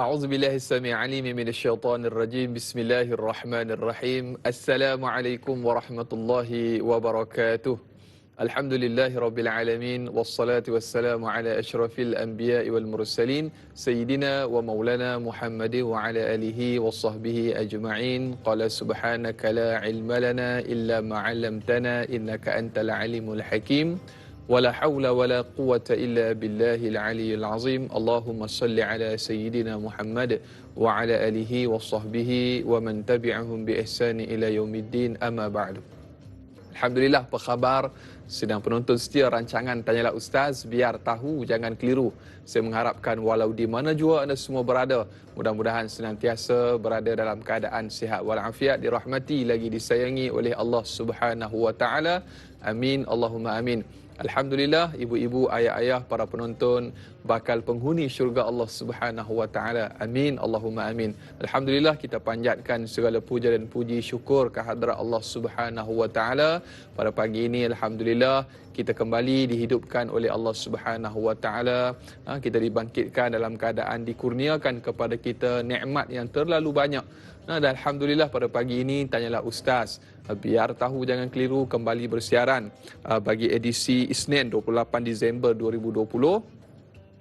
أعوذ بالله السميع العليم من الشيطان الرجيم. بسم الله الرحمن الرحيم. السلام عليكم ورحمة الله وبركاته. الحمد لله رب العالمين، والصلاة والسلام على أشرف الأنبياء والمرسلين سيدنا ومولانا محمد وعلى آله وصحبه أجمعين. قال سبحانك لا علم لنا إلا ما علمتنا إنك أنت العليم الحكيم. ولا حول ولا قوة إلا بالله العلي العظيم. اللهم صل على سيدنا محمد وعلى آله وصحبه ومن تبعهم بإحسان إلى يوم الدين. أما بعد. Alhamdulillah, apa khabar sedang penonton setia rancangan Tanyalah Ustaz, biar tahu jangan keliru. Saya mengharapkan walau di mana jua anda semua berada, mudah-mudahan senantiasa berada dalam keadaan sihat walafiat, dirahmati lagi disayangi oleh Allah Subhanahu wa taala. Amin Allahumma amin. Alhamdulillah, ibu-ibu, ayah-ayah, para penonton bakal penghuni syurga Allah Subhanahu wa taala. Amin Allahumma amin. Alhamdulillah, kita panjatkan segala puja dan puji syukur kehadrat Allah Subhanahu wa taala. Pada pagi ini alhamdulillah kita kembali dihidupkan oleh Allah Subhanahu wa taala. Kita dibangkitkan dalam keadaan dikurniakan kepada kita nikmat yang terlalu banyak. Dan alhamdulillah pada pagi ini Tanyalah Ustaz, biar tahu jangan keliru, kembali bersiaran bagi edisi Isnin 28 Disember 2020,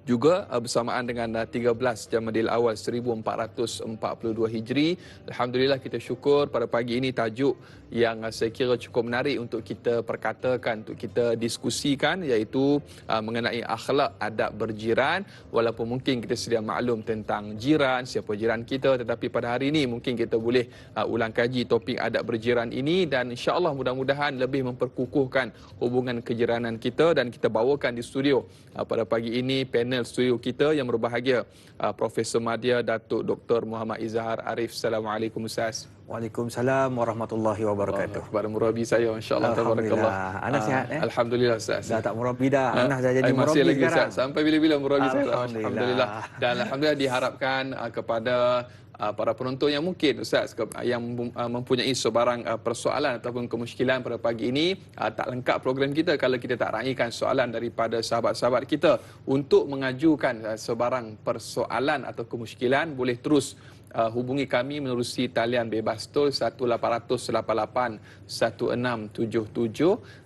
juga bersamaan dengan 13 Jamadil Awal 1442 Hijri. Alhamdulillah, kita syukur pada pagi ini tajuk yang saya kira cukup menarik untuk kita perkatakan, untuk kita diskusikan, iaitu mengenai akhlak adab berjiran. Walaupun mungkin kita sedia maklum tentang jiran, siapa jiran kita, tetapi pada hari ini mungkin kita boleh ulang kaji topik adab berjiran ini, dan insya-Allah mudah-mudahan lebih memperkukuhkan hubungan kejiranan kita. Dan kita bawakan di studio pada pagi ini panel studio kita yang berbahagia, Profesor Madya Datuk Dr. Muhammad Izzahar Arif. Assalamualaikum Ustaz. Waalaikumsalam warahmatullahi wabarakatuh. Kepada murabi saya, insya-Allah tabarakallah. Anas sihat Alhamdulillah Ustaz. Dah tak murabi dah. Anas dah jadi murabi lagi, sekarang. Ustaz. Sampai bila-bila murabi saya. Alhamdulillah. Dan alhamdulillah diharapkan kepada para penonton yang mungkin Ustaz yang mempunyai sebarang persoalan ataupun kemusykilan pada pagi ini, tak lengkap program kita kalau kita tak raikan soalan daripada sahabat-sahabat kita. Untuk mengajukan sebarang persoalan atau kemusykilan, boleh terus hubungi kami menerusi talian bebas tol 1888-1677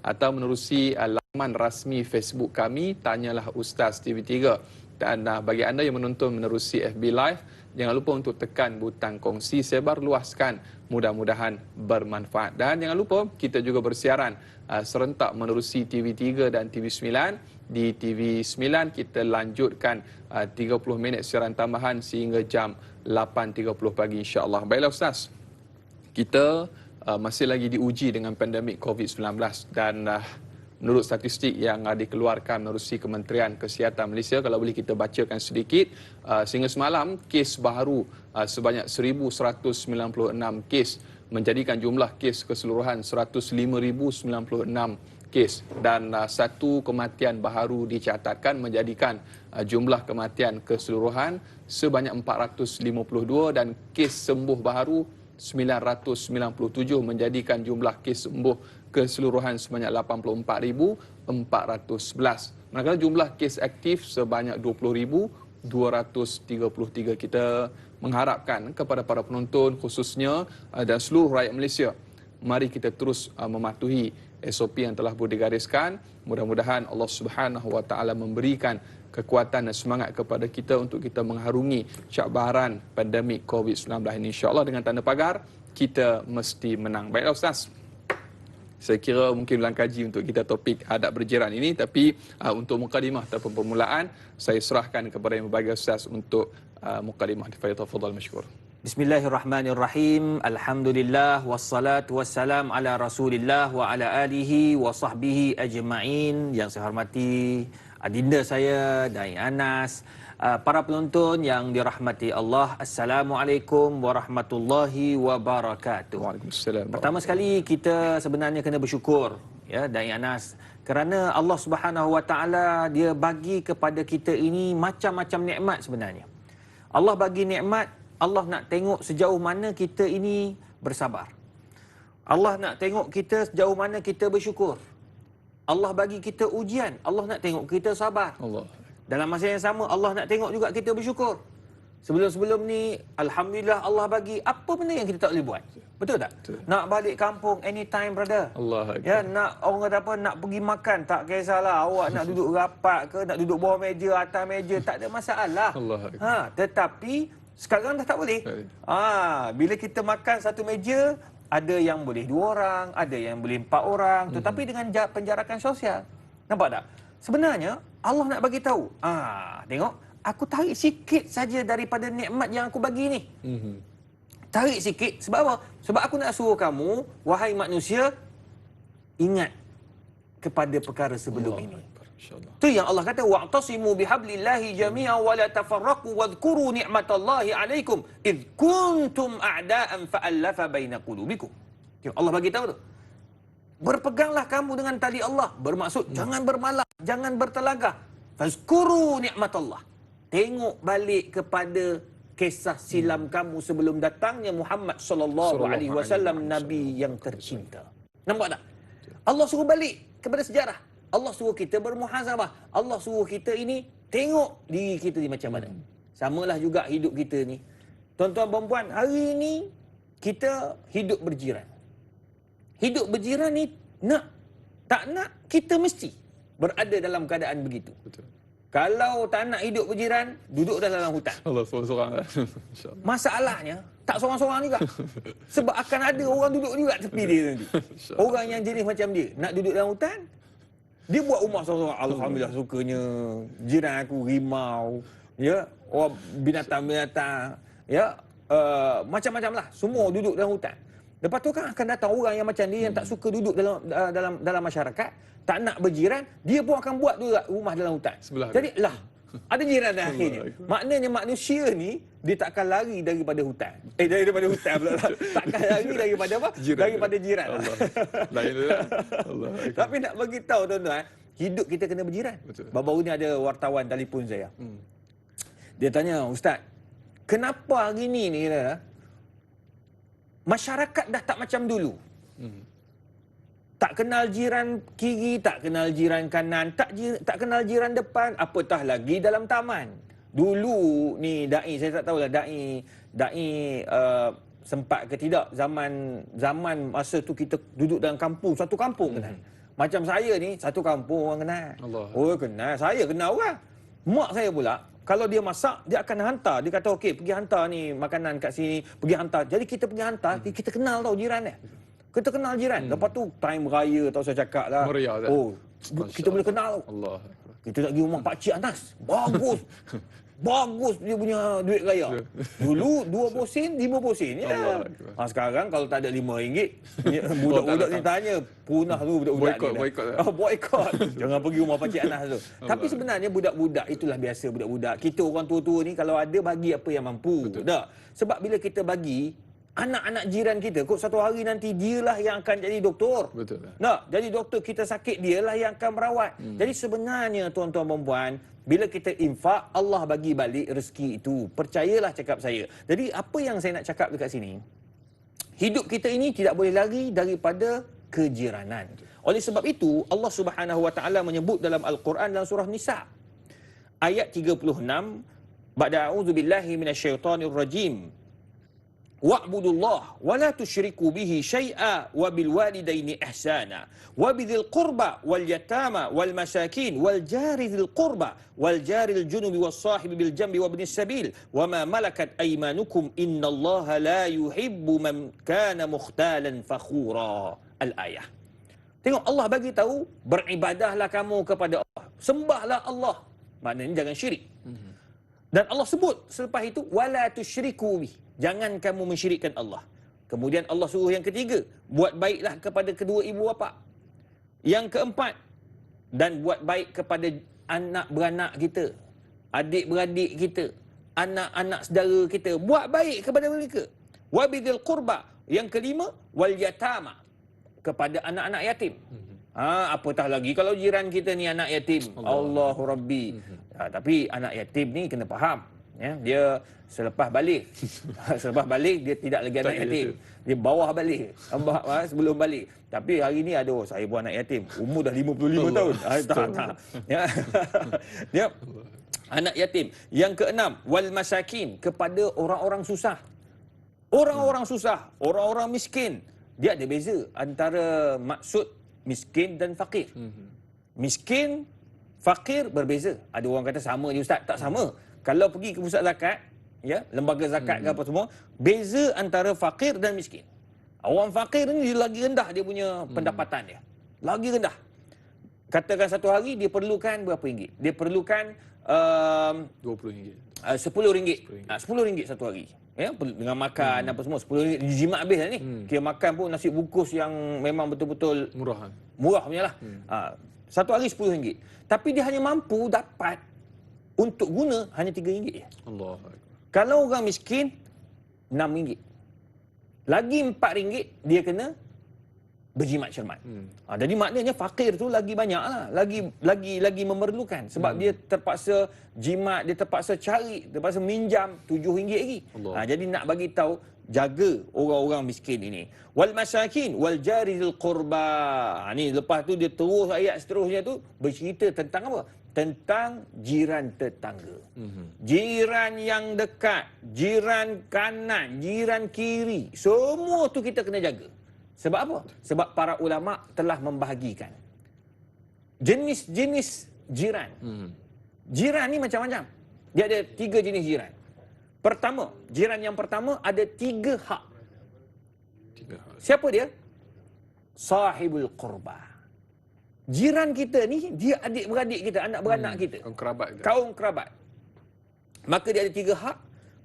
atau menerusi laman rasmi Facebook kami Tanyalah Ustaz TV3. Dan bagi anda yang menonton menerusi FB Live, jangan lupa untuk tekan butang kongsi, sebar luaskan, mudah-mudahan bermanfaat. Dan jangan lupa kita juga bersiaran serentak menerusi TV3 dan TV9. Di TV9 kita lanjutkan 30 minit siaran tambahan sehingga jam 8.30 pagi, insya-Allah. Baiklah Ustaz, kita masih lagi diuji dengan pandemik COVID-19, dan menurut statistik yang dikeluarkan menerusi Kementerian Kesihatan Malaysia, kalau boleh kita bacakan sedikit, sehingga semalam kes baharu sebanyak 1,196 kes, menjadikan jumlah kes keseluruhan 105,096 kes, dan satu kematian baharu dicatatkan, menjadikan jumlah kematian keseluruhan sebanyak 452, dan kes sembuh baharu 997, menjadikan jumlah kes sembuh keseluruhan sebanyak 84,411. Manakala jumlah kes aktif sebanyak 20,233. Kita mengharapkan kepada para penonton khususnya dan seluruh rakyat Malaysia, mari kita terus mematuhi SOP yang telah digariskan. Mudah-mudahan Allah Subhanahu wa taala memberikan kekuatan dan semangat kepada kita untuk kita mengharungi cabaran pandemik COVID-19 ini. InsyaAllah dengan tanda pagar kita mesti menang. Baiklah Ustaz, saya kira mungkin ulang kaji untuk kita topik adab berjiran ini, tapi untuk mukadimah ataupun permulaan, saya serahkan kepada yang berbahagia Ustaz untuk mukadimah. Tafadhal masykur. Bismillahirrahmanirrahim. Alhamdulillah wassalatu wassalam ala Rasulillah wa ala alihi wa sahbihi ajma'in. Yang saya hormati adinda saya Dai Anas, para penonton yang dirahmati Allah, Assalamualaikum warahmatullahi wabarakatuh. Waalaikumsalam. Pertama sekali kita sebenarnya kena bersyukur, ya Dai Anas, kerana Allah Subhanahu wa taala dia bagi kepada kita ini macam-macam nikmat sebenarnya. Allah bagi nikmat, Allah nak tengok sejauh mana kita ini bersabar. Allah nak tengok kita sejauh mana kita bersyukur. Allah bagi kita ujian, Allah nak tengok kita sabar. Allah. Dalam masa yang sama Allah nak tengok juga kita bersyukur. Sebelum-sebelum ni, Alhamdulillah Allah bagi. Apa benda yang kita tak boleh buat? Betul tak? Betul. Nak balik kampung anytime, brother. Allah Akbar. Ya, nak orang kata apa, nak pergi makan, tak kisahlah. Awak nak duduk rapat ke, nak duduk bawah meja, atas meja, tak ada masalah. Allah Akbar. Tetapi sekarang dah tak boleh. Bila kita makan satu meja, ada yang boleh 2 orang, ada yang boleh 4 orang, tetapi dengan penjarakan sosial. Nampak tak? Sebenarnya Allah nak bagi tahu. Tengok, aku tarik sikit saja daripada nikmat yang aku bagi ni. Tarik sikit. Sebab apa? Sebab aku nak suruh kamu, wahai manusia, ingat kepada perkara sebelum ini. Itu yang Allah kata, wa'tasimu bihablillahi jami'an wa la tafarraqu wadhkuru ni'matallahi 'alaikum id kuntum a'da'an fa'alafa baina qulubikum. Allah bagi tahu tu. Berpeganglah kamu dengan tali Allah. Bermaksud jangan bermalas, jangan bertelagah. Fazkuru ni'matallah. Tengok balik kepada kisah silam kamu sebelum datangnya Muhammad sallallahu alaihi wasallam, nabi yang tercinta. Nampak tak? Allah suruh balik kepada sejarah. Allah suruh kita bermuhasabah. Allah suruh kita ini tengok diri kita ni macam mana. Samalah juga hidup kita ni. Tuan-tuan dan puan, hari ini kita hidup berjiran. Hidup berjiran ni tak nak, kita mesti berada dalam keadaan begitu. Betul. Kalau tak nak hidup berjiran, duduk dalam hutan. Allah seorang-seorang lah. InsyaAllah. Masalahnya, tak seorang-seorang juga. Sebab akan ada orang duduk juga tepi dia nanti. Orang yang jenis macam dia, nak duduk dalam hutan, dia buat rumah seorang-seorang. Alhamdulillah sukanya. Jiran aku rimau, ya, orang binatang-binatang, ya, macam-macam lah. Semua duduk dalam hutan. Lepas tu kan akan datang orang yang macam dia, yang tak suka duduk dalam masyarakat, tak nak berjiran, dia pun akan buat juga rumah dalam hutan. Jadi lah, ada jiran dah akhirnya. Maknanya manusia ni, dia takkan lari daripada hutan. Daripada hutan pula. Takkan lari daripada apa? Jiran. Daripada jiran. Allah. Lainlah. Allah. Tapi nak bagi tahu tuan-tuan, hidup kita kena berjiran. Baru-baru ni ada wartawan telefon saya. Dia tanya, Ustaz, kenapa hari ni masyarakat dah tak macam dulu? Tak kenal jiran kiri, tak kenal jiran kanan, tak kenal jiran depan, apatah lagi dalam taman. Dulu ni dai, saya tak tahulah dai sempat ke tidak zaman masa tu kita duduk dalam kampung, satu kampung kenal. Macam saya ni, satu kampung orang kenal. Allah. Oh kenal, saya kenal orang. Mak saya pula, kalau dia masak, dia akan hantar. Dia kata, okey, pergi hantar ni makanan kat sini, pergi hantar. Jadi kita pergi hantar, kita kenal tau jiran dia. Kita kenal jiran. Lepas tu time raya tau saya cakap lah. Meriah, kita boleh kenal. Allah. Kita nak pergi rumah pakcik Anas. Bagus. Bagus dia punya duit raya. Dulu 2 sen, 5 sen. Ya. Sekarang kalau tak ada RM5, budak-budak ni tanya, punah tu budak-budak ni. Boykot. Jangan pergi rumah pakcik Anas tu. Tapi sebenarnya budak-budak itulah biasa budak-budak. Kita orang tua-tua ni kalau ada bagi apa yang mampu. Dah. Sebab bila kita bagi, anak-anak jiran kita, kok satu hari nanti dialah yang akan jadi doktor. Betul. Nah, jadi doktor, kita sakit dialah yang akan merawat. Jadi sebenarnya tuan-tuan dan puan, bila kita infak, Allah bagi balik rezeki itu. Percayalah cakap saya. Jadi apa yang saya nak cakap dekat sini, hidup kita ini tidak boleh lari daripada kejiranan. Oleh sebab itu, Allah Subhanahu Wa Taala menyebut dalam Al-Quran dalam surah Nisa ayat 36, ba'da a'udzubillahi minasyaitonir rajim. Wa'budullah wa la tusyriku bihi syai'a wa bil walidaini ihsana wa bidzil qurba wal yatama wal masakin wal jari dzil qurba wal jari al junubi was sahibi bil jambi wa ibnis sabil wa ma malakat aymanukum innallaha la yuhibbu man kana mukhtalan fakhura. Al-ayah. Tengok, Allah bagi tahu, beribadahlah kamu kepada Allah, sembahlah Allah. Maknanya jangan syirik. Dan Allah sebut selepas itu, wala tusyriku bihi, jangan kamu mensyirikkan Allah. Kemudian Allah suruh yang ketiga, buat baiklah kepada kedua ibu bapa. Yang keempat, dan buat baik kepada anak beranak kita, adik beradik kita, anak-anak saudara kita, buat baik kepada mereka. Wa bidzil qurba, yang kelima, wal yatama, kepada anak-anak yatim. Apatah lagi kalau jiran kita ni anak yatim. Allahu Rabbi. Tapi anak yatim ni kena faham, ya, dia selepas balik dia tidak lagi anak yatim, dia bawah balik sebelum balik. Tapi hari ni ada, saya pun anak yatim, umur dah 55 tahun. Tak. Ya. Dia Anak yatim. Yang keenam, wal masakin, kepada orang-orang susah. Orang-orang susah, orang-orang miskin. Dia ada beza antara maksud miskin dan fakir. Miskin, fakir berbeza. Ada orang kata sama je ustaz, tak sama. Kalau pergi ke pusat zakat, ya, lembaga zakat ke apa semua, beza antara fakir dan miskin. Orang fakir ni dia lagi rendah dia punya pendapatan dia. Lagi rendah. Katakan satu hari dia perlukan berapa ringgit? Dia perlukan RM20. RM10. RM10 satu hari. Ya, dengan makan apa semua RM10 dijimat habis lah ni. Kira makan pun nasi bungkus yang memang betul-betul Murah. murah punya lah. Satu hari RM10. Tapi dia hanya mampu dapat untuk guna hanya RM3 je. Allah. Kalau orang miskin, RM6. Lagi RM4 dia kena berjimat cermat. Jadi maknanya fakir tu lagi banyak lah, lagi memerlukan sebab dia terpaksa jimat, dia terpaksa cari, terpaksa minjam RM7 lagi. Jadi nak bagi tahu jaga orang-orang miskin ini. Wal masakin wal jaril qurba. Ni lepas tu dia terus ayat seterusnya tu bercerita tentang apa? Tentang jiran tetangga. Jiran yang dekat, jiran kanan, jiran kiri, semua tu kita kena jaga. Sebab apa? Sebab para ulama telah membahagikan jenis-jenis jiran. Jiran ni macam-macam. Dia ada 3 jenis jiran. Pertama, jiran yang pertama ada 3 hak. Siapa dia? Sahibul qurba. Jiran kita ni, dia adik-beradik kita, anak beranak kita. Kaum kerabat. Maka dia ada 3 hak.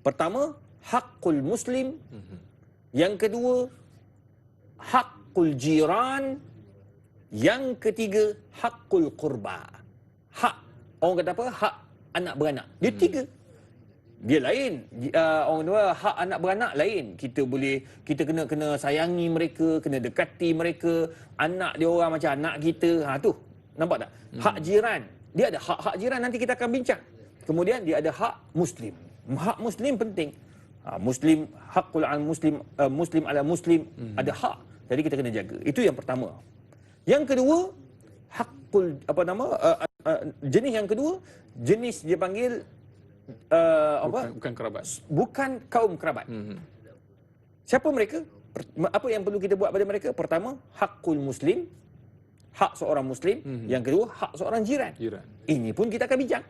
Pertama, hakul muslim. Yang kedua, hakul jiran. Yang ketiga, hakul qurba. Hak, orang kata apa? Hak anak beranak. Dia 3. Dia lain. Orang kata hak anak beranak lain. Kita kena sayangi mereka, kena dekati mereka. Anak dia orang macam anak kita. Tu. Nampak tak? Hak jiran. Dia ada hak-hak jiran, nanti kita akan bincang. Kemudian dia ada hak muslim. Hak muslim penting. Muslim, hakul al muslim, muslim ala muslim, ada hak. Jadi kita kena jaga. Itu yang pertama. Yang kedua, hakul jenis yang kedua, jenis dia panggil bukan kerabat. Bukan kaum kerabat. Siapa mereka? Apa yang perlu kita buat pada mereka? Pertama, hakul muslim, hak seorang muslim. Yang kedua, hak seorang jiran. Ini pun kita akan bincang.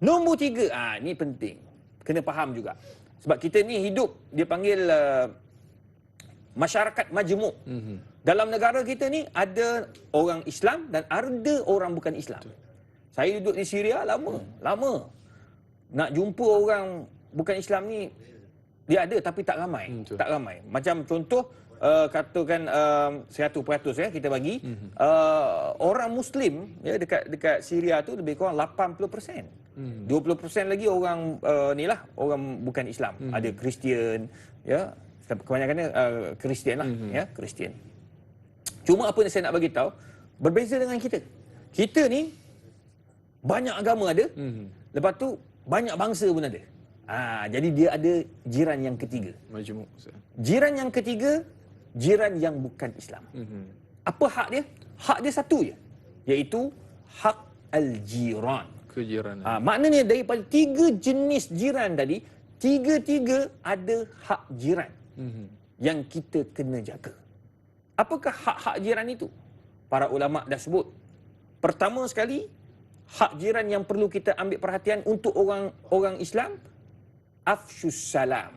Nombor 3, ni penting. Kena faham juga. Sebab kita ni hidup, dia panggil masyarakat majmuk. Dalam negara kita ni ada orang Islam dan ada orang bukan Islam. Saya duduk di Syria lama. Nak jumpa orang bukan Islam ni, dia ada tapi tak ramai. Tak ramai. Macam contoh, katakan 100% kita bagi, orang Muslim ya, dekat Syria tu lebih kurang 80%. 20% lagi orang orang bukan Islam. Ada Kristian, ya, kebanyakannya Kristian lah, ya, Kristian. Cuma apa yang saya nak bagi tahu, berbeza dengan kita. Kita ni banyak agama ada, lepas tu banyak bangsa pun ada. Jadi dia ada jiran yang ketiga. Majmuk. Jiran yang ketiga, jiran yang bukan Islam. Apa hak dia? Hak dia satu je, iaitu hak al-jiran. Kejiranan. Maknanya daripada 3 jenis jiran tadi, 3 ada hak jiran yang kita kena jaga. Apakah hak-hak jiran itu? Para ulama dah sebut. Pertama sekali, hak jiran yang perlu kita ambil perhatian untuk orang Islam, afsyus salam.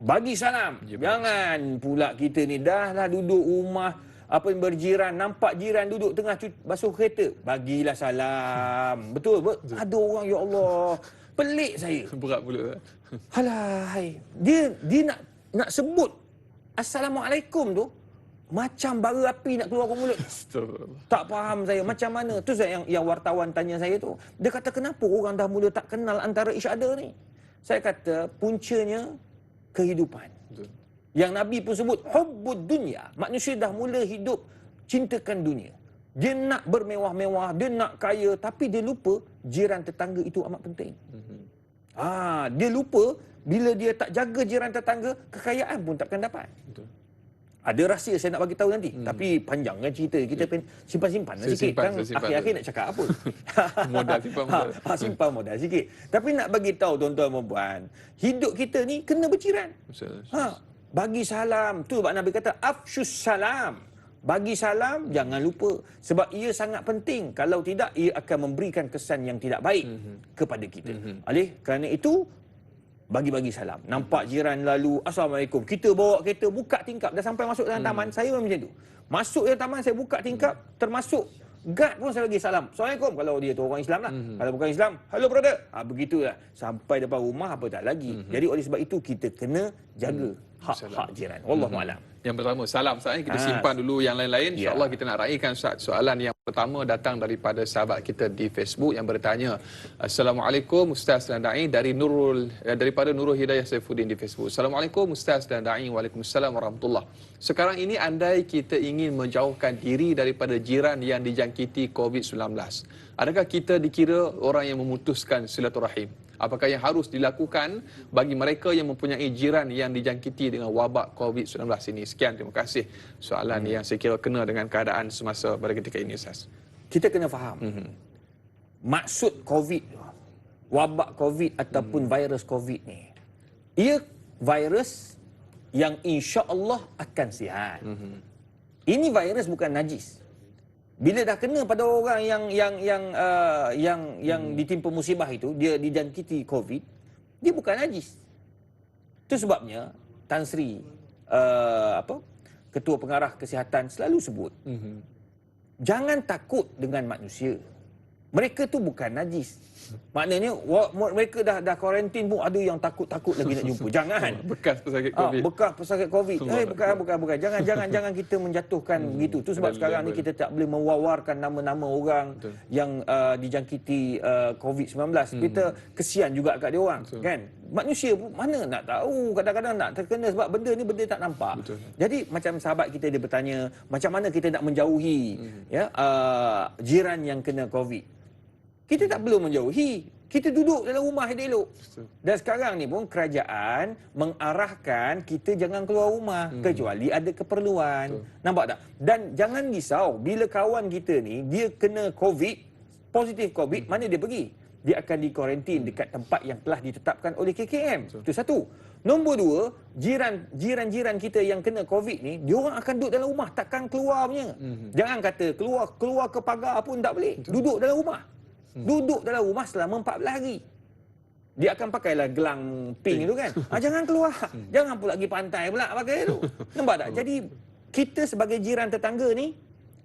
Bagi salam. Jangan pula kita ni dah duduk rumah berjiran, nampak jiran duduk tengah basuh kereta, bagilah salam. Betul? Ada orang, ya Allah, pelik saya. Berat pula. Halai, dia nak sebut Assalamualaikum tu macam bara api nak keluar mulut. Tak faham saya macam mana. Tu yang wartawan tanya saya tu. Dia kata, kenapa orang dah mula tak kenal antara each other ni? Saya kata puncanya kehidupan. Betul. Yang Nabi pun sebut hubbud dunya. Manusia dah mula hidup cintakan dunia. Dia nak bermewah-mewah, dia nak kaya, tapi dia lupa jiran tetangga itu amat penting. Dia lupa bila dia tak jaga jiran tetangga, kekayaan pun takkan dapat. Betul. Ada rahsia saya nak bagi tahu nanti. Tapi panjang kan cerita. Kita simpan-simpan lah sikit. Kan akhir-akhir nak cakap apa? Modal simpan modal. Simpan modal sikit. Tapi nak bagi tahu tuan-tuan dan puan, hidup kita ni kena berjiran. Bagi salam. Tu sebab Nabi kata afsyus salam. Bagi salam, jangan lupa. Sebab ia sangat penting. Kalau tidak, ia akan memberikan kesan yang tidak baik kepada kita. Oleh kerana itu, bagi-bagi salam. Nampak jiran lalu, Assalamualaikum. Kita bawa kereta, buka tingkap. Dah sampai masuk dalam taman, saya memang macam tu. Masuk dalam taman, saya buka tingkap, termasuk guard pun saya bagi salam. Assalamualaikum. Kalau dia tu orang Islam lah. Kalau bukan Islam, hello brother. Begitulah. Sampai depan rumah, apa tak lagi. Jadi oleh sebab itu, kita kena jaga hak-hak jiran. Wallahualam. Yang pertama, salam. Saat ini kita simpan dulu yang lain-lain. InsyaAllah kita nak raikan soalan yang pertama datang daripada sahabat kita di Facebook yang bertanya, Assalamualaikum Ustaz dan Da'i, daripada Nurul Hidayah Saifuddin di Facebook. Assalamualaikum Ustaz dan Da'i. Waalaikumsalam warahmatullahi. Sekarang ini andai kita ingin menjauhkan diri daripada jiran yang dijangkiti COVID-19, adakah kita dikira orang yang memutuskan silaturahim? Apakah yang harus dilakukan bagi mereka yang mempunyai jiran yang dijangkiti dengan wabak COVID-19 ini? Sekian, terima kasih. Soalan yang saya kira kena dengan keadaan semasa pada ketika ini, Ustaz. Kita kena faham. Maksud COVID, wabak COVID ataupun virus COVID ni, ia virus yang insya-Allah akan sihat. Ini virus bukan najis. Bila dah kena pada orang yang ditimpa musibah itu, dia dijangkiti COVID, dia bukan najis. Itu sebabnya Tan Sri Ketua Pengarah Kesihatan selalu sebut, jangan takut dengan manusia. Mereka tu bukan najis. Maknanya mereka dah kuarantin pun ada yang takut-takut lagi nak jumpa. Jangan. Bekas pesakit COVID. Bekas pesakit COVID. Bukan. Jangan kita menjatuhkan begitu. Tu sebab sekarang ni kita tak boleh mewawarkan nama-nama orang yang dijangkiti COVID-19. Kita kesian juga kat dia orang, kan? Manusia pun mana nak tahu, kadang-kadang nak terkena sebab benda ni benda tak nampak. Jadi macam sahabat kita dia bertanya, macam mana kita nak menjauhi jiran yang kena COVID? Kita tak perlu menjauhi. Kita duduk dalam rumah elok. Dan sekarang ni pun kerajaan mengarahkan kita jangan keluar rumah kecuali ada keperluan. Nampak tak? Dan jangan risau bila kawan kita ni dia kena COVID, positif COVID, mana dia pergi? Dia akan dikuarantin dekat tempat yang telah ditetapkan oleh KKM. Itu satu. Nombor dua, jiran-jiran kita yang kena COVID ni, dia orang akan duduk dalam rumah, takkan keluar punya. Jangan kata keluar ke pagar pun tak boleh. Duduk dalam rumah. Duduk dalam rumah selama 14 hari. Dia akan pakailah gelang pink itu kan. Jangan keluar. Jangan pula pergi pantai pula pakai tu. Nampak tak? Jadi kita sebagai jiran tetangga ni,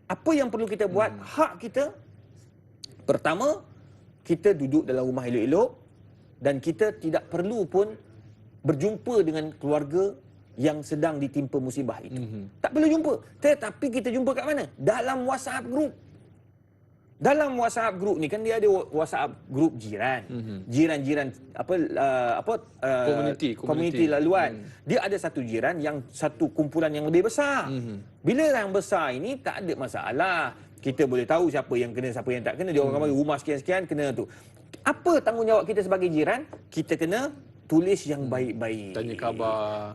apa yang perlu kita buat? Hak kita, pertama, kita duduk dalam rumah elok-elok dan kita tidak perlu pun berjumpa dengan keluarga yang sedang ditimpa musibah itu. Tak perlu jumpa. Tetapi kita jumpa kat mana? Dalam WhatsApp group. Dalam WhatsApp group ni kan dia ada WhatsApp group jiran. Jiran-jiran komuniti laluan. Dia ada satu jiran yang satu kumpulan yang lebih besar. Bila yang besar ini tak ada masalah. Kita boleh tahu siapa yang kena, siapa yang tak kena. Dia orang bagi rumah sekian-sekian kena tu. Apa tanggungjawab kita sebagai jiran? Kita kena tulis yang baik-baik.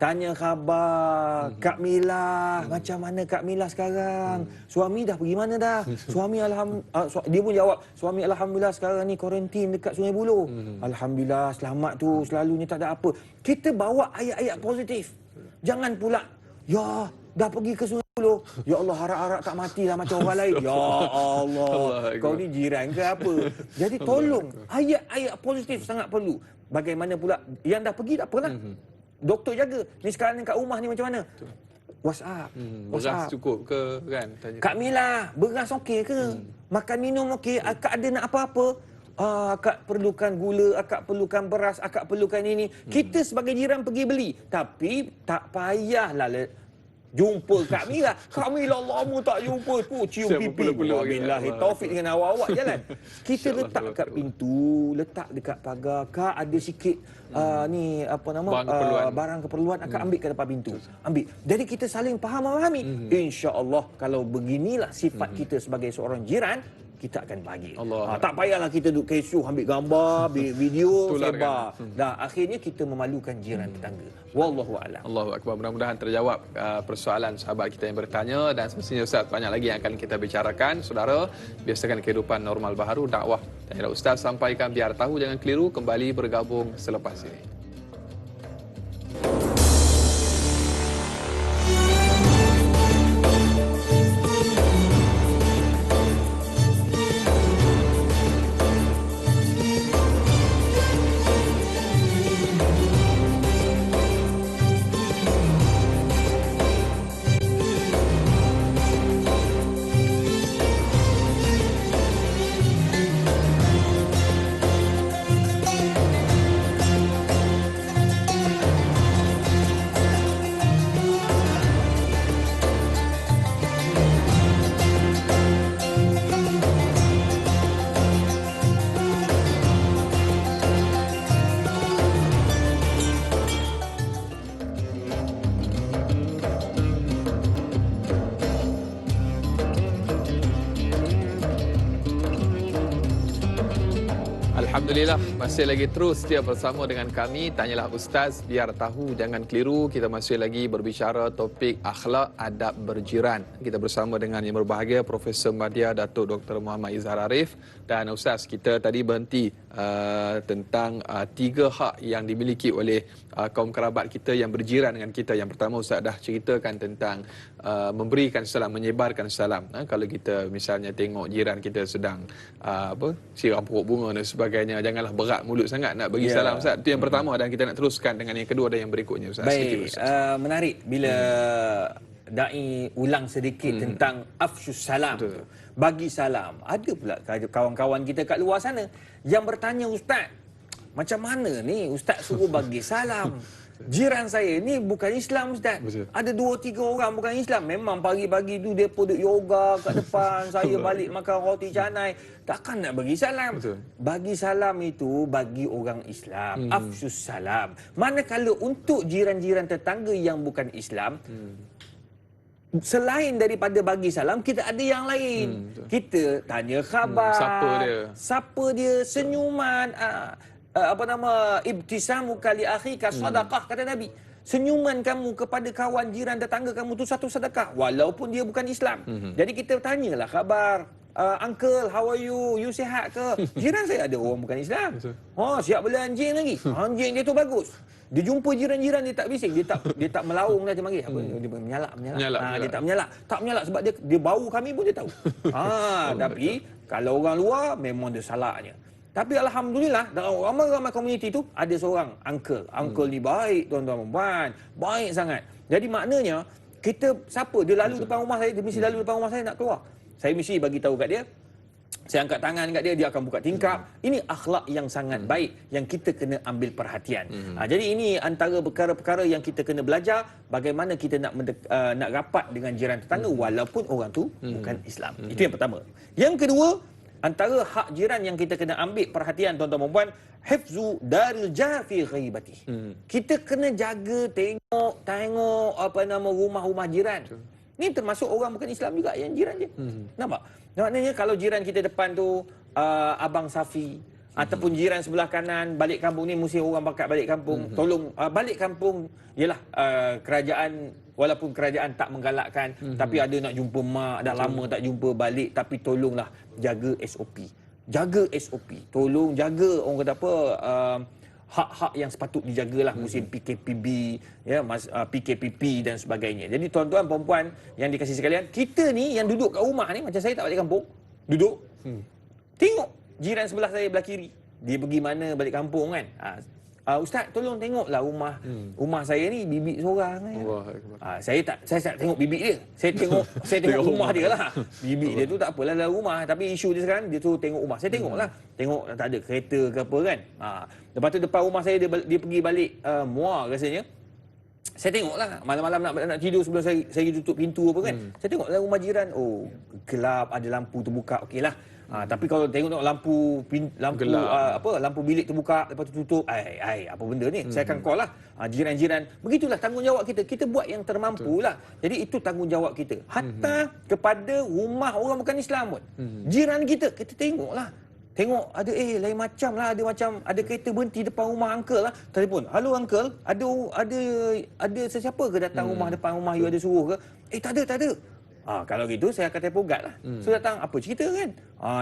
Tanya khabar. Kak Mila, macam mana Kak Mila sekarang? Suami dah pergi mana dah? Suami dia pun jawab, suami alhamdulillah sekarang ni kuarantin dekat Sungai Buloh. Alhamdulillah, selamat tu, selalunya tak ada apa. Kita bawa ayat-ayat positif. Jangan pula, ya dah pergi ke Sungai Buloh, ya Allah harap-harap tak matilah macam orang lain. Ya Allah, kau ni jiran ke apa? Jadi tolong, ayat-ayat positif sangat perlu. Bagaimana pula yang dah pergi tak apalah. Doktor jaga. Ni sekarang ni kat rumah ni macam mana? WhatsApp. Beras cukup ke kan? Tanya. Kak Mila, beras okey ke? Makan minum okey? Akak ada nak apa-apa? Akak perlukan gula, akak perlukan beras, akak perlukan ini. Kita sebagai jiran pergi beli. Tapi tak payahlah jumpa Kak Mila. Kak Mila lama tak jumpa. Cium pipi. Wabillahi taufik dengan awak-awak jalan. Kita letak kat pintu, letak dekat pagar. Kak ada sikit barang keperluan akak ambil kat depan pintu. Ambil. Jadi kita saling faham memahami. Insya-Allah kalau beginilah sifat kita sebagai seorang jiran, kita akan bahagia. Allah. Tak payahlah kita duduk kesuh, ambil gambar, ambil video, Tularkan. sebar. Dah akhirnya kita memalukan jiran tetangga. Wallahu a'lam. Allahu Akbar. Mudah-mudahan terjawab persoalan sahabat kita yang bertanya, dan semestinya Ustaz banyak lagi yang akan kita bicarakan. Saudara, biasakan kehidupan normal baharu, dakwah. Tanyalah Ustaz sampaikan biar tahu jangan keliru, kembali bergabung selepas ini. Alhamdulillah, masih lagi terus setia bersama dengan kami. Tanyalah Ustaz, biar tahu jangan keliru. Kita masih lagi berbicara topik akhlak adab berjiran. Kita bersama dengan yang berbahagia Profesor Madya Datuk Dr. Muhammad Izhar Arif. Dan Ustaz, kita tadi berhenti tentang 3 hak yang dimiliki oleh kaum kerabat kita yang berjiran dengan kita. Yang pertama, Ustaz dah ceritakan tentang memberikan salam, menyebarkan salam. Kalau kita misalnya tengok jiran kita sedang siram pokok bunga dan sebagainya, janganlah berat mulut sangat nak bagi salam, Ustaz. Itu yang pertama, dan kita nak teruskan dengan yang kedua dan yang berikutnya, Ustaz. Baik, menarik bila Da'i ulang sedikit tentang afsyus salam. Betul. Bagi salam. Ada pula kawan-kawan kita kat luar sana yang bertanya, Ustaz, macam mana ni Ustaz suruh bagi salam? Jiran saya ni bukan Islam, Ustaz. Betul. Ada 2-3 orang bukan Islam. Memang pagi-pagi tu dia duduk yoga kat depan. Saya balik makan roti canai. Takkan nak bagi salam. Betul. Bagi salam itu bagi orang Islam. Afsyus salam. Manakala untuk jiran-jiran tetangga yang bukan Islam, selain daripada bagi salam, kita ada yang lain. Kita tanya khabar. Siapa dia? Senyuman. Ibtisamu kali akhika sadaqah, kata Nabi. Senyuman kamu kepada kawan jiran tetangga kamu tu satu sedekah, walaupun dia bukan Islam. Jadi kita tanyalah khabar. Uncle, how are you? You sihat ke? Jiran saya ada orang bukan Islam. Siap beli anjing lagi. Anjing dia tu bagus. Dia jumpa jiran-jiran, dia tak bising, dia tak melaung dah, macam apa, dia menyalak. Dia tak menyalak sebab dia bau kami pun dia tahu. Tapi kalau orang luar memang dia salaknya. Tapi alhamdulillah dalam ramai-ramai komuniti tu ada seorang uncle. Uncle ni baik, tuan-tuan dan puan, baik sangat. Jadi maknanya kita siapa dia lalu depan rumah saya, dia mesti lalu depan rumah saya nak keluar, saya mesti bagi tahu kat dia. Saya angkat tangan kat dia, dia akan buka tingkap. Ini akhlak yang sangat baik yang kita kena ambil perhatian. Jadi ini antara perkara-perkara yang kita kena belajar, bagaimana kita nak rapat dengan jiran tetangga walaupun orang tu bukan Islam. Itu yang pertama. Yang kedua, antara hak jiran yang kita kena ambil perhatian, tuan-tuan dan puan, hifzu daril jar fi ghaibati. Kita kena jaga, tengok rumah-rumah jiran. Ni termasuk orang bukan Islam juga yang jiran dia. Nampak? Maknanya kalau jiran kita depan tu Abang Safi, ataupun jiran sebelah kanan, balik kampung ni mesti orang bakat balik kampung. Tolong balik kampung, yalah, kerajaan, walaupun kerajaan tak menggalakkan, tapi ada nak jumpa mak, dah lama tak jumpa, balik, tapi tolonglah jaga SOP. Jaga SOP. Tolong jaga orang kata apa, hak-hak yang sepatut dijagalah musim PKPB, ya, PKPP dan sebagainya. Jadi tuan-tuan puan-puan yang dikasihi sekalian, kita ni yang duduk kat rumah ni, macam saya tak balik kampung, duduk tengok jiran sebelah saya belah kiri, dia pergi mana balik kampung kan. Ustaz, tolong tengoklah rumah saya ni, bibik seorang kan. Saya tak tengok bibik dia. Saya tengok rumah dia lah. Bibik dia tu tak apalah dalam rumah, tapi isu dia sekarang dia tu tengok rumah. Saya tengoklah. Tengok tak ada kereta ke apa kan. Lepas tu depan rumah saya dia pergi balik muar rasanya. Saya tengoklah malam-malam nak tidur sebelum saya tutup pintu apa kan. Saya tengoklah rumah jiran, gelap, ada lampu terbuka. Okeylah. Tapi kalau tengok lampu Gelap. lampu bilik terbuka lepas tu tutup, apa benda ni? Saya akan call lah jiran-jiran. Begitulah tanggungjawab kita. Kita buat yang termampulah. Jadi itu tanggungjawab kita. Hatta kepada rumah orang bukan Islam pun. Jiran kita tengoklah. Tengok ada lain macam lah, ada kereta berhenti depan rumah uncle lah. Telefon, "Halo uncle, ada sesiapa ke datang depan rumah you ada suruh ke?" Tak ada. Kalau gitu saya akan telefon guard lah. So datang, apa cerita kan?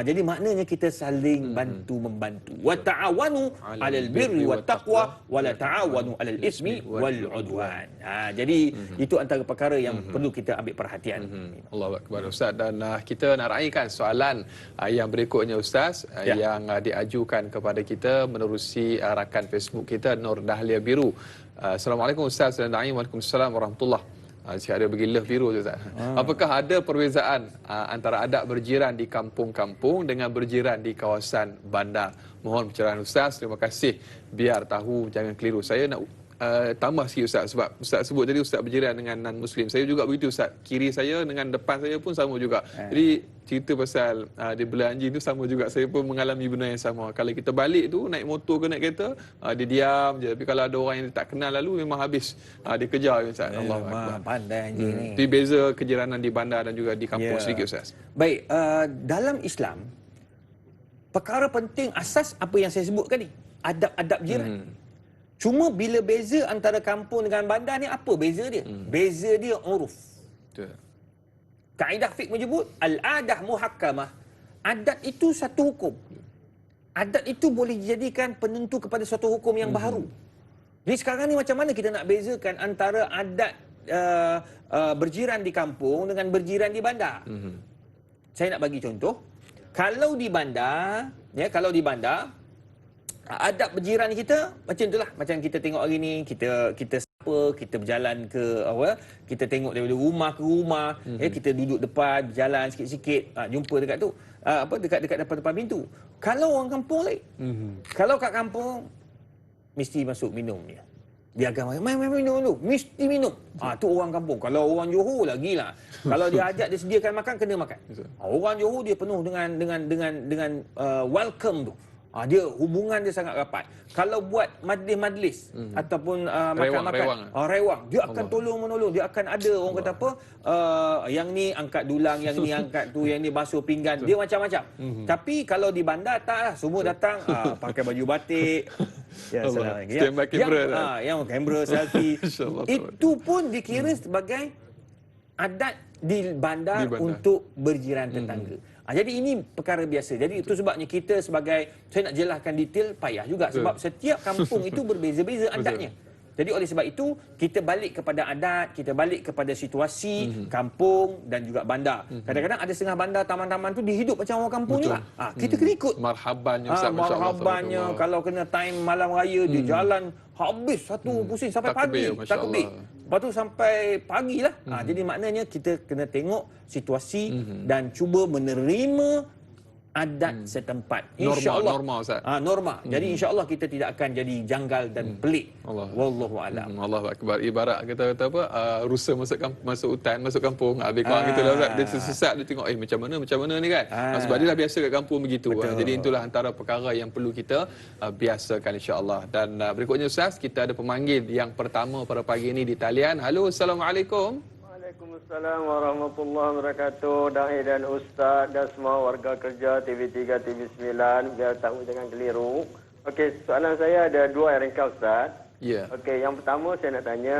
Jadi maknanya kita saling bantu-membantu. Wa ta'awanu 'alal birri wat taqwa wa la ta'awanu 'alal ismi wal 'udwan. Jadi itu antara perkara yang perlu kita ambil perhatian. Allahu akbar Ustaz, dan kita nak raikan soalan yang berikutnya Ustaz, yang diajukan kepada kita menerusi rakan Facebook kita Nur Dahlia Biru. Assalamualaikum Ustaz dan Naim. Waalaikumsalam warahmatullahi. Cik ada bagi love biru tu Ustaz. Apakah ada perbezaan antara adab berjiran di kampung-kampung dengan berjiran di kawasan bandar? Mohon pencerahan Ustaz. Terima kasih. Biar tahu jangan keliru. Saya nak tambah sikit Ustaz, sebab Ustaz sebut tadi Ustaz berjiran dengan non-Muslim. Saya juga begitu Ustaz. Kiri saya dengan depan saya pun sama juga. Jadi cerita pasal dia belah anjing tu sama juga. Saya pun mengalami benda yang sama. Kalau kita balik tu naik motor ke naik kereta, dia diam je. Tapi kalau ada orang yang dia tak kenal lalu memang habis. Dia kejar Ustaz. Allahuakbar. Pandai anjing ni. Itu beza kejiranan di bandar dan juga di kampung sedikit Ustaz. Baik, dalam Islam perkara penting asas apa yang saya sebutkan ni, adab-adab jiran. Cuma bila beza antara kampung dengan bandar ni, apa beza dia? Beza dia uruf. Betul. Kaedah fiqh menyebut al-adah muhakkamah. Adat itu satu hukum. Adat itu boleh dijadikan penentu kepada suatu hukum yang baru. Jadi sekarang ni macam mana kita nak bezakan antara adat berjiran di kampung dengan berjiran di bandar? Saya nak bagi contoh. Kalau di bandar, adab berjiran kita macam itulah. Macam kita tengok hari ni, kita sapa, kita berjalan ke kita tengok daripada rumah ke rumah, kita duduk depan, berjalan sikit-sikit, jumpa dekat tu, dekat depan pintu. Kalau orang kampung lain. Kalau kat kampung mesti masuk minum dia. Dia akan main minum dulu, mesti minum. Tu orang kampung. Kalau orang Johor lagilah. Kalau dia ajak dia sediakan makan, kena makan. Orang Johor dia penuh dengan welcome tu. Dia hubungan dia sangat rapat. Kalau buat majlis ataupun makan-makan, rewang, dia akan tolong-menolong. Dia akan ada orang kata apa, yang ni angkat dulang, yang ni angkat tu, yang ni basuh pinggan. Dia macam-macam. Tapi kalau di bandar taklah, semua datang pakai baju batik. Stand by kamera. Yang kamera selfie. Itu pun dikira sebagai adat di bandar untuk berjiran tetangga. Jadi ini perkara biasa. Jadi itu sebabnya kita sebagai, saya nak jelaskan detail payah juga. Sebab setiap kampung itu berbeza-beza adatnya. Jadi oleh sebab itu, kita balik kepada adat, kita balik kepada situasi kampung dan juga bandar. Kadang-kadang ada setengah bandar, taman-taman tu dihidup macam orang kampung juga. Kita kena ikut. Marhabannya Ustaz. Marhabannya. Kalau kena time malam raya, dia jalan habis satu pusing sampai pagi. Takbir. Lepas tu sampai pagi lah. Jadi maknanya kita kena tengok situasi dan cuba menerima adat setempat. InsyaAllah. Norma Ustaz. Norma. Jadi insyaAllah kita tidak akan jadi janggal dan pelik. Wallahu a'lam. Allahu akbar. Ibarat kata apa, rusa masuk hutan, masuk kampung. Habis kawan kita lah Ustaz, dia tersesat, dia tengok macam mana ni kan. Sebab dia dah biasa kat kampung begitu. Jadi itulah antara perkara yang perlu kita biasakan insya-Allah. Dan berikutnya Ustaz, kita ada pemanggil yang pertama pada pagi ini di talian. Halo, Assalamualaikum. Waalaikumsalam warahmatullahi wabarakatuh. Da'i dan Ustaz dan semua warga kerja TV3, TV9, biar tahu jangan keliru. Okey, soalan saya ada dua yang ringkas Ustaz. Ya. Okey, yang pertama saya nak tanya,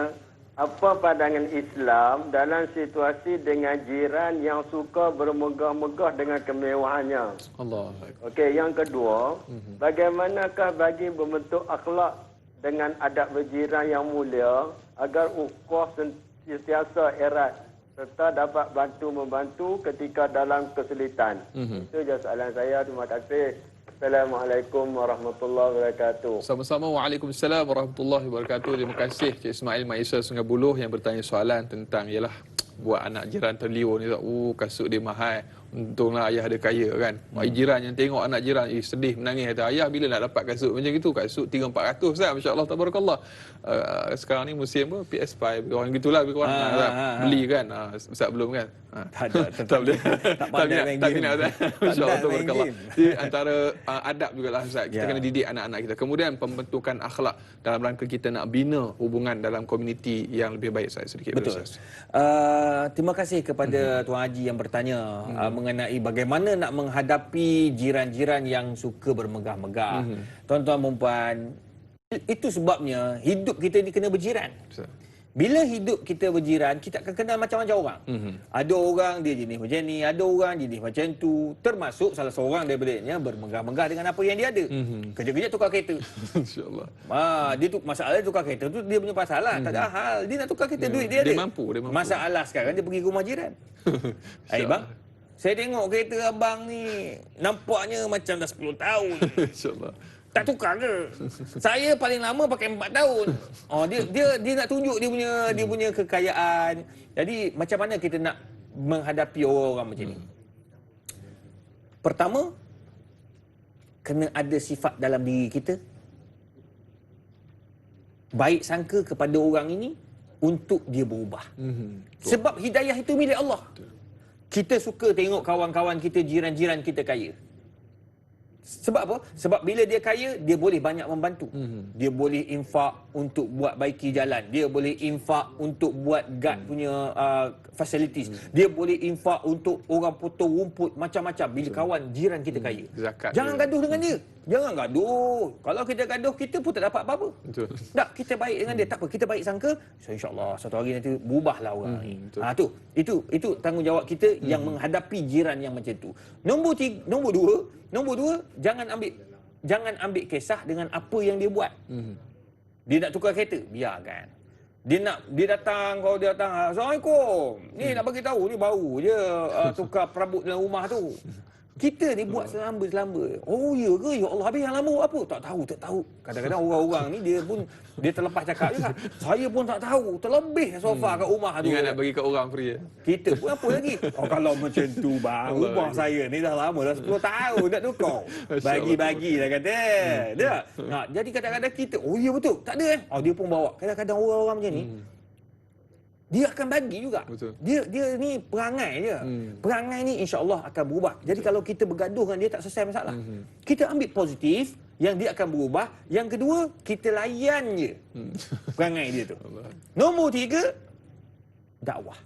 apa pandangan Islam dalam situasi dengan jiran yang suka bermegah-megah dengan kemewahannya? Allah. Okey, yang kedua, bagaimanakah bagi membentuk akhlak dengan adab berjiran yang mulia agar ukhuwah sentiasa erat serta dapat bantu-membantu ketika dalam kesulitan. Itu je soalan saya. Terima kasih. Assalamualaikum warahmatullahi wabarakatuh. Sama-sama. Waalaikumsalam warahmatullahi wabarakatuh. Terima kasih Cik Ismail Maisa Sungai Buloh yang bertanya soalan tentang ialah buat anak jiran terliur ni. Kasut dia mahal. Untunglah ayah ada kaya kan. Jiran yang tengok anak jiran sedih menangis, kata ayah bila nak dapat kasut macam itu, kasut 300-400 Ustaz, masya-Allah tabarakallah. Sekarang ni musim PS5 orang gitulah, orang beli kan. Ustaz belum kan. Tak ada. Tak boleh. Tak pandai main Tak game. minat Ustaz. Tak Masya-Allah pandai main tabarakallah. game. Jadi antara adab jugalah Ustaz. Kita Ya. kena didik anak-anak kita. Kemudian pembentukan akhlak dalam rangka kita nak bina hubungan dalam komuniti yang lebih baik. Saya sedikit Betul. Ustaz. Terima kasih kepada Tuan Haji yang bertanya mengenai bagaimana nak menghadapi jiran-jiran yang suka bermegah-megah. Tuan-tuan dan puan, itu sebabnya hidup kita ni kena berjiran. Betul. Bila hidup kita berjiran, kita akan kenal macam-macam orang. Ada orang dia jenis macam ni, ada orang jenis macam tu. Termasuk salah seorang daripadanya bermegah-megah dengan apa yang dia ada. Kejap-kejap tukar kereta. Insya-Allah. Dia tu masalah tukar kereta tu dia punya masalah, tak ada hal. Dia nak tukar kereta, duit dia ada. Dia mampu. Masalah sekarang dia pergi ke rumah jiran. Bang, saya tengok kereta abang ni nampaknya macam dah 10 tahun. Insya-Allah. Tak tukar ke? Saya paling lama pakai 4 tahun. Dia nak tunjuk dia punya kekayaan. Jadi macam mana kita nak menghadapi orang-orang macam ni? Pertama, kena ada sifat dalam diri kita baik sangka kepada orang ini untuk dia berubah. Sebab hidayah itu milik Allah. Kita suka tengok kawan-kawan kita, jiran-jiran kita kaya. Sebab apa? Sebab bila dia kaya, dia boleh banyak membantu. Dia boleh infak untuk buat baiki jalan. Dia boleh infak untuk buat guard punya facilities. Dia boleh infak untuk orang potong rumput macam-macam. Bila kawan jiran kita kaya. Zakat Jangan dia. gaduh dengan dia. Jangan gaduh. Kalau kita gaduh, kita pun tak dapat apa-apa. Betul. Tak, kita baik dengan dia. Tak apa, kita baik sangka, so, insya-Allah satu hari nanti berubahlah orang ni. betul. Itu tanggungjawab kita yang menghadapi jiran yang macam tu. Nombor dua, jangan ambil kisah dengan apa yang dia buat. Dia nak tukar kereta, biarkan. Dia datang, kalau dia datang, Assalamualaikum. Ni nak bagi tahu, ni baru je tukar perabot dalam rumah tu. Kita ni buat selamba-selamba. Oh ya ke? Ya Allah, habis yang lama buat apa? Tak tahu. Kadang-kadang orang-orang ni dia terlepas cakap juga. Saya pun tak tahu. Terlebih sofa kat rumah tu. Ingat nak bagi kat orang free ya. Kita pun apa lagi? Kalau macam tu bang, rumah saya ni dah lama, dah 10 tahun nak tukar. Bagi-bagi dah kata. Tak? Jadi kadang-kadang kita, oh ya betul. Tak ada dia pun bawa. Kadang-kadang orang-orang macam ni, dia akan bagi juga. Betul. Dia ni perangai dia. Perangai ni insya-Allah akan berubah. Jadi kalau kita bergaduh dengan dia tak selesai masalah. Kita ambil positif yang dia akan berubah. Yang kedua, kita layan je perangai dia tu. Nombor 3, dakwah.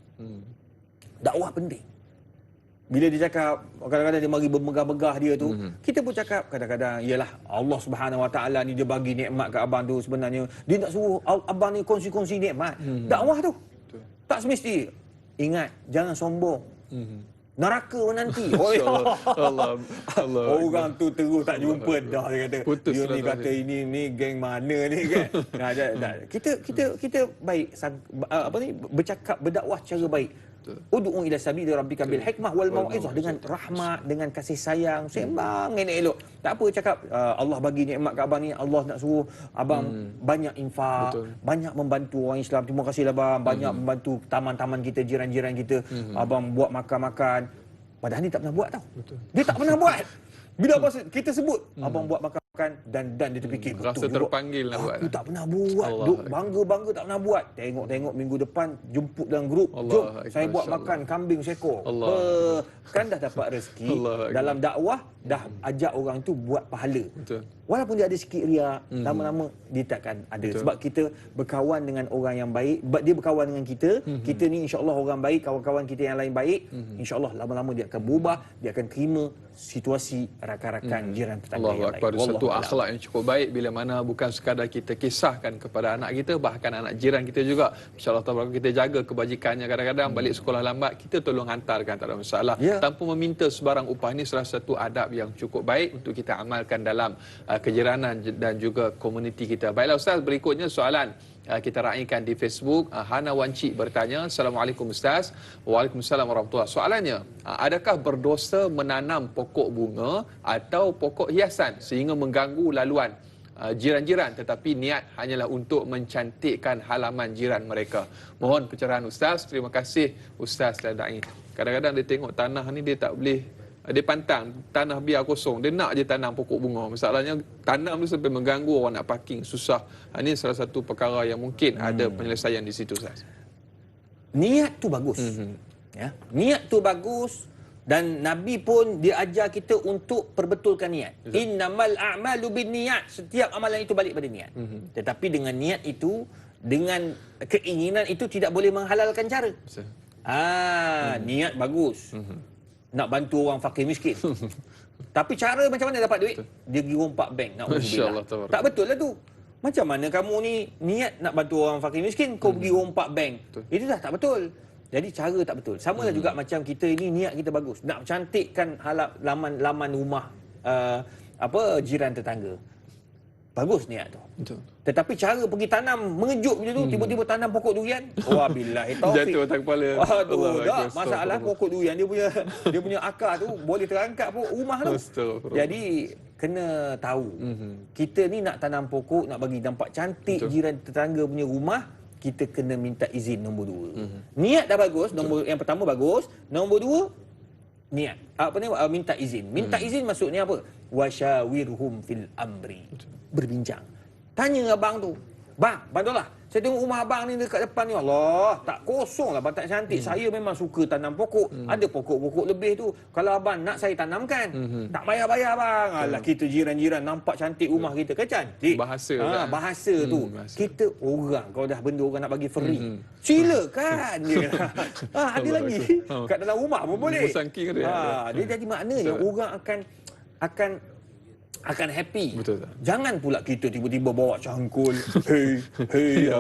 Dakwah penting. Bila dia cakap, kadang-kadang dia mari bermegah-megah dia tu, kita pun cakap kadang-kadang, yalah Allah Subhanahu Wa Taala ni dia bagi nikmat kat abang tu sebenarnya. Dia nak suruh abang ni kongsi-kongsi nikmat. Dakwah tu. Tak semesti. Ingat, jangan sombong. Neraka menanti. Allah. Orang tu terus tak jumpa dah, dia kata. Putus Dia ni silaturahmi. kata ini geng mana ni kan. Kita baik bercakap, berdakwah secara baik. Ud'u ila sabili rabbika bil hikmah wal mau'izah, dengan rahmat, dengan kasih sayang, sembang elok-elok. Tak apa cakap Allah bagi nikmat kat abang ni, Allah nak suruh abang banyak infak, banyak membantu orang Islam. Terima kasihlah abang, banyak membantu taman-taman kita, jiran-jiran kita. Abang buat makan-makan. Padahal ni tak pernah buat tau. Dia tak pernah buat. Bila abang kita sebut abang buat makan dan dia terfikir Rasa betul juga. terpanggil nak buat. Aku tak pernah buat. Allah Duk bangga-bangga tak pernah buat. Tengok minggu depan jemput dalam grup. Allah Jom Akbar, saya buat insya-Allah. makan kambing seekor. Allah. Kan dah dapat rezeki. Allah Akbar. Dalam dakwah dah ajak orang tu buat pahala. Betul. Walaupun dia ada sikit riak, lama-lama dia takkan ada. Betul. Sebab kita berkawan dengan orang yang baik, dia berkawan dengan kita, kita ni insya-Allah orang baik, kawan-kawan kita yang lain baik, insya-Allah lama-lama dia akan berubah, dia akan terima situasi rakan-rakan jiran tetangga Allahu yang Akbar. lain. Satu Wallahu akhlak yang cukup baik bila mana bukan sekadar kita kisahkan kepada anak kita, bahkan anak jiran kita juga. InsyaAllah taala kita jaga kebajikannya. Kadang-kadang balik sekolah lambat, kita tolong hantarkan, tak ada masalah. Ya. Tanpa meminta sebarang upah. Ini salah satu adab yang cukup baik untuk kita amalkan dalam kejiranan dan juga komuniti kita. Baiklah Ustaz, berikutnya soalan kita raikan di Facebook. Hana Wanci bertanya, Assalamualaikum Ustaz. Waalaikumsalam warahmatullahi. Soalannya, adakah berdosa menanam pokok bunga atau pokok hiasan sehingga mengganggu laluan jiran-jiran, tetapi niat hanyalah untuk mencantikkan halaman jiran mereka? Mohon pencerahan Ustaz. Terima kasih Ustaz Ladai. Kadang-kadang dia tengok tanah ni dia tak boleh, dia pantang tanah biar kosong, dia nak je tanam pokok bunga. Masalahnya tanam tu sampai mengganggu orang nak parking, susah. Ini salah satu perkara yang mungkin ada penyelesaian di situ Ustaz. Niat tu bagus. Ya, niat tu bagus dan Nabi pun dia ajar kita untuk perbetulkan niat. Innamal a'malu binniyat. Setiap amalan itu balik pada niat. Tetapi dengan niat itu, dengan keinginan itu tidak boleh menghalalkan cara. Niat bagus. Nak bantu orang fakir miskin. Tapi cara macam mana dapat duit? Dia pergi rompak bank. Masya-Allah, Tak betul lah tu. Macam mana kamu ni niat nak bantu orang fakir miskin, kau pergi rompak bank. Itu dah tak betul. Jadi cara tak betul. Sama lah juga macam kita ini niat kita bagus. Nak cantikkan laman rumah jiran tetangga. Bagus niat tu. Betul. Tetapi cara pergi tanam mengejut macam tu, tiba-tiba tanam pokok durian. Wabillahi taufik. Jatuh atas kepala. Aduh, dah masalah pokok durian dia punya akar tu boleh terangkat rumah tu. Jadi kena tahu. Kita ni nak tanam pokok, nak bagi nampak cantik jiran tetangga punya rumah, kita kena minta izin nombor 2. Niat dah bagus, nombor yang pertama bagus, nombor 2 niat. Minta izin. Minta izin maksudnya apa? Wasyawirhum fil amri. Berbincang. Tanya abang tu. Bang, bantulah. Saya tengok rumah abang ni dekat depan ni. Allah, tak kosong lah, tak cantik. Saya memang suka tanam pokok. Ada pokok-pokok lebih tu. Kalau abang nak saya tanamkan. Tak bayar-bayar bang. Alah, kita jiran-jiran nampak cantik rumah kita. Kan cantik. Bahasa bahasa tu. Bahasa. Kita orang, kalau dah benda orang nak bagi free. Silakan. Ada lagi. Kat dalam rumah pun boleh. Dia jadi maknanya orang akan happy. Betul tak? Jangan pula kita tiba-tiba bawa cangkul. Hei,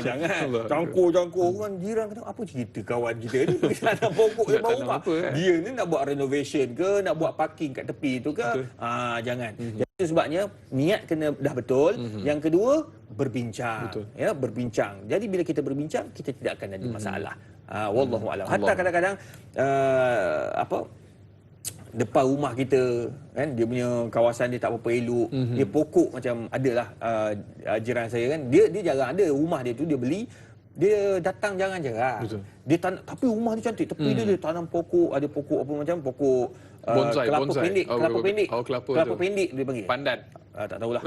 jangan. Cangkul orang jiran kata, apa cerita kawan kita ni pergi tanam pokok di bawah rumah. Dia ni nak buat renovation ke, nak buat parking kat tepi tu ke? Jangan. Jadi sebabnya niat kena dah betul. Yang kedua, berbincang. Ya, berbincang. Jadi bila kita berbincang, kita tidak akan ada masalah. Wallahu a'lam. Hatta kadang-kadang depan rumah kita kan, dia punya kawasan dia tak berapa elok, dia pokok macam adalah jiran saya kan, dia jarang ada rumah dia tu, dia beli, dia datang jarang-jarang. Dia tapi rumah dia cantik, tepi dia tanam pokok, ada pokok apa macam pokok bonsai, kelapa pendek, kelapa pendek dia panggil. Pandan. Tak tahulah.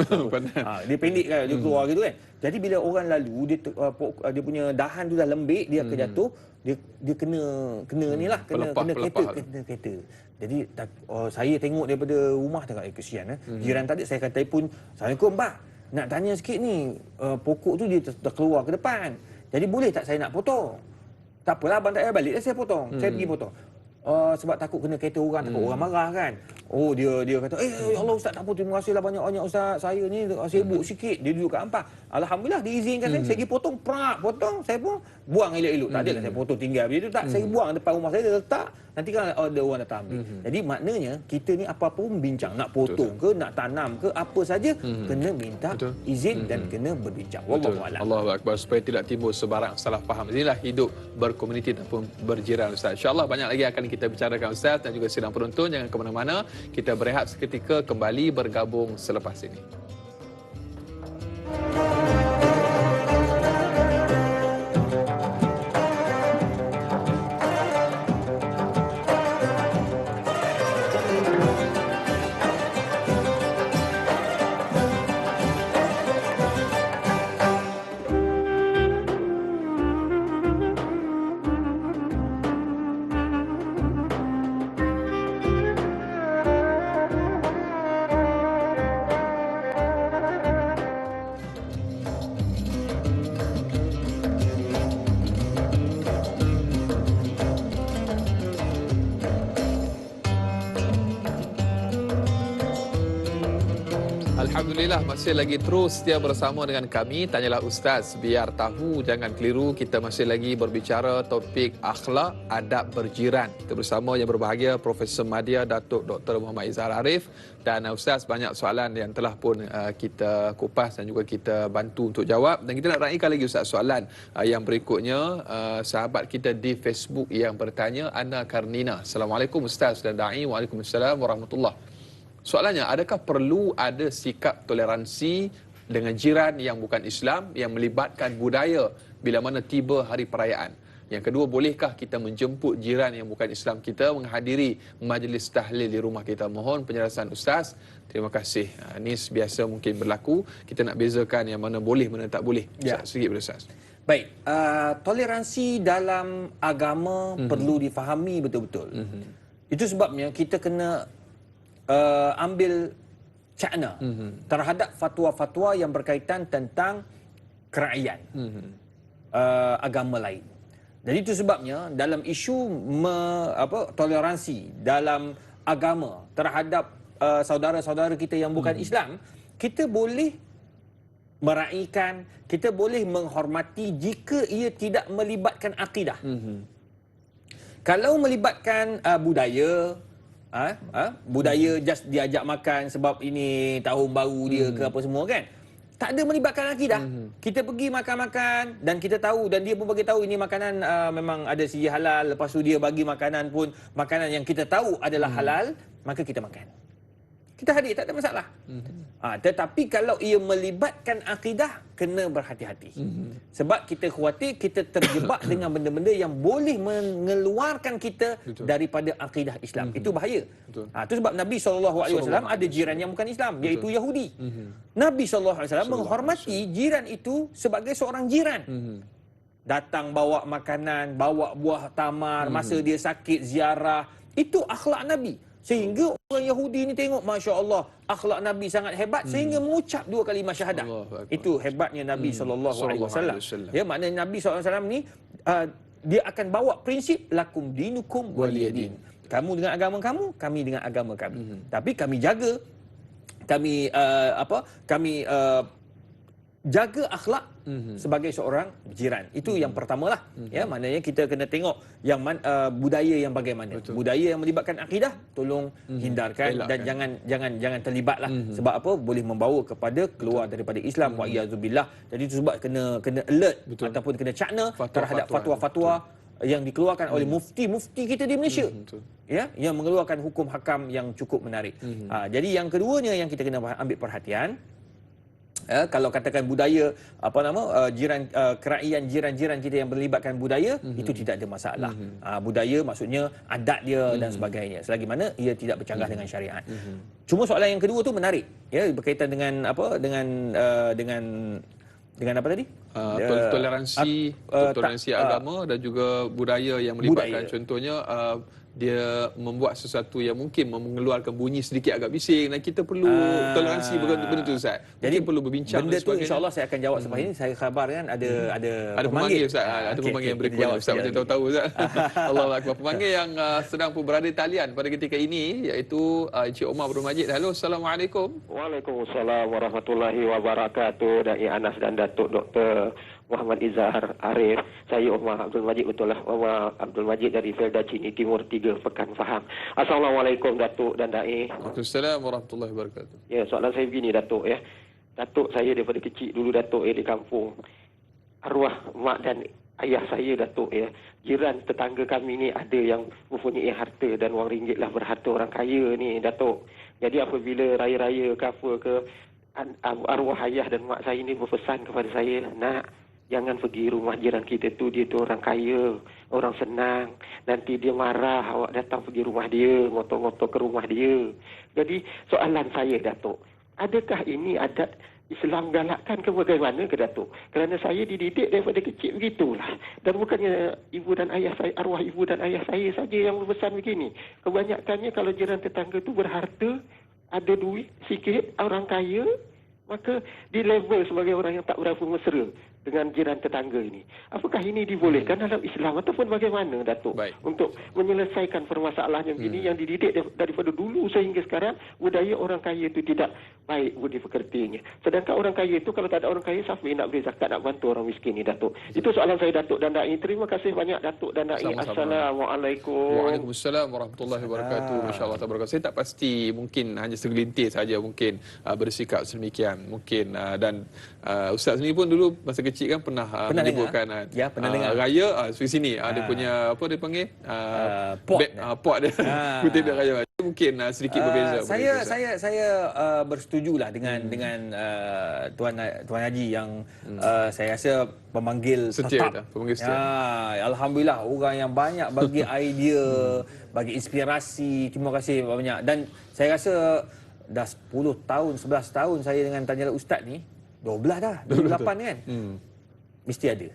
Dia pendek kan, dia keluar gitu kan. Jadi bila orang lalu, dia punya dahan tu dah lembik, dia akan jatuh, dia kena ni lah, kena kereta. Jadi saya tengok daripada rumah tak kesian jiran tadi saya kata telefon, "Assalamualaikum Pak, nak tanya sikit ni, pokok tu dia dah keluar ke depan. Jadi boleh tak saya nak potong?" "Tak apalah abang, tak payah balik saya potong." Saya pergi potong. Sebab takut kena kereta orang, takut orang marah kan. Dia kata, ya Allah Ustaz, tak apa, terima kasihlah banyak-banyak Ustaz. Saya ni sibuk sikit. Dia duduk kat ampah. Alhamdulillah diizinkan saya pergi potong, potong, saya pun buang elok-elok. Tak adalah saya potong tinggal begitu tak. Saya buang depan rumah saya, dia letak. Nanti kan ada orang datang ambil. Jadi maknanya kita ni apa-apa pun bincang, nak potong ke, nak tanam ke, apa saja kena minta izin dan kena berbincang. Wallahu a'lam. Allahu akbar, supaya tidak timbul sebarang salah faham. Inilah hidup berkomuniti ataupun berjiran Ustaz. InsyaAllah banyak lagi akan kita bicarakan Ustaz dan juga sidang penonton. Jangan ke mana-mana. Kita berehat seketika, kembali bergabung selepas ini. Alhamdulillah, masih lagi terus setia bersama dengan kami. Tanyalah Ustaz, biar tahu, jangan keliru. Kita masih lagi berbicara topik akhlak adab berjiran. Kita bersama yang berbahagia Profesor Madya Datuk Dr. Muhammad Izhar Arif. Dan Ustaz, banyak soalan yang telah pun kita kupas dan juga kita bantu untuk jawab. Dan kita nak raikan lagi Ustaz soalan yang berikutnya. Sahabat kita di Facebook yang bertanya, Ana Karnina. Assalamualaikum Ustaz dan Da'i. Waalaikumsalam warahmatullahi. Soalannya, adakah perlu ada sikap toleransi dengan jiran yang bukan Islam yang melibatkan budaya bila mana tiba hari perayaan? Yang kedua, bolehkah kita menjemput jiran yang bukan Islam kita menghadiri majlis tahlil di rumah kita? Mohon penjelasan Ustaz. Terima kasih. Ini biasa mungkin berlaku. Kita nak bezakan yang mana boleh, mana tak boleh. Ya. Sikit pada Ustaz. Baik, toleransi dalam agama perlu difahami betul-betul. Itu sebabnya kita kena ambil cakna terhadap fatwa-fatwa yang berkaitan tentang kerajaan agama lain. Jadi itu sebabnya dalam isu toleransi dalam agama terhadap saudara-saudara kita yang bukan Islam, kita boleh meraihkan, kita boleh menghormati jika ia tidak melibatkan akidah. Kalau melibatkan budaya, budaya just diajak makan sebab ini tahun baru dia ke apa semua kan, tak ada melibatkan akidah. Kita pergi makan-makan dan kita tahu, dan dia pun bagi tahu ini makanan memang ada segi halal, lepas tu dia bagi makanan pun makanan yang kita tahu adalah halal, maka kita makan. Kita hadir, tak ada masalah. Tetapi kalau ia melibatkan akidah, kena berhati-hati. Sebab kita khawatir kita terjebak dengan benda-benda yang boleh mengeluarkan kita daripada akidah Islam. Itu bahaya. Itu sebab Nabi SAW ada jiran yang bukan Islam, iaitu Yahudi. Nabi SAW menghormati jiran itu sebagai seorang jiran. Datang bawa makanan, bawa buah tamar, masa dia sakit, ziarah. Itu akhlak Nabi. Sehingga orang Yahudi ni tengok, Masya Allah, akhlak Nabi sangat hebat sehingga mengucap 2 kalimah syahadah. Itu hebatnya Nabi SAW. Ya, maknanya Nabi SAW ni dia akan bawa prinsip lakum dinukum waliyadin. Kamu dengan agama kamu, kami dengan agama kami. Tapi kami jaga, kami jaga akhlak sebagai seorang jiran. Itu yang pertamalah. Ya, maknanya kita kena tengok yang budaya yang bagaimana. Budaya yang melibatkan akidah tolong hindarkan dan jangan terlibatlah. Sebab apa? Boleh membawa kepada keluar daripada Islam wa iyazubillah. Jadi itu sebab kena alert ataupun kena cakna terhadap fatwa-fatwa yang dikeluarkan oleh mufti-mufti kita di Malaysia. Ya, yang mengeluarkan hukum hakam yang cukup menarik. Jadi yang keduanya yang kita kena ambil perhatian, kalau katakan budaya kerajaan jiran-jiran kita yang melibatkan budaya, itu tidak ada masalah. Budaya maksudnya adat dia dan sebagainya, selagi mana ia tidak bercanggah dengan syariat. Cuma soalan yang kedua tu menarik, ya, berkaitan dengan dengan apa tadi? Toleransi agama dan juga budaya yang melibatkan contohnya dia membuat sesuatu yang mungkin mengeluarkan bunyi sedikit agak bising, dan kita perlu toleransi benda tu, Ustaz. Jadi perlu berbincang benda tu, insya-Allah saya akan jawab selepas ini. Saya khabarkan ada pemanggil, Ustaz. Ada pemanggil yang berikutnya, Ustaz macam tahu-tahu, Ustaz. Allahu akbar. Pemanggil yang sedang pun berada di talian pada ketika ini iaitu Encik Omar Abdul Majid. Halo, Assalamualaikum. Waalaikumsalam warahmatullahi wabarakatuh. Dai Anas dan Datuk Dr. Muhammad Izhar Arif. Saya Omar Abdul Majid, betul lah. Omar Abdul Majid dari Felda Cini Timur 3, Pekan Faham. Assalamualaikum Datuk dan Dai. Waalaikumsalam warahmatullahi wabarakatuh. Ya, soalan saya begini Datuk ya. Datuk, saya daripada kecil dulu Datuk di kampung. Arwah mak dan ayah saya Datuk ya. Jiran tetangga kami ni ada yang mempunyai harta dan wang ringgit lah, berharta orang kaya ni Datuk. Jadi apabila raya-raya ke apa ke, arwah ayah dan mak saya ni berpesan kepada saya, nak, jangan pergi rumah jiran kita tu, dia tu orang kaya, orang senang. Nanti dia marah awak datang pergi rumah dia, ngotor-ngotor ke rumah dia. Jadi soalan saya Datuk, adakah ini adat Islam galakkan ke bagaimana ke Datuk? Kerana saya dididik daripada kecil begitulah. Dan bukannya ibu dan ayah saya, arwah ibu dan ayah saya saja yang berpesan begini. Kebanyakannya kalau jiran tetangga tu berharta, ada duit sikit, orang kaya, maka di level sebagai orang yang tak berapa mesra dengan jiran tetangga ini. Apakah ini dibolehkan dalam Islam ataupun bagaimana Datuk? Baik. Untuk menyelesaikan permasalahan yang ini yang dididik daripada dulu sehingga sekarang, budaya orang kaya itu tidak baik budi pekertinya. Sedangkan orang kaya itu kalau tak ada orang kaya, siapa yang nak beri zakat, nak bantu orang miskin ni Datuk? Itu soalan saya Datuk dan Dai. Terima kasih banyak Datuk dan Dai. Assalamualaikum. Waalaikumsalam warahmatullahi wabarakatuh. Masya-Allah tabarakallah. Saya tak pasti, mungkin hanya segelintir saja mungkin bersikap sedemikian mungkin, dan Ustaz sendiri pun dulu masa kecil kan pernah menyebutkan pernah dengar raya di sini dia punya apa dia panggil pot dia kutip dia raya mungkin sedikit berbeza. Saya bersetujulah dengan Tuan Haji yang saya rasa pemanggil tetap. Alhamdulillah, orang yang banyak bagi idea, bagi inspirasi. Terima kasih banyak. Dan saya rasa dah 10 tahun, 11 tahun saya dengan Tanya Ustaz ni, 12 dah, 28 kan. mesti ada.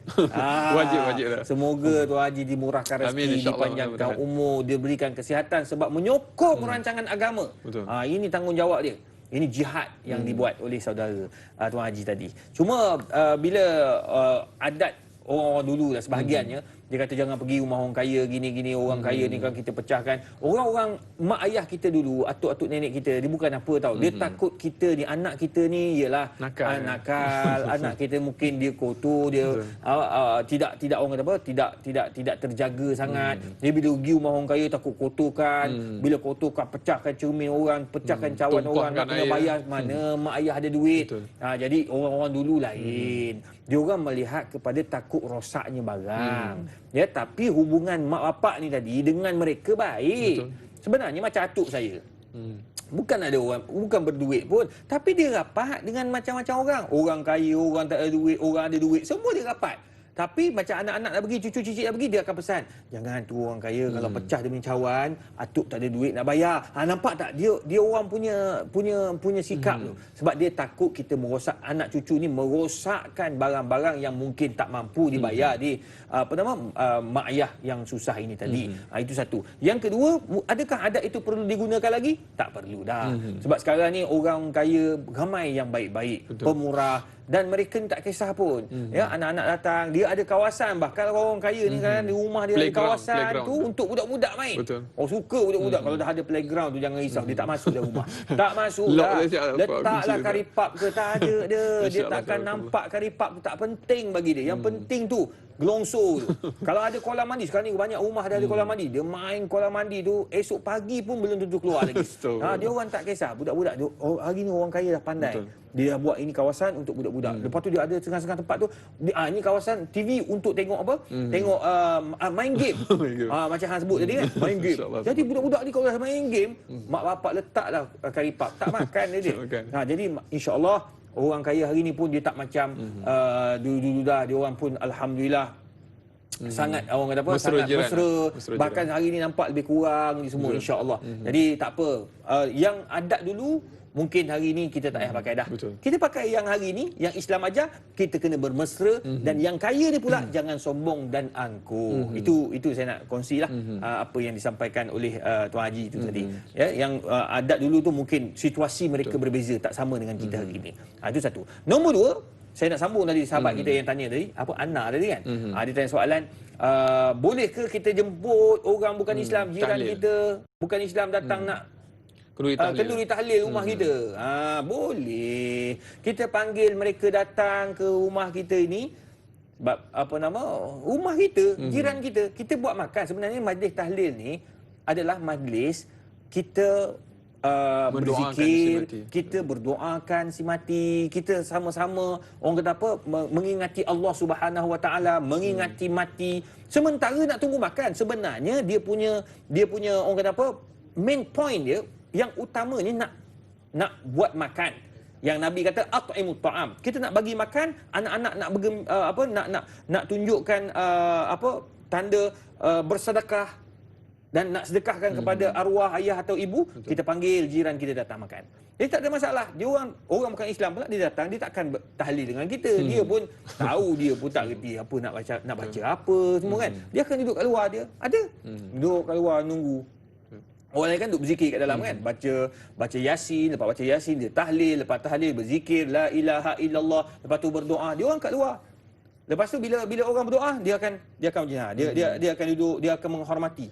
Wajib lah. Semoga Tuan Haji dimurahkan Amin, rezeki, insyaAllah, dipanjangkan mudah-mudahan. umur, diberikan kesihatan sebab menyokong rancangan agama. Betul. Ini tanggungjawab dia. Ini jihad yang dibuat oleh saudara Tuan Haji tadi. Cuma bila adat orang-orang dulu lah sebahagiannya, dia kata jangan pergi rumah orang kaya gini-gini, orang kaya ni kan kita pecahkan. Orang-orang mak ayah kita dulu, atuk-atuk nenek kita, dia bukan apa tau. Dia takut kita ni, anak kita ni ialah Nakal. nakal. Anak kita mungkin dia kotor, dia tidak orang kata apa, tidak terjaga sangat. Dia bila pergi rumah orang kaya takut kotorkan. Bila kotorkan pecahkan cermin orang, pecahkan cawan orang, nak kena air. bayar mana mak ayah ada duit. Betul. Jadi orang-orang dulu lain. Dia orang melihat kepada takut rosaknya barang. Ya, tapi hubungan mak bapak ni tadi dengan mereka baik. Betul. Sebenarnya macam atuk saya. Bukan ada orang, bukan berduit pun, tapi dia rapat dengan macam-macam orang. Orang kaya, orang tak ada duit, orang ada duit, semua dia rapat. Tapi macam anak-anak nak pergi, cucu-cicit nak pergi, dia akan pesan, jangan tu orang kaya kalau pecah demi cawan, atuk tak ada duit nak bayar. Nampak tak? Dia orang punya sikap tu. Sebab dia takut kita merosak, anak cucu ni merosakkan barang-barang yang mungkin tak mampu dibayar di mak ayah yang susah ini tadi. Itu satu. Yang kedua, adakah adat itu perlu digunakan lagi? Tak perlu dah. Sebab sekarang ni orang kaya ramai yang baik-baik, pemurah, dan mereka ni tak kisah pun. Ya, anak-anak datang, dia ada kawasan, bahkan orang kaya ni kan di rumah dia ada kawasan tu untuk budak-budak main. Betul. Suka budak-budak kalau dah ada playground tu, jangan risau, dia tak masuk dalam rumah. Tak masuk Lock dah. dia siap, Letaklah kunci karipap ke, tak ada dia. Dia InsyaAllah, takkan Allah. nampak karipap tu, tak penting bagi dia. Yang penting tu gelongso tu. Kalau ada kolam mandi, sekarang ni banyak rumah dah ada kolam mandi, dia main kolam mandi tu, esok pagi pun belum tentu keluar lagi. Dia orang tak kisah. Budak-budak tu, hari ni orang kaya dah pandai. Betul. Dia dah buat ini kawasan untuk budak-budak. Lepas tu dia ada setengah-setengah tempat tu, ini kawasan TV untuk tengok apa? Tengok main game. Main game. Macam Han sebut tadi kan, main game. InsyaAllah. Jadi budak-budak ni kalau dah main game, mak bapak letaklah karipap, tak makan dia. Makan. Jadi insya-Allah orang kaya hari ni pun dia tak macam dulu-dulu dah, dia orang pun alhamdulillah sangat orang kata apa, Mesra sangat jiran. mesra. Mesra Bahkan hari ni nampak lebih kurang ni semua, insya-Allah. Jadi tak apa, yang adat dulu mungkin hari ni kita tak payah pakai dah. Betul. Kita pakai yang hari ni, yang Islam ajar, kita kena bermesra. Dan yang kaya ni pula jangan sombong dan angkuh. Itu saya nak kongsi lah apa yang disampaikan oleh Tuan Haji itu tadi. Ya, yang adat dulu tu mungkin situasi mereka berbeza, tak sama dengan kita hari ni. Itu satu. Nombor dua, saya nak sambung tadi sahabat kita yang tanya tadi, apa Anna tadi kan. Dia tanya soalan, boleh ke kita jemput orang bukan Islam, jiran Tahlil. kita bukan Islam datang nak kenduri tahlil rumah kita? Boleh. Kita panggil mereka datang ke rumah kita ini, rumah kita, jiran kita. Kita buat makan. Sebenarnya majlis tahlil ni adalah majlis kita Mendoakan berzikir, si mati. kita berdoakan si mati, kita sama-sama orang kata apa, mengingati Allah Subhanahu Wa Taala, mengingati mati. Sementara nak tunggu makan, sebenarnya dia punya orang kata apa, main point dia yang utama ni nak buat makan. Yang Nabi kata at'imut ta'am. Kita nak bagi makan, anak-anak nak tunjukkan tanda bersedekah dan nak sedekahkan kepada arwah ayah atau ibu. Betul. Kita panggil jiran kita datang makan. Jadi tak ada masalah. Dia orang bukan Islam pula, dia datang, dia takkan tahlil dengan kita. Dia pun tahu, dia pun tak reti apa nak baca apa semua kan. Dia akan duduk kat luar dia. Ada. Duduk kat luar nunggu. Orang lain kan duduk berzikir kat dalam kan. Baca Yasin, lepas baca Yasin dia tahlil, lepas tahlil berzikir la ilaha illallah, lepas tu berdoa. Dia orang kat luar. Lepas tu bila orang berdoa, dia akan macam dia akan duduk, dia akan menghormati,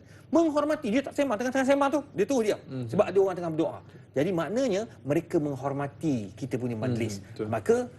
dia tak sembang, tengah sembang tu dia terus diam sebab ada orang tengah berdoa. Jadi maknanya mereka menghormati kita punya majlis. Maka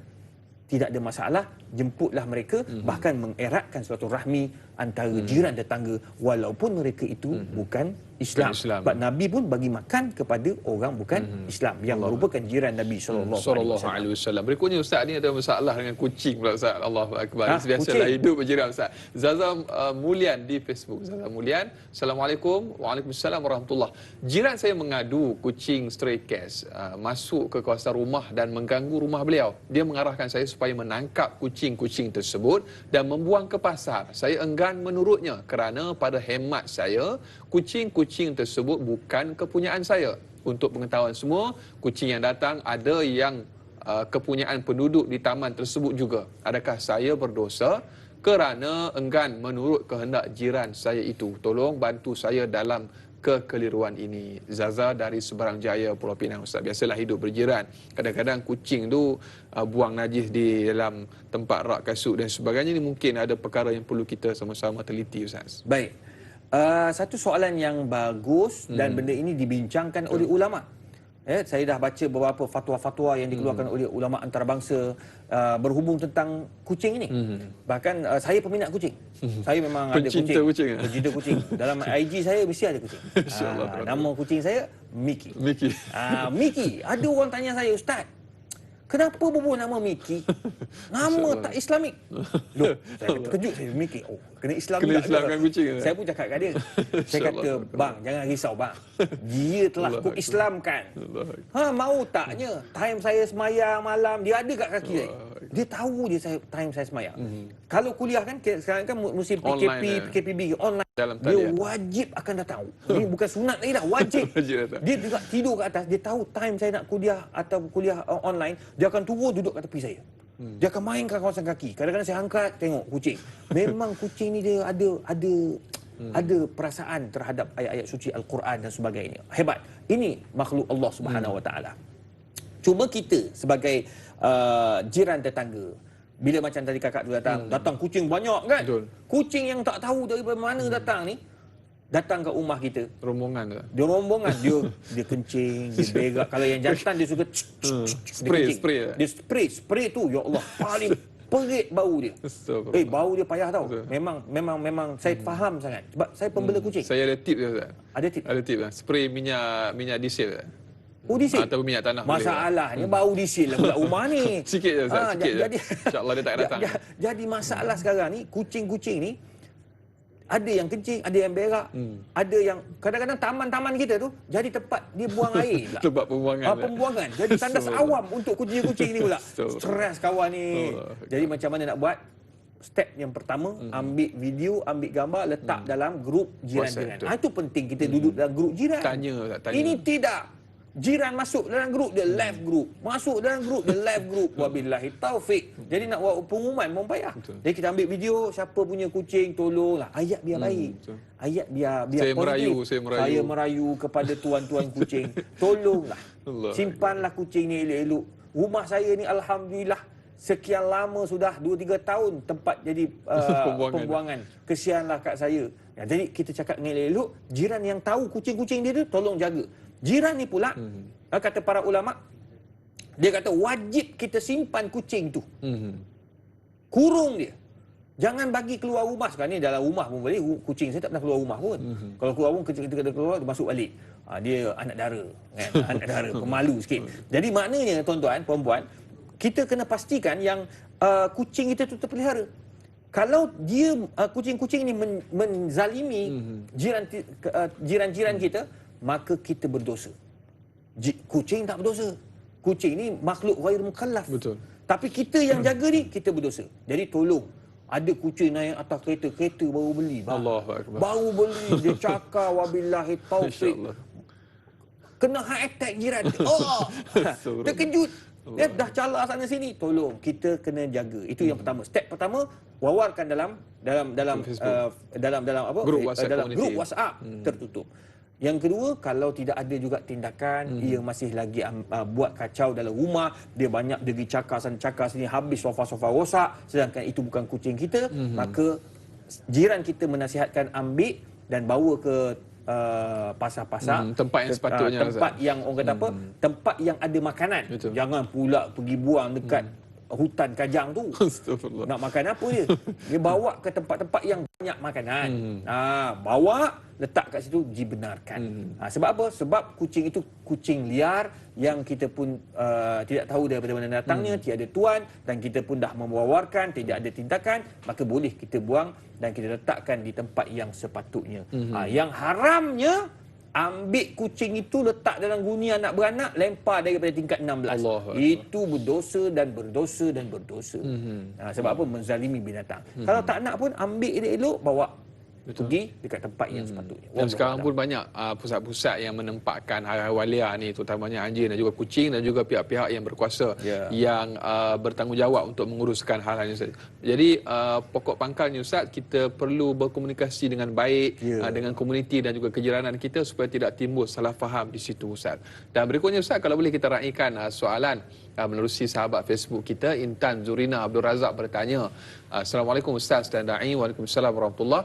tidak ada masalah, jemputlah mereka, bahkan mengeratkan silaturahmi antara jiran tetangga walaupun mereka itu bukan Islam. Sebab Nabi pun bagi makan kepada orang bukan Islam yang merupakan jiran Nabi sallallahu alaihi wasallam. Berikutnya Ustaz, ni ada masalah dengan kucing pula Ustaz. Allahu akbar. kucing. Biasalah hidup berjiran Ustaz. Zaza Mulian di Facebook. Zaza Mulian, Assalamualaikum. Waalaikumsalam warahmatullahi. Jiran saya mengadu kucing stray cats masuk ke kawasan rumah dan mengganggu rumah beliau. Dia mengarahkan saya supaya menangkap kucing-kucing tersebut dan membuang ke pasar. Saya enggan menurutnya kerana pada hemat saya kucing-kucing tersebut bukan kepunyaan saya. Untuk pengetahuan semua, kucing yang datang ada yang kepunyaan penduduk di taman tersebut juga. Adakah saya berdosa kerana enggan menurut kehendak jiran saya itu? Tolong bantu saya dalam kekeliruan ini. Zaza dari Seberang Jaya, Pulau Pinang, Ustaz. Biasalah hidup berjiran. Kadang-kadang kucing tu buang najis di dalam tempat rak kasut dan sebagainya. Ini mungkin ada perkara yang perlu kita sama-sama teliti, Ustaz. Baik. Satu soalan yang bagus dan benda ini dibincangkan oleh ulama. Saya dah baca beberapa fatwa-fatwa yang dikeluarkan oleh ulama antarabangsa berhubung tentang kucing ini. Bahkan saya peminat kucing. Saya memang ada kucing. Kucing. Pencinta kucing. Dalam IG saya mesti ada kucing. Nama kucing saya Mickey. Mickey. Ada orang tanya saya, Ustaz, kenapa berbual nama Mickey? Nama tak Islamik. Loh, saya terkejut. Saya Mickey. Oh, kena Islam Kena juga. Islamkan kucing. Saya pun cakap kat dia. Saya kata, bang, jangan risau bang. Dia telah ku Islamkan. Mau taknya time saya semayang malam, dia ada kat kaki saya. Dia tahu dia time saya semayang. Kalau kuliah kan, sekarang kan musim PKPB, online. Dia wajib akan datang. Ini bukan sunat lagi dah, wajib. Dia juga tidur kat atas, dia tahu time saya nak kuliah atau kuliah online, dia akan turun duduk kat tepi saya. Dia akan main kat kawasan kaki. Kadang-kadang saya angkat tengok kucing. Memang kucing ni dia ada perasaan terhadap ayat-ayat suci Al-Quran dan sebagainya. Hebat. Ini makhluk Allah Subhanahu Wa Taala. Cuma kita sebagai jiran tetangga, bila macam tadi kakak tu datang kucing banyak kan? Betul. Kucing yang tak tahu daripada mana datang ni, datang ke rumah kita. Rombongan tu. Dia rombongan, dia kencing, dia berak. Kalau yang jantan dia suka spray. Dia spray tu, ya Allah, paling perit bau dia. Bau dia payah tau. Memang saya faham sangat sebab saya pembela kucing. Saya ada tip dia, Ustaz. Ada tip? Ada tip lah. Spray minyak diesel. Diesel? Atau minyak tanah. Masalahnya bau diesel lah pula rumah ni. Sikit je, Ustaz. Sikit je. InsyaAllah dia tak datang. Jadi masalah sekarang ni, kucing-kucing ni, ada yang kencing, ada yang berak, ada yang kadang-kadang taman-taman kita tu jadi tempat dia buang air pula. Tempat pembuangan. Pembuangan. Jadi tandas awam untuk kucing-kucing ni pula. Stres kawan ni. Jadi macam mana nak buat? Step yang pertama, ambil video, ambil gambar, letak dalam grup jiran-jiran. Itu penting kita duduk dalam grup jiran. Tanya. Ini tidak. Jiran masuk dalam grup, dia live group. Masuk dalam grup, dia live group. Wabillahi taufik. Jadi nak buat pengumuman pun payah. Jadi kita ambil video, siapa punya kucing, tolonglah. Ayat biar baik. Ayat biar positif. Saya merayu kepada tuan-tuan kucing. Tolonglah. Simpanlah kucing ni elok-elok. Rumah saya ni Alhamdulillah, sekian lama sudah, 2-3 tahun tempat jadi pembuangan. Kesianlah kat saya. Jadi kita cakap dengan elok-elok, jiran yang tahu kucing-kucing dia tu, tolong jaga. Jiran ni pula, kata para ulama, dia kata wajib kita simpan kucing tu. Kurung dia. Jangan bagi keluar rumah. Sekarang ni dalam rumah pun boleh. Kucing saya tak pernah keluar rumah pun. Kalau keluar rumah, kita keluar, dia masuk balik. Dia anak dara. Kan? Anak dara, pemalu sikit. Jadi maknanya tuan-tuan, perempuan, kita kena pastikan yang kucing kita tu terpelihara. Kalau dia kucing-kucing ni menzalimi jiran-jiran kita, maka kita berdosa. Kucing tak berdosa. Kucing ni makhluk ghair mukallaf. Betul. Tapi kita yang jaga ni, kita berdosa. Jadi tolong. Ada kucing naik atas kereta baru beli. Allahu Akbar. Baru beli, dia cakap wabillahi taufik. Kena heart attack jiran. Terkejut. Dia dah cala sana sini. Tolong, kita kena jaga. Itu yang pertama. Step pertama, wawarkan dalam apa? Grup WhatsApp tertutup. Yang kedua, kalau tidak ada juga tindakan, ia masih lagi buat kacau dalam rumah, dia banyak degi cakar sana cakar sini, habis sofa-sofa rosak, sedangkan itu bukan kucing kita, maka jiran kita menasihatkan ambil dan bawa ke pasar-pasar, tempat yang sepatutnya, tempat yang orang kata apa, tempat yang ada makanan. Betul. Jangan pula pergi buang dekat hutan kajang tu. Nak makan apa dia? Dia bawa ke tempat-tempat yang banyak makanan. Bawa, letak kat situ, dibenarkan. Sebab apa? Sebab kucing itu kucing liar yang kita pun tidak tahu daripada mana datangnya, tiada tuan, dan kita pun dah mewawarkan, tidak ada tindakan, maka boleh kita buang dan kita letakkan di tempat yang sepatutnya. Yang haramnya, ambil kucing itu, letak dalam guni anak beranak, lempar daripada tingkat 16. Itu berdosa dan berdosa dan berdosa. Sebab apa? Menzalimi binatang. Kalau tak nak pun, ambil elok-elok, bawa pergi dekat tempat yang sepatutnya. Dan sekarang pun banyak pusat-pusat yang menempatkan haiwan walia ni, terutamanya anjing dan juga kucing dan juga pihak-pihak yang berkuasa yang bertanggungjawab untuk menguruskan hal-hal ini. Jadi pokok pangkalnya Ustaz, kita perlu berkomunikasi dengan baik dengan komuniti dan juga kejiranan kita supaya tidak timbul salah faham di situ Ustaz. Dan berikutnya Ustaz, kalau boleh kita raikan soalan menerusi sahabat Facebook kita, Intan Zurina Abdul Razak bertanya, Assalamualaikum Ustaz dan Da'i. Waalaikumsalam warahmatullahi.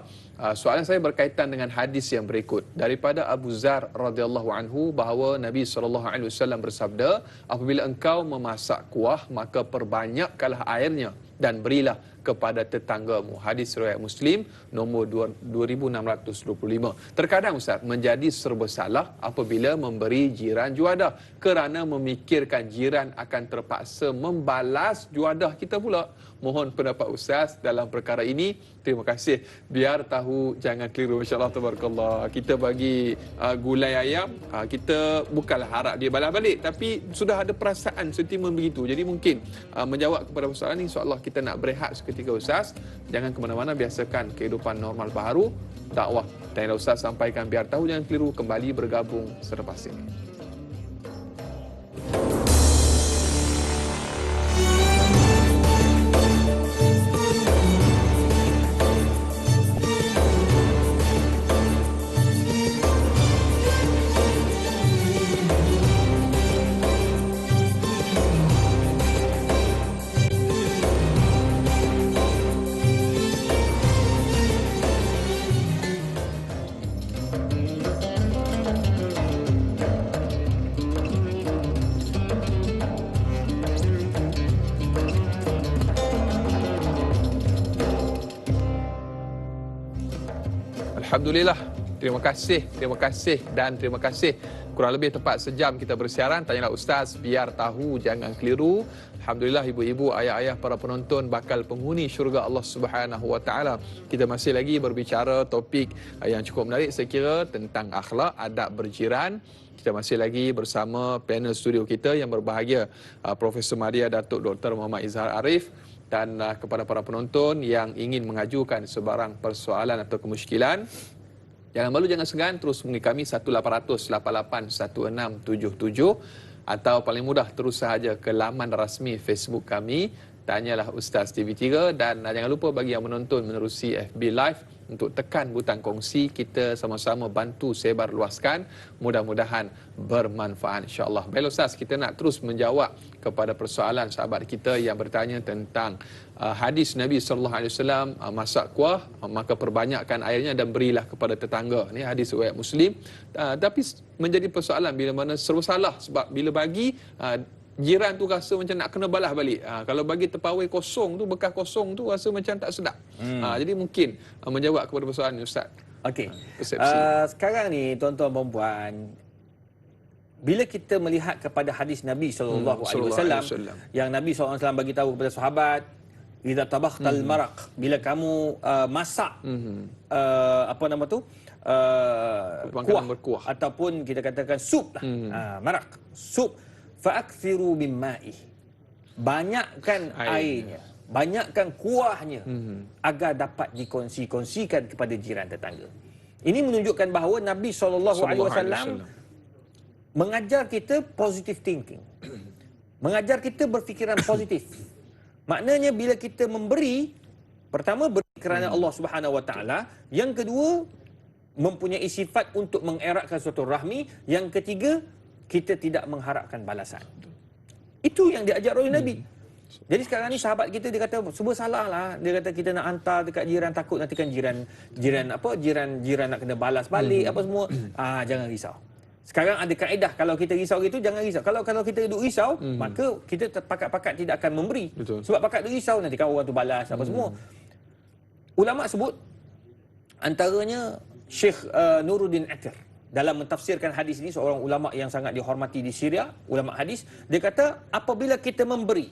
Soalan saya berkaitan dengan hadis yang berikut daripada Abu Zar radhiyallahu anhu bahawa Nabi SAW bersabda, apabila engkau memasak kuah maka perbanyakkanlah airnya dan berilah kepada tetanggamu. Hadis riwayat Muslim nombor 2625. Terkadang Ustaz menjadi serba salah apabila memberi jiran juadah kerana memikirkan jiran akan terpaksa membalas juadah kita pula. Mohon pendapat Ustaz dalam perkara ini. Terima kasih. Biar tahu jangan keliru. Masya-Allah tabarakallah. Kita bagi gulai ayam, kita bukanlah harap dia balas balik, tapi sudah ada perasaan sentimen begitu. Jadi mungkin menjawab kepada persoalan ini, insya-Allah kita nak berehat seketika Ustaz. Jangan ke mana-mana, biasakan kehidupan normal baharu. Dakwah dan Ustaz sampaikan biar tahu jangan keliru, kembali bergabung selepas ini. Alhamdulillah, terima kasih dan terima kasih. Kurang lebih tepat sejam kita bersiaran. Tanyalah Ustaz, biar tahu jangan keliru. Alhamdulillah ibu-ibu, ayah-ayah, para penonton bakal penghuni syurga Allah Subhanahu Wa Taala. Kita masih lagi berbicara topik yang cukup menarik saya kira tentang akhlak, adab berjiran. Kita masih lagi bersama panel studio kita yang berbahagia, Profesor Madia Datuk Dr. Muhammad Izhar Arif. Dan kepada para penonton yang ingin mengajukan sebarang persoalan atau kemusykilan, jangan malu, jangan segan, terus hubungi kami 1800881677 atau paling mudah terus sahaja ke laman rasmi Facebook kami, Tanyalah Ustaz TV3. Dan jangan lupa bagi yang menonton menerusi FB Live untuk tekan butang kongsi, kita sama-sama bantu sebar luaskan, mudah-mudahan bermanfaat insya-Allah. Baik Ustaz, kita nak terus menjawab kepada persoalan sahabat kita yang bertanya tentang hadis Nabi sallallahu alaihi wasallam, masak kuah maka perbanyakkan airnya dan berilah kepada tetangga. Ni hadis riwayat Muslim. Tapi menjadi persoalan bila mana serba salah, sebab bila bagi jiran tu rasa macam nak kena balas balik. Kalau bagi terpawai kosong tu, bekas kosong tu rasa macam tak sedap. Jadi mungkin menjawab kepada persoalan ni Ustaz. Okey. Sekarang ni tuan-tuan dan puan, bila kita melihat kepada hadis Nabi sallallahu alaihi wasallam yang Nabi sallallahu alaihi wasallam bagi tahu kepada sahabat, idza tabakhtal maraq, bila kamu masak apa nama tu? Kuah ataupun kita katakan sup lah. Maraq, sup, fa'akthiru min ma'i, banyakkan airnya, banyakkan kuahnya agar dapat dikongsi-kongsikan kepada jiran tetangga. Ini menunjukkan bahawa Nabi SAW mengajar kita positive thinking, mengajar kita berfikiran positif. Maknanya bila kita memberi, pertama beri kerana Allah Subhanahu Wa Taala, yang kedua mempunyai sifat untuk mengeratkan suatu rahmi, yang ketiga kita tidak mengharapkan balasan. Itu yang diajar oleh Nabi. Jadi sekarang ni sahabat kita dia kata semua salah lah. Dia kata kita nak hantar dekat jiran, takut nanti kan jiran nak kena balas balik apa semua. Jangan risau. Sekarang ada kaedah, kalau kita risau gitu jangan risau. Kalau kita duduk risau, maka kita pakat-pakat tidak akan memberi. Betul. Sebab pakat duduk risau nanti kan orang tu balas apa semua. Ulama sebut antaranya Syekh Nuruddin Athir dalam mentafsirkan hadis ini, seorang ulama yang sangat dihormati di Syria, ulama hadis, dia kata apabila kita memberi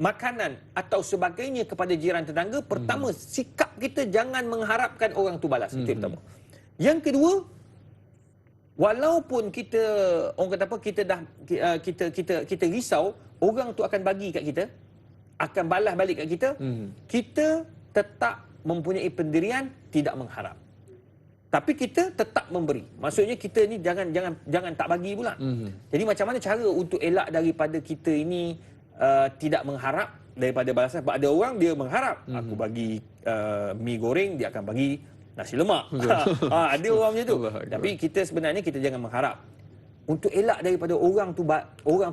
makanan atau sebagainya kepada jiran tetangga, pertama sikap kita jangan mengharapkan orang tu balas. Itu yang pertama. Yang kedua, walaupun kita orang kata apa, kita risau orang tu akan bagi kat kita, akan balas balik kat kita, kita tetap mempunyai pendirian, tidak mengharap. Tapi kita tetap memberi. Maksudnya kita ni jangan tak bagi pula. Jadi macam mana cara untuk elak daripada kita ini tidak mengharap daripada balasan? Sebab ada orang dia mengharap, aku bagi mi goreng, dia akan bagi nasi lemak. Ada orang macam tu. Tapi kita sebenarnya kita jangan mengharap. Untuk elak daripada orang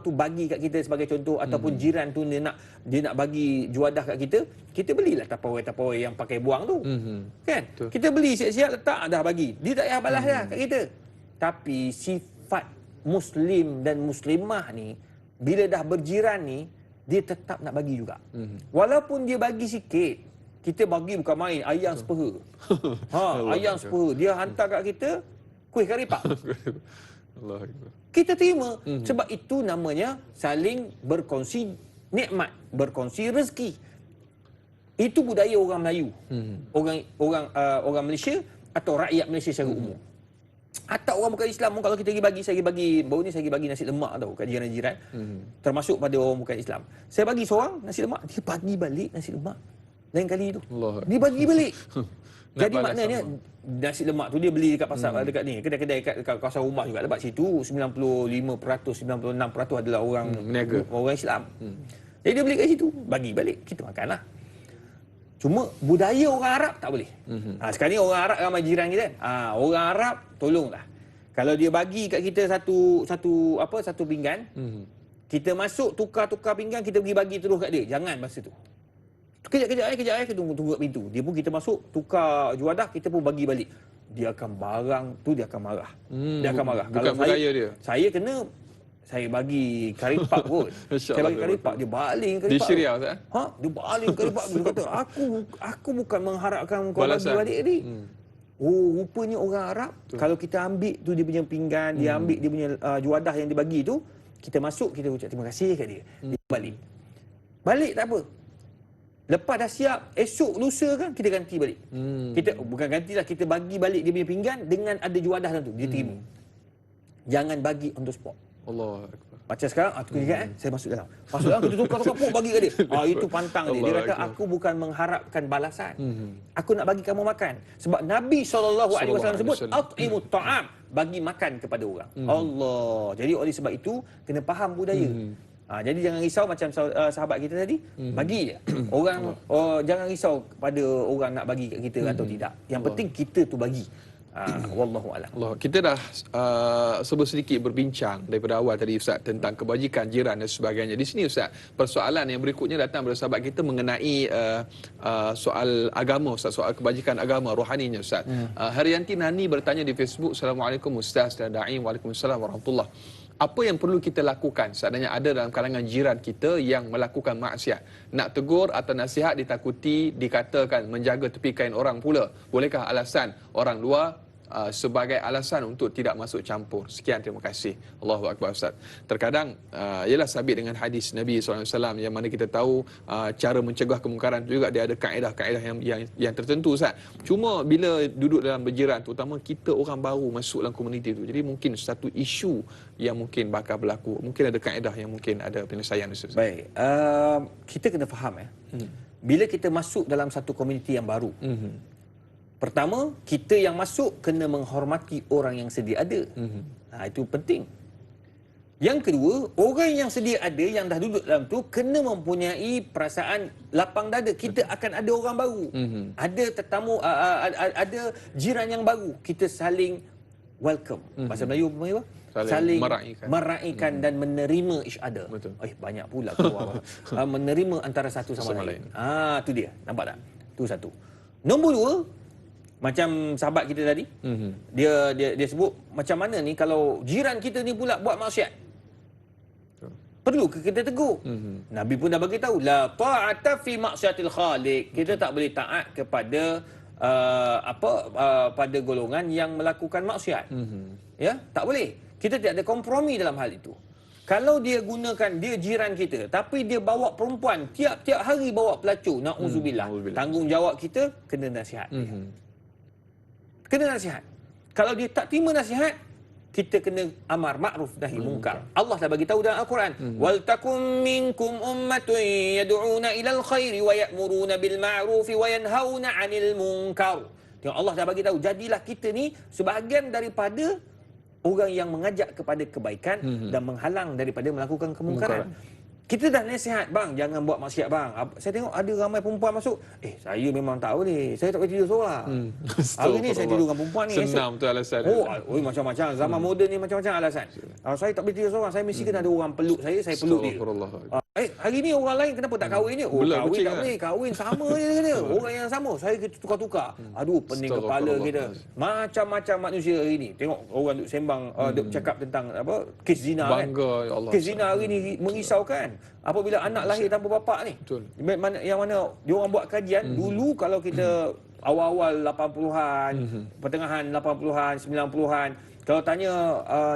tu bagi kat kita sebagai contoh, ataupun jiran tu dia nak bagi juadah kat kita belilah tapawai yang pakai buang tu. Kan? Betul. Kita beli siap-siap letak dah bagi. Dia tak payah balas dah kat kita. Tapi sifat muslim dan muslimah ni bila dah berjiran ni dia tetap nak bagi juga. Walaupun dia bagi sikit, kita bagi bukan main, ayam sepera. Ayam sepera dia hantar kat kita kuih kari pak. Allah. Kita terima. Sebab itu namanya saling berkongsi nikmat, berkongsi rezeki. Itu budaya orang Melayu. Orang Malaysia atau rakyat Malaysia secara umum. Atau orang bukan Islam, kalau kita saya bagi baru ni saya bagi nasi lemak tau kat jiran-jiran. Termasuk pada orang bukan Islam. Saya bagi seorang nasi lemak, dia bagi balik nasi lemak. Lain kali tu. Dia bagi balik. Jadi maknanya nasi lemak tu dia beli dekat pasar dekat ni, kedai-kedai dekat kawasan rumah juga. Lepas situ 95%, 96% adalah orang orang Islam. Jadi dia beli kat situ, bagi balik, kita makanlah. Cuma budaya orang Arab tak boleh. Sekarang ni orang Arab ramai jiran kita kan. Orang Arab tolonglah. Kalau dia bagi kat kita satu pinggan, kita masuk tukar pinggan, kita pergi bagi terus kat dia. Jangan masa tu. Kejap, kita tunggu kat pintu. Dia pun kita masuk, tukar juadah, kita pun bagi balik. Dia akan barang tu, dia akan marah. Dia akan marah. Bukan budaya dia. Saya bagi karipak kot. Saya bagi karipak, dia baling karipak. Di Syria Ustaz? Dia baling karipak. Dia kata, aku bukan mengharapkan kau bagi balik ni. Rupanya orang Arab, kalau kita ambil tu dia punya pinggan, dia ambil dia punya juadah yang dia bagi tu, kita masuk, kita ucap terima kasih kat dia. Dia balik tak apa. Lepas dah siap, esok lusa kan kita ganti balik. Kita bukan gantilah, kita bagi balik dia punya pinggan dengan ada juadah dalam tu, dia terima. Jangan bagi on the spot. Allah Akbar. Macam sekarang, aku ingat saya masuk dalam. Kita tukar bagi kat dia. Itu pantang dia. Dia kata aku bukan mengharapkan balasan. Aku nak bagi kamu makan. Sebab Nabi SAW sebut at'imut ta'am, bagi makan kepada orang. Allah. Jadi oleh sebab itu kena faham budaya. Jadi jangan risau macam sahabat kita tadi, bagi je. Orang jangan risau pada orang nak bagi kat kita atau tidak. Yang penting kita tu bagi. Wallahu a'lam. Kita dah sebut sedikit berbincang daripada awal tadi Ustaz tentang kebajikan jiran dan sebagainya. Di sini Ustaz, persoalan yang berikutnya datang daripada sahabat kita mengenai soal agama Ustaz, soal kebajikan agama rohaninya Ustaz. Haryanti Nani bertanya di Facebook, Assalamualaikum Ustaz dan Da'i. Waalaikumsalam warahmatullahi. Apa yang perlu kita lakukan seandainya ada dalam kalangan jiran kita yang melakukan maksiat? Nak tegur atau nasihat ditakuti dikatakan menjaga tepi kain orang pula. Bolehkah alasan orang luar sebagai alasan untuk tidak masuk campur? Sekian, terima kasih. Allahu Akbar Ustaz. Terkadang ialah sabit dengan hadis Nabi SAW yang mana kita tahu cara mencegah kemungkaran juga dia ada kaedah-kaedah yang tertentu Ustaz. Cuma bila duduk dalam berjiran, terutama kita orang baru masuk dalam komuniti itu, jadi mungkin satu isu yang mungkin bakal berlaku, mungkin ada kaedah yang mungkin ada penyelesaian Ustaz. Baik, kita kena faham bila kita masuk dalam satu komuniti yang baru, pertama, kita yang masuk kena menghormati orang yang sedia ada. Itu penting. Yang kedua, orang yang sedia ada, yang dah duduk dalam tu, kena mempunyai perasaan lapang dada. Kita akan ada orang baru. Ada tetamu, ada jiran yang baru. Kita saling welcome. Bahasa Melayu apa? Saling meraihkan dan menerima each other. Banyak pula keluar. Menerima antara satu sama lain. Tu dia. Nampak tak? Tu satu. Nombor dua, macam sahabat kita tadi, dia sebut macam mana ni kalau jiran kita ni pula buat maksiat. Perlu kita tegur. Nabi pun dah bagi tahu, la ta'ata fi maksiatil khaliq. Kita tak boleh taat kepada pada golongan yang melakukan maksiat. Ya, tak boleh. Kita tidak ada kompromi dalam hal itu. Kalau dia gunakan, dia jiran kita, tapi dia bawa perempuan, tiap-tiap hari bawa pelacur, na'udzubillah. Tanggungjawab kita kena nasihat dia. Kena nasihat. Kalau dia tak terima nasihat, kita kena amar ma'ruf nahi munkar. Allah dah bagi tahu dalam Al-Quran, wal takum minkum ummatun yad'una ilal khairi wa ya'muruna bil ma'ruf wa yanhauna 'anil munkar. Tengok, Allah dah bagi tahu, jadilah kita ni sebahagian daripada orang yang mengajak kepada kebaikan dan menghalang daripada melakukan kemungkaran. Kita dah nasihat, bang, jangan buat maksiat bang. Saya tengok ada ramai perempuan masuk. Saya memang tahu ni, saya tak boleh tidur seorang. Hari ni saya tidur dengan perempuan ni. Senang betul alasan. Macam-macam. Zaman moden ni macam-macam alasan. Saya tak boleh tidur seorang. Saya mesti kena ada orang peluk saya peluk dia. Hari ni orang lain kenapa tak kahwin dia? Kahwin tak boleh. Kahwin sama je kena. Orang yang sama. Saya kita tukar-tukar. Aduh, pening kepala kita. Macam-macam manusia hari ni. Tengok orang duk sembang, duk cakap tentang kes zina kan. Bangga, ya Allah. Kes zina hari ni merisaukan. Apabila anak lahir tanpa bapak ni. Betul. Yang mana dia orang buat kajian dulu kalau kita awal-awal 80-an, pertengahan 80-an, 90-an, kalau tanya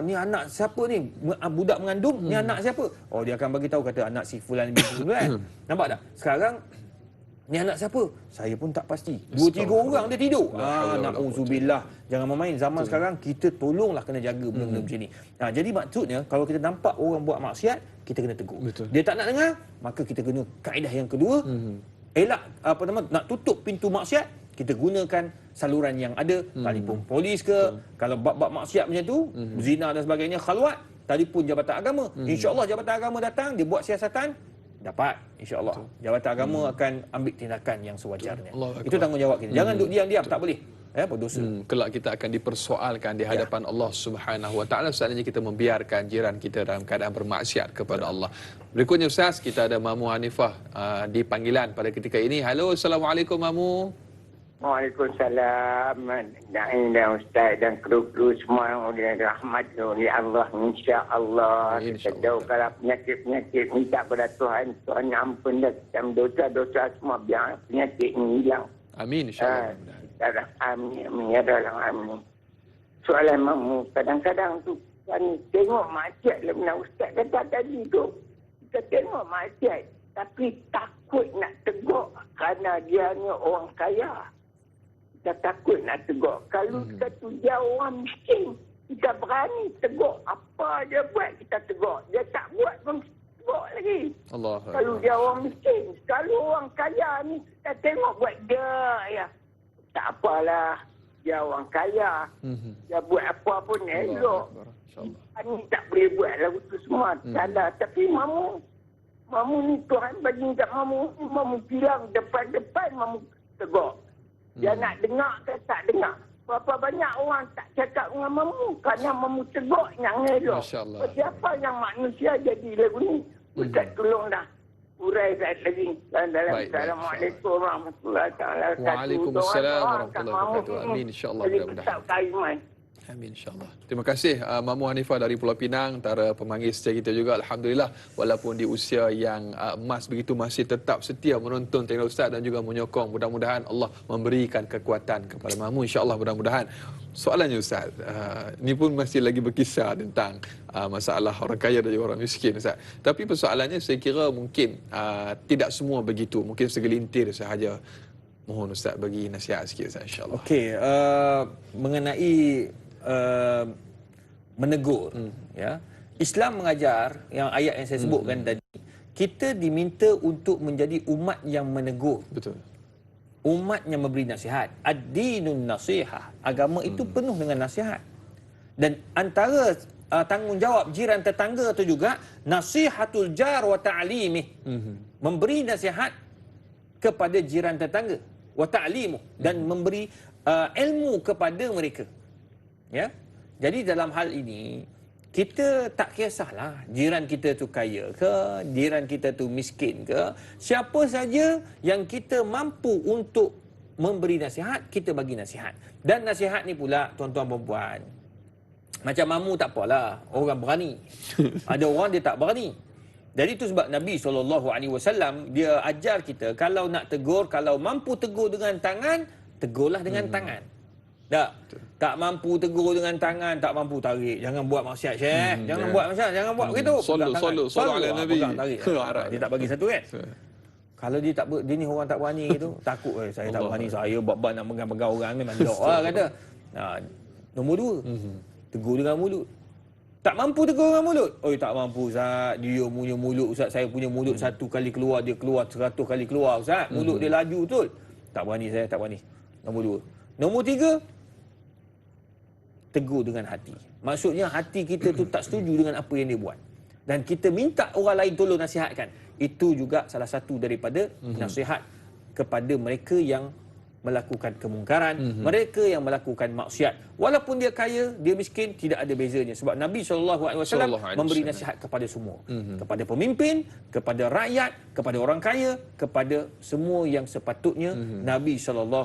ni anak siapa ni? Budak mengandung, ni anak siapa? Oh, dia akan bagi tahu, kata anak si fulan bin fulan. Nampak tak? Sekarang ni anak siapa? Saya pun tak pasti. 2-3 orang dia tidur. Na'udzubillah. Jangan main-main. Zaman sekarang kita tolonglah kena jaga benda-benda macam ni. Jadi maksudnya kalau kita nampak orang buat maksiat, kita kena tegur. Betul. Dia tak nak dengar, maka kita kena kaedah yang kedua, elak nak tutup pintu maksiat, kita gunakan saluran yang ada, telefon polis ke, kalau bab-bab maksiat macam tu, zina dan sebagainya, khalwat, telefon Jabatan Agama. Insya-Allah Jabatan Agama datang, dia buat siasatan, dapat, insya-Allah. Jabatan Agama akan ambil tindakan yang sewajarnya. Itu tanggungjawab kita. Jangan duduk diam-diam, tak boleh. Berdosa. Kelak kita akan dipersoalkan di hadapan Allah Subhanahu Wa Taala seandainya kita membiarkan jiran kita dalam keadaan bermaksiat kepada Allah. Berikutnya Ustaz, kita ada Mamu Hanifah di panggilan pada ketika ini. Halo, Assalamualaikum Mamu. Waalaikumsalam. Naim dan Ustaz dan kru-kru semua oleh rahmat oleh Allah, insya-Allah. Kita jauhkanlah penyakit-penyakit, minta kepada Tuhan, Tuhan ampun dan dosa-dosa semua, biar penyakit ini hilang. Amin, insya-Allah. Amin, ya dalam amin. Soalan Mamu, kadang-kadang tu kan tengok maksiat lah, benar Ustaz kata tadi tu. Kita tengok maksiat tapi takut nak tegur kerana dia ni orang kaya. Kita takut nak tegur. Kalau kita tu dia orang miskin, kita berani tegur. Apa dia buat kita tegur. Dia tak buat pun tegur lagi. Allah. Kalau dia orang miskin, kalau orang kaya ni kita tengok buat dia ya. Tak apalah, dia orang kaya. Dia buat apa pun elok. Ini tak boleh buat lagu tu semua. Salah. Tapi Mamu ni Tuhan bagi kat Mamu bilang depan-depan Mamu tegur. Dia nak dengar ke tak dengar. Berapa banyak orang tak cakap dengan Mamu kerana Mamu tegur yang elok. Siapa yang manusia jadi lagu ni? Ustaz tolonglah. Urai lagi dalam Assalamualaikum warahmatullahi wabarakatuh. Waalaikumsalam warahmatullahi wabarakatuh. Amin, insya-Allah, mudah-mudahan. Amin, insya-Allah. Terima kasih Mamu Hanifah dari Pulau Pinang, antara pemanggil setia kita juga. Alhamdulillah, walaupun di usia yang emas begitu masih tetap setia menonton channel Ustaz dan juga menyokong. Mudah-mudahan Allah memberikan kekuatan kepada Mamu, insya-Allah, mudah-mudahan. Soalannya Ustaz, ni pun masih lagi berkisar tentang masalah orang kaya dan juga orang miskin Ustaz. Tapi persoalannya saya kira mungkin tidak semua begitu, mungkin segelintir sahaja. Mohon Ustaz bagi nasihat sikit Ustaz, insya-Allah. Okey, mengenai menegur, ya. Islam mengajar yang ayat yang saya sebutkan tadi, kita diminta untuk menjadi umat yang menegur. Betul. Umat yang memberi nasihat. Ad-dinun nasihah. Agama itu penuh dengan nasihat. Dan antara tanggungjawab jiran tetangga itu juga nasihatul jar wa ta'limih. Memberi nasihat kepada jiran tetangga, wa ta'limuh, dan memberi ilmu kepada mereka. Ya. Jadi dalam hal ini kita tak kisahlah jiran kita tu kaya ke, jiran kita tu miskin ke, siapa saja yang kita mampu untuk memberi nasihat, kita bagi nasihat. Dan nasihat ni pula tuan-tuan perempuan, macam Mamu tak apalah, orang berani. Ada orang dia tak berani. Jadi itu sebab Nabi SAW dia ajar kita, kalau nak tegur, kalau mampu tegur dengan tangan, tegurlah dengan tangan. Tak mampu tegur dengan tangan, tak mampu tarik. Jangan buat maksiat, Syekh. Jangan buat maksiat, jangan buat begitu. Sallu ala Nabi. Dia tak bagi satu kan. Kalau dia tak dia ni orang tak berani gitu, takut saya tak berani, saya bab nak megang-megang orang memang dok kata. Nombor dua, tegur dengan mulut. Tak mampu tegur dengan mulut. Oh, tak mampu Ustaz. Dia punya mulut Ustaz, saya punya mulut satu kali keluar, dia keluar 100 kali keluar Ustaz. Mulut dia laju betul. Tak berani saya, tak berani. Nombor 2. Nombor 3, tegur dengan hati. Maksudnya hati kita tu tak setuju dengan apa yang dia buat. Dan kita minta orang lain tolong nasihatkan. Itu juga salah satu daripada nasihat kepada mereka yang melakukan kemungkaran, mereka yang melakukan maksiat. Walaupun dia kaya, dia miskin, tidak ada bezanya. Sebab Nabi SAW memberi nasihat kepada semua. Kepada pemimpin, kepada rakyat, kepada orang kaya, kepada semua yang sepatutnya Nabi SAW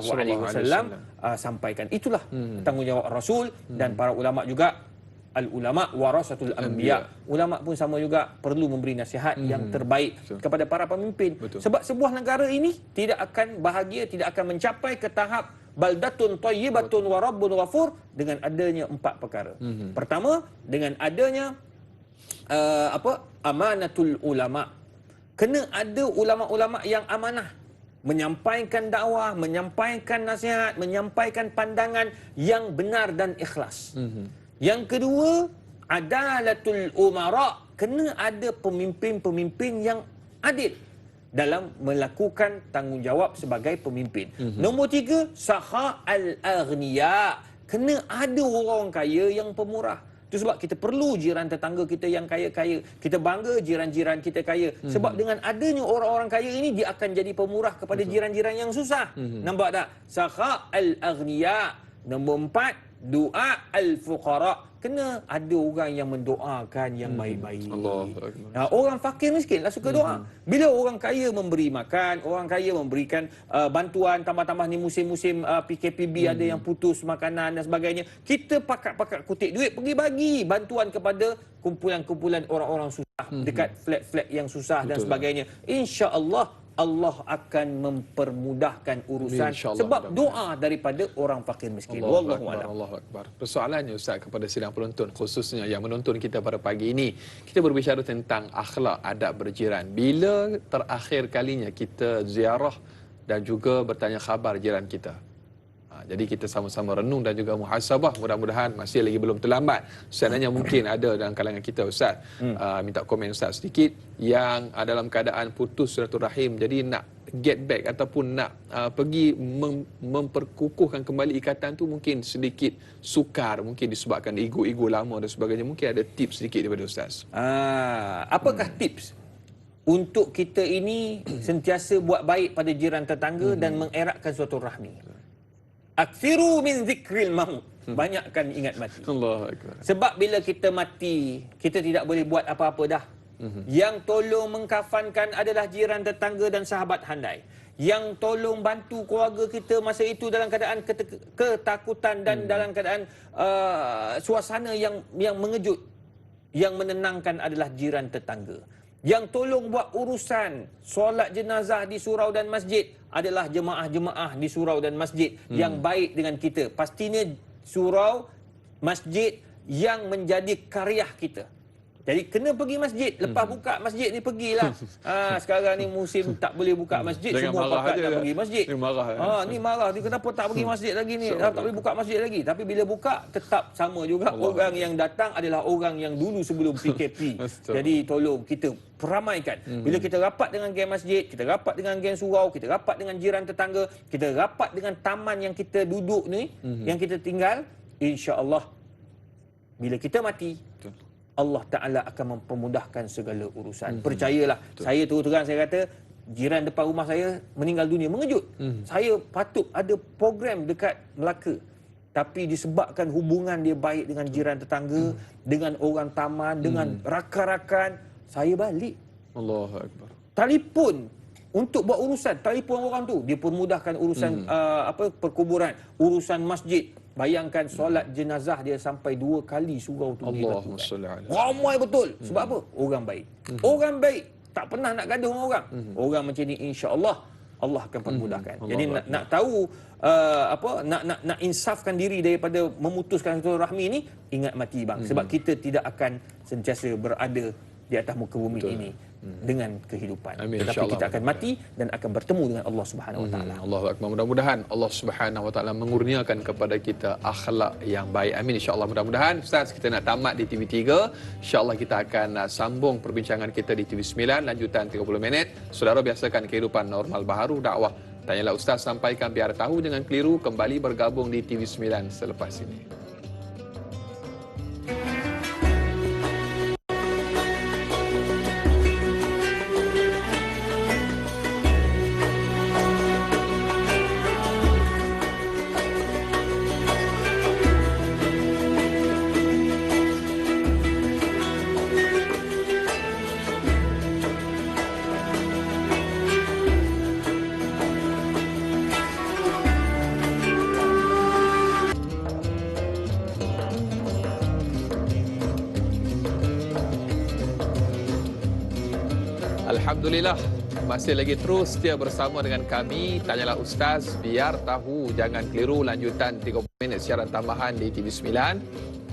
sampaikan. Itulah tanggungjawab Rasul dan para ulama juga. Al-ulama warasatul anbiya. Ulama pun sama juga perlu memberi nasihat yang terbaik kepada para pemimpin. Sebab sebuah negara ini tidak akan bahagia, tidak akan mencapai ke tahap baldatun thayyibatun wa rabbun ghafur dengan adanya 4 perkara. Pertama, dengan adanya amanatul ulama. Kena ada ulama-ulama yang amanah, menyampaikan dakwah, menyampaikan nasihat, menyampaikan pandangan yang benar dan ikhlas. Yang kedua, adalatul umara. Kena ada pemimpin-pemimpin yang adil dalam melakukan tanggungjawab sebagai pemimpin. Nombor 3, saha al-aghniya. Kena ada orang kaya yang pemurah. Itu sebab kita perlu jiran tetangga kita yang kaya-kaya. Kita bangga jiran-jiran kita kaya. Sebab dengan adanya orang-orang kaya ini, dia akan jadi pemurah kepada jiran-jiran yang susah. Nampak tak? Saha al-aghniya. Nombor 4, doa al-fuqara. Kena ada orang yang mendoakan yang baik-baik. Orang fakir miskin lah suka doa. Bila orang kaya memberi makan, orang kaya memberikan bantuan, tambah-tambah ni musim-musim PKPB ada yang putus makanan dan sebagainya. Kita pakat-pakat kutip duit pergi bagi bantuan kepada kumpulan-kumpulan orang-orang susah dekat flat-flat yang susah dan sebagainya. Insya-Allah Allah akan mempermudahkan urusan sebab doa daripada orang fakir miskin. Wallahu a'lam. Allahu akbar. Persoalannya Ustaz kepada sidang penonton, khususnya yang menonton kita pada pagi ini, kita berbicara tentang akhlak adab berjiran. Bila terakhir kalinya kita ziarah dan juga bertanya khabar jiran kita? Jadi kita sama-sama renung dan juga muhasabah. Mudah-mudahan masih lagi belum terlambat. Sebenarnya mungkin ada dalam kalangan kita Ustaz, minta komen Ustaz sedikit, yang dalam keadaan putus silaturahim, jadi nak get back ataupun nak pergi memperkukuhkan kembali ikatan tu mungkin sedikit sukar, mungkin disebabkan ego-ego lama dan sebagainya. Mungkin ada tips sedikit daripada Ustaz. Apakah tips untuk kita ini sentiasa buat baik pada jiran tetangga dan mengeratkan suatu rahmi? Akthiru min zikril maut. Banyakkan ingat mati. Allahu akbar. Sebab bila kita mati, kita tidak boleh buat apa-apa dah. Yang tolong mengkafankan adalah jiran tetangga dan sahabat handai. Yang tolong bantu keluarga kita masa itu dalam keadaan ketakutan dan dalam keadaan suasana yang mengejut, yang menenangkan adalah jiran tetangga. Yang tolong buat urusan solat jenazah di surau dan masjid adalah jemaah-jemaah di surau dan masjid yang baik dengan kita. Pastinya surau, masjid yang menjadi karyah kita. Jadi kena pergi masjid. Lepas buka masjid ni pergilah. Sekarang ni musim tak boleh buka masjid. Jangan semua marah pakat aja nak dah. pergi masjid. Ni marah. Ni marah. Dia kenapa tak pergi masjid lagi ni? Tak boleh buka masjid lagi. Tapi bila buka, tetap sama juga. Orang yang datang adalah orang yang dulu sebelum PKP. Jadi tolong kita peramaikan. Bila kita rapat dengan geng masjid, kita rapat dengan geng surau, kita rapat dengan jiran tetangga, kita rapat dengan taman yang kita duduk ni, yang kita tinggal, insya-Allah bila kita mati, Allah Ta'ala akan mempermudahkan segala urusan. Percayalah. Saya terus terang saya kata, jiran depan rumah saya meninggal dunia. Mengejut. Saya patut ada program dekat Melaka. Tapi disebabkan hubungan dia baik dengan jiran tetangga, dengan orang taman, dengan rakan-rakan, saya balik. Allahu akbar. Telefon untuk buat urusan. Telefon orang tu. Dia permudahkan urusan perkuburan, urusan masjid. Bayangkan solat jenazah dia sampai 2 kali surau tu Allahumma salli alaihi. ramai betul. Sebab apa? Orang baik. Orang baik tak pernah nak gaduh dengan orang. Orang macam ni insya-Allah Allah akan permudahkan. Jadi nak tahu nak insafkan diri daripada memutuskan silaturahmi ni, ingat mati bang. Sebab kita tidak akan sentiasa berada di atas muka bumi ini dengan kehidupan. Amin, Tetapi insya-Allah. kita akan mati dan akan bertemu dengan Allah Subhanahu Wa Taala. Allahu akbar. Mudah-mudahan Allah Subhanahu Wa Taala mengurniakan kepada kita akhlak yang baik. Amin insya-Allah. Mudah-mudahan Ustaz, kita nak tamat di TV3. Insya-Allah kita akan sambung perbincangan kita di TV9 lanjutan 30 minit. Saudara, biasakan kehidupan normal baharu dakwah. Tanyalah Ustaz, sampaikan biar tahu dengan keliru, kembali bergabung di TV9 selepas ini. Alhamdulillah, masih lagi terus setia bersama dengan kami. Tanyalah Ustaz, biar tahu, jangan keliru, lanjutan 30 minit siaran tambahan di TV9.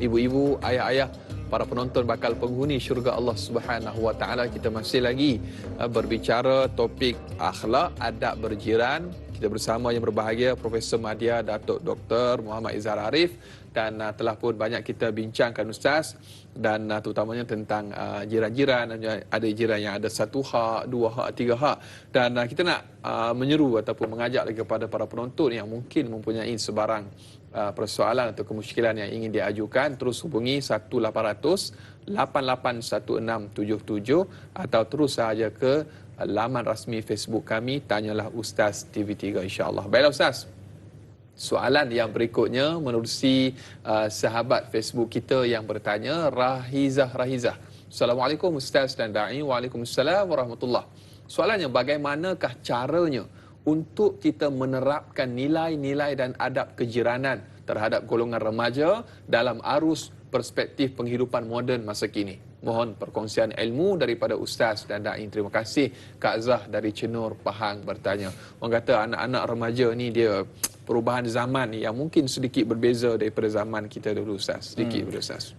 Ibu-ibu, ayah-ayah, para penonton bakal penghuni syurga Allah Subhanahu Wa Taala. Kita masih lagi berbicara topik akhlak, adab berjiran. Kita bersama yang berbahagia Profesor Madya Datuk Dr. Muhammad Izhar Arif, dan telah pun banyak kita bincangkan Ustaz, dan terutamanya tentang jiran-jiran. Ada jiran yang ada 1 hak, 2 hak, 3 hak, dan kita nak menyeru ataupun mengajak lagi kepada para penonton yang mungkin mempunyai sebarang persoalan atau kemusykilan yang ingin diajukan, terus hubungi 1800 881677 atau terus sahaja ke laman rasmi Facebook kami, Tanyalah Ustaz TV3, insya-Allah. Baiklah Ustaz, soalan yang berikutnya menerusi sahabat Facebook kita yang bertanya, Rahizah. Assalamualaikum Ustaz dan Da'i. Waalaikumsalam warahmatullahi. Soalannya, bagaimanakah caranya untuk kita menerapkan nilai-nilai dan adab kejiranan terhadap golongan remaja dalam arus perspektif penghidupan moden masa kini? Mohon perkongsian ilmu daripada Ustaz dan Da'i. Terima kasih. Kak Zah dari Cenur, Pahang bertanya. Orang kata anak-anak remaja ni dia perubahan zaman ni yang mungkin sedikit berbeza daripada zaman kita dulu Ustaz. Sedikit berbeza Ustaz.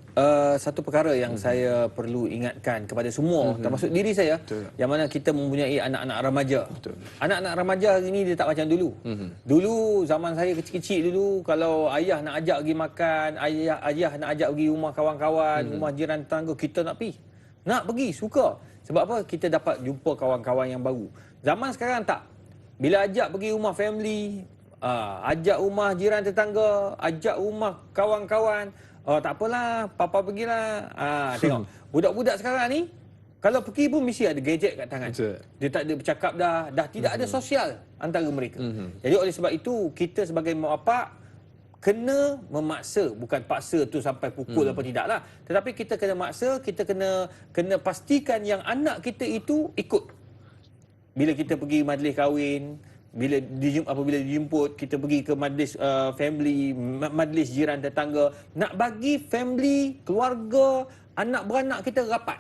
Satu perkara yang saya perlu ingatkan kepada semua, termasuk diri saya, Betul. yang mana kita mempunyai anak-anak remaja. Betul. Anak-anak remaja hari ni dia tak macam dulu. Dulu zaman saya kecil-kecil dulu, kalau ayah nak ajak pergi makan, ayah nak ajak pergi rumah kawan-kawan, rumah jiran tetangga, kita nak pergi. Nak pergi, suka. Sebab apa? Kita dapat jumpa kawan-kawan yang baru. Zaman sekarang tak. Bila ajak pergi rumah family, ajak rumah jiran tetangga, ajak rumah kawan-kawan, tak apalah, papa pergilah. Tengok, budak-budak sekarang ni kalau pergi pun mesti ada gadget kat tangan. Betul. Dia tak ada bercakap dah tidak ada sosial antara mereka. Jadi oleh sebab itu, kita sebagai mak bapak kena memaksa, bukan paksa tu sampai pukul apa tidak lah. Tetapi kita kena maksa, kita kena pastikan yang anak kita itu ikut. Bila kita pergi majlis kahwin, apabila dijemput, kita pergi ke majlis family, majlis jiran tetangga, nak bagi family, keluarga, anak beranak kita rapat.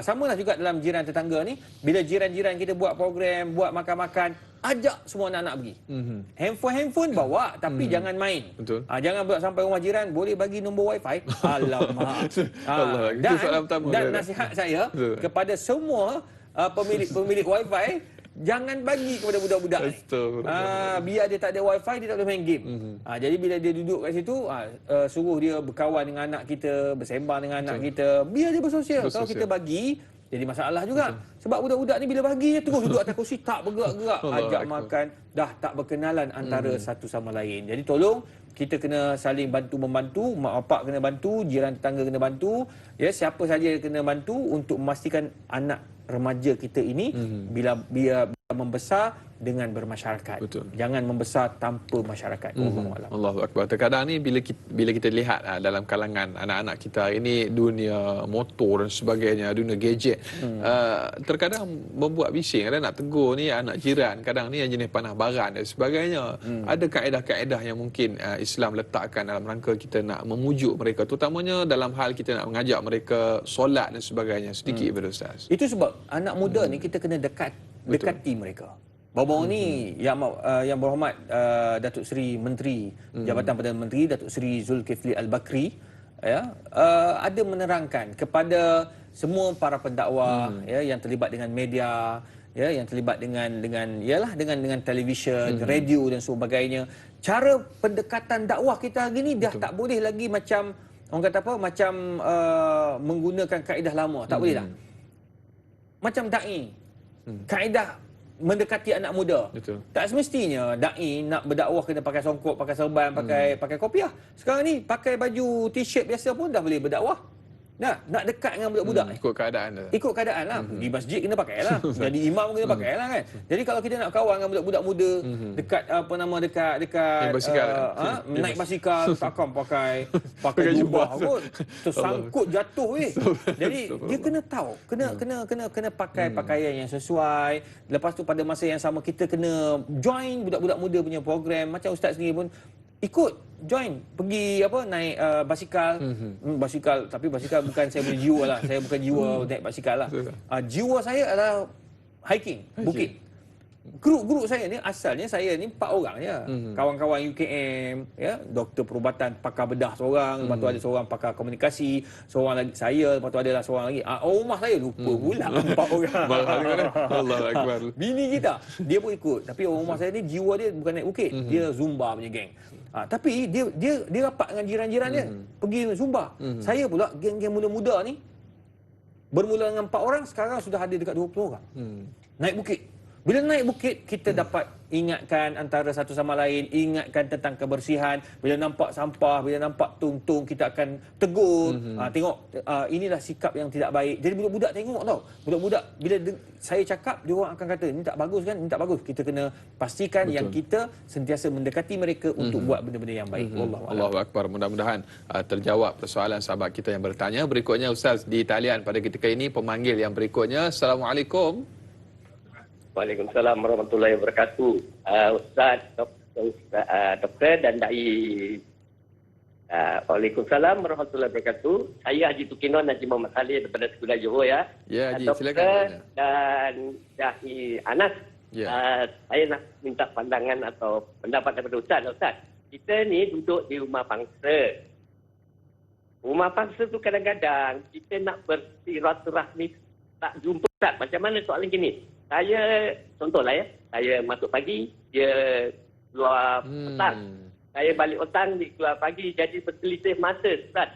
Samalah juga dalam jiran tetangga ni, bila jiran-jiran kita buat program, buat makan-makan, ajak semua anak-anak pergi. Handphone bawa, tapi jangan main. Betul. Jangan pula sampai rumah jiran, boleh bagi nombor wifi. Alamak. Allah, itu soalan pertama. Dan nasihat saya Betul. kepada semua pemilik wifi, jangan bagi kepada budak-budak ni. Biar dia tak ada wifi, dia tak boleh main game. Jadi bila dia duduk kat situ, suruh dia berkawan dengan anak kita, bersembang dengan anak kita, biar dia bersosial. Kalau kita bagi, jadi masalah juga. Sebab budak-budak ni bila bagi, dia terus duduk atas kursi, tak bergerak-gerak. Ajak makan, dah tak berkenalan antara satu sama lain. Jadi tolong, kita kena saling bantu-membantu, mak bapak kena bantu, jiran tetangga kena bantu, ya, siapa saja kena bantu untuk memastikan anak remaja kita ini bila membesar dengan bermasyarakat. Betul. Jangan membesar tanpa masyarakat. Wallahualam. Allahu akbar. Terkadang ni bila kita lihat dalam kalangan anak-anak kita ini, dunia motor dan sebagainya, dunia gadget, terkadang membuat bising. Kadang nak tegur ni anak jiran, kadang ni yang jenis panah baran dan sebagainya. Ada kaedah-kaedah yang mungkin Islam letakkan dalam rangka kita nak memujuk mereka, terutamanya dalam hal kita nak mengajak mereka solat dan sebagainya. Sedikit Ustaz. Itu sebab anak muda ni kita kena dekati mereka. Baru-baru ni yang berhormat Datuk Seri Menteri Jabatan Perdana Menteri Datuk Seri Zulkifli Al-Bakri ada menerangkan kepada semua para pendakwah yang terlibat dengan media, yang terlibat dengan televisyen, radio dan sebagainya. Cara pendekatan dakwah kita hari ni dah tak boleh lagi macam orang kata apa, macam menggunakan kaedah lama, tak boleh dah. Macam dai. Kaedah mendekati anak muda. Betul. Tak semestinya dai nak berdakwah kena pakai songkok, pakai serban, pakai kopiah. Sekarang ni pakai baju t-shirt biasa pun dah boleh berdakwah. Nak dekat dengan budak-budak. Ikut keadaan dah. Ikut keadaan lah. Pergi masjid kena pakai lah. Jadi imam kena pakai lah kan. Jadi kalau kita nak kawan dengan budak-budak muda dekat Naik basikal. Naik basikal takkan pakai jubah pun. Tersangkut jatuh weh. Jadi dia kena tahu, kena pakai pakaian yang sesuai. Lepas tu pada masa yang sama kita kena join budak-budak muda punya program. Macam ustaz sendiri pun ikut join pergi naik basikal. Basikal, tapi basikal bukan saya punya jiwa lah. Saya bukan jiwa naik basikal lah. Jiwa saya adalah hiking, bukit. Grup saya ni asalnya saya ni 4 orang je. Kawan-kawan UKM, doktor perubatan, pakar bedah seorang, lepas tu ada seorang pakar komunikasi, seorang lagi saya, lepas tu adalah seorang lagi. Rumah saya lupa pula 4 orang. Allahu akbar. Bini kita, dia pun ikut. Tapi rumah saya ni jiwa dia bukan naik bukit, dia zumba punya geng. Tapi dia rapat dengan jiran-jiran dia, pergi zumba. Saya pula geng-geng muda-muda ni bermula dengan 4 orang, sekarang sudah ada dekat 20 orang. Naik bukit. Bila naik bukit, kita dapat ingatkan antara satu sama lain, ingatkan tentang kebersihan. Bila nampak sampah, bila nampak tung-tung, kita akan tegur. Tengok, inilah sikap yang tidak baik. Jadi budak-budak tengok tau. Budak-budak, bila saya cakap, dia orang akan kata, ni tak bagus kan, ni tak bagus. Kita kena pastikan yang kita sentiasa mendekati mereka untuk buat benda-benda yang baik. Allahu akbar. Mudah-mudahan terjawab persoalan sahabat kita yang bertanya. Berikutnya Ustaz di talian pada ketika ini, pemanggil yang berikutnya. Assalamualaikum. Waalaikumsalam warahmatullahi wabarakatuh. Ustaz, doktor dan dai. Waalaikumsalam warahmatullahi wabarakatuh. Saya Haji Tukinon Haji Muhammad Saleh daripada Sekolah Johor ya. Ya, Haji, doktor silakan. Dan dai Anas. Ya. Saya nak minta pandangan atau pendapat daripada Ustaz. Kita ni duduk di rumah pangsa. Rumah pangsa tu kadang-kadang kita nak bersilaturahmi tak jumpa Ustaz. Macam mana soalan gini? Saya, contohlah saya masuk pagi, dia keluar petang. Saya balik petang, dia keluar pagi. Jadi berselisih masa, Ustaz.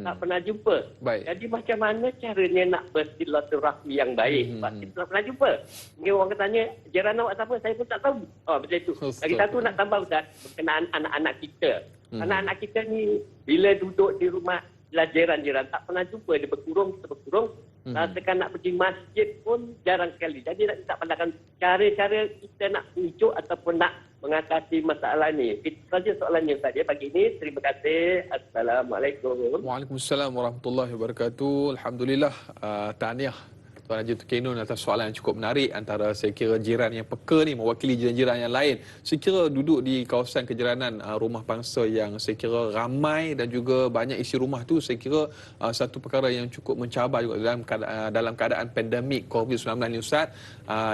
Tak pernah jumpa. Baik. Jadi macam mana caranya nak bersilaturahmi yang baik? Sebab kita tak pernah jumpa. Mungkin orang katanya, jiran awak siapa? Saya pun tak tahu. Macam itu. Lagi satu nak tambah, Ustaz, berkenaan anak-anak kita. Anak-anak kita ni, bila duduk di rumah jiran-jiran, tak pernah jumpa. Dia berkurung, kita berkurung. Rasakan nak pergi masjid pun jarang sekali. Jadi nak minta pandangan cara-cara kita nak tunjuk ataupun nak mengatasi masalah ni. Itu saja soalannya Ustaz pagi ini. Terima kasih. Assalamualaikum. Waalaikumsalam warahmatullahi wabarakatuh. Alhamdulillah. Tahniah Tuan Haji Tukinun atas soalan yang cukup menarik. Antara saya kira jiran yang peka ni mewakili jiran-jiran yang lain. Saya kira duduk di kawasan kejiranan rumah pangsa yang saya kira ramai dan juga banyak isi rumah tu, saya kira satu perkara yang cukup mencabar juga dalam keadaan pandemik COVID-19 ni Ustaz.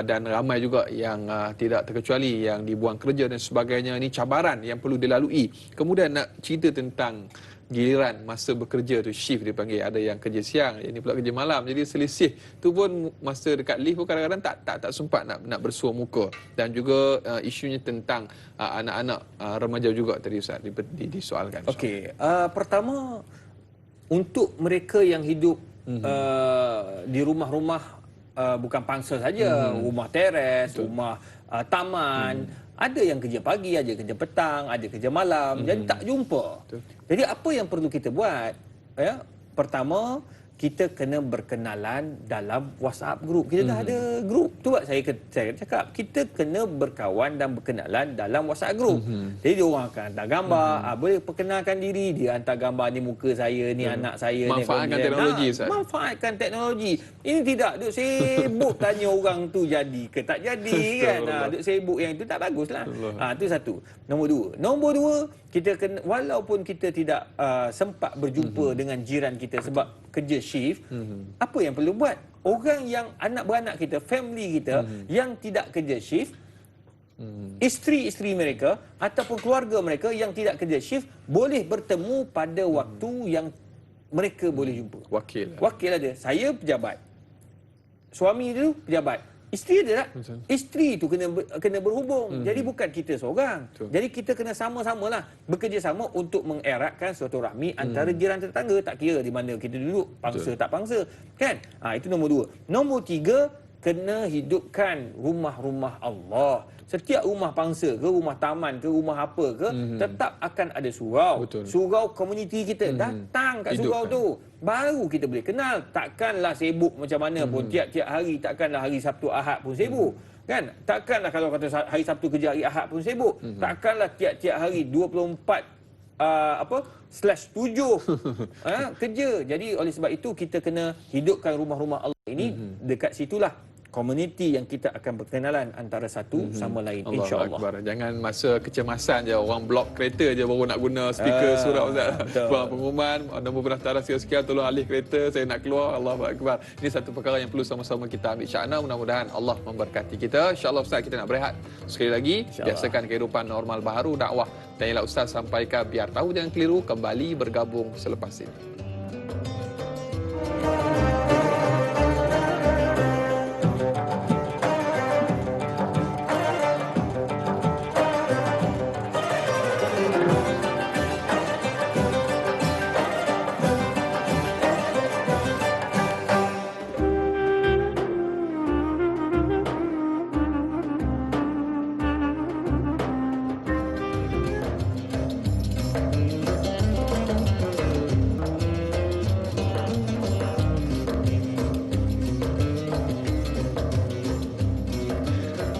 Dan ramai juga yang tidak terkecuali yang dibuang kerja dan sebagainya. Ini cabaran yang perlu dilalui. Kemudian nak cerita tentang giliran masa bekerja tu, shift dia panggil, ada yang kerja siang, ini pula kerja malam. Jadi selisih tu pun masa dekat lift pun kadang-kadang tak sempat nak bersua muka. Dan juga isunya tentang anak-anak remaja juga tadi Ustaz disoalkan. Okey, pertama untuk mereka yang hidup di rumah-rumah bukan pangsa saja, rumah teres, rumah taman. Ada yang kerja pagi, ada kerja petang, ada kerja malam. Jadi tak jumpa. Jadi apa yang perlu kita buat? Pertama, kita kena berkenalan dalam WhatsApp group. Kita dah ada group. Tu buat saya cakap, kita kena berkawan dan berkenalan dalam WhatsApp group. Jadi dia orang akan hantar gambar, boleh perkenalkan diri, dia hantar gambar ni muka saya, ni anak saya. Manfaatkan teknologi Ustaz. Manfaatkan teknologi. Ini tidak duk sibuk tanya orang tu jadi ke tak jadi kan. Duk sibuk yang itu tak baguslah. Itu satu. Nombor dua, kita kena, walaupun kita tidak sempat berjumpa dengan jiran kita sebab kerja shift, apa yang perlu buat? Orang yang anak beranak kita, family kita yang tidak kerja shift, isteri-isteri mereka ataupun keluarga mereka yang tidak kerja shift boleh bertemu pada waktu yang mereka boleh jumpa. Wakil. Wakil ada. Saya pejabat. Suami tu pejabat. Isteri ada tak? Betul. Isteri tu kena berhubung. Jadi bukan kita seorang. Betul. Jadi kita kena sama-samalah bekerjasama untuk mengeratkan silaturahmi antara jiran tetangga, tak kira di mana kita duduk, pangsa tak pangsa, kan? Itu nombor 2. Nombor 3, kena hidupkan rumah-rumah Allah. Setiap rumah pangsa ke, rumah taman ke, rumah apa ke, tetap akan ada surau. Betul. Surau komuniti kita. Datang kat surau Hidupkan. tu. Baru kita boleh kenal. Takkanlah sibuk macam mana pun. Tiap-tiap hari, takkanlah hari Sabtu Ahad pun sibuk. Kan? Takkanlah kalau kata hari Sabtu kerja, hari Ahad pun sibuk. Takkanlah tiap-tiap hari 24 /7 kerja. Jadi oleh sebab itu kita kena hidupkan rumah-rumah Allah ini. Dekat situlah komuniti yang kita akan berkenalan antara satu sama lain, insya-Allah. Akbar. Jangan masa kecemasan je orang blok kereta je baru nak guna speaker surau Ustaz. Buat pengumuman nombor pendaftaran sekian-sekian, tolong alih kereta, saya nak keluar. Allahu akbar. Ini satu perkara yang perlu sama-sama kita ambil syakna. Mudah-mudahan Allah memberkati kita. Insya-Allah Ustaz, kita nak berehat sekali lagi, biasakan kehidupan normal baharu dakwah. Dan ialah Ustaz sampaikan biar tahu jangan keliru, kembali bergabung selepas ini.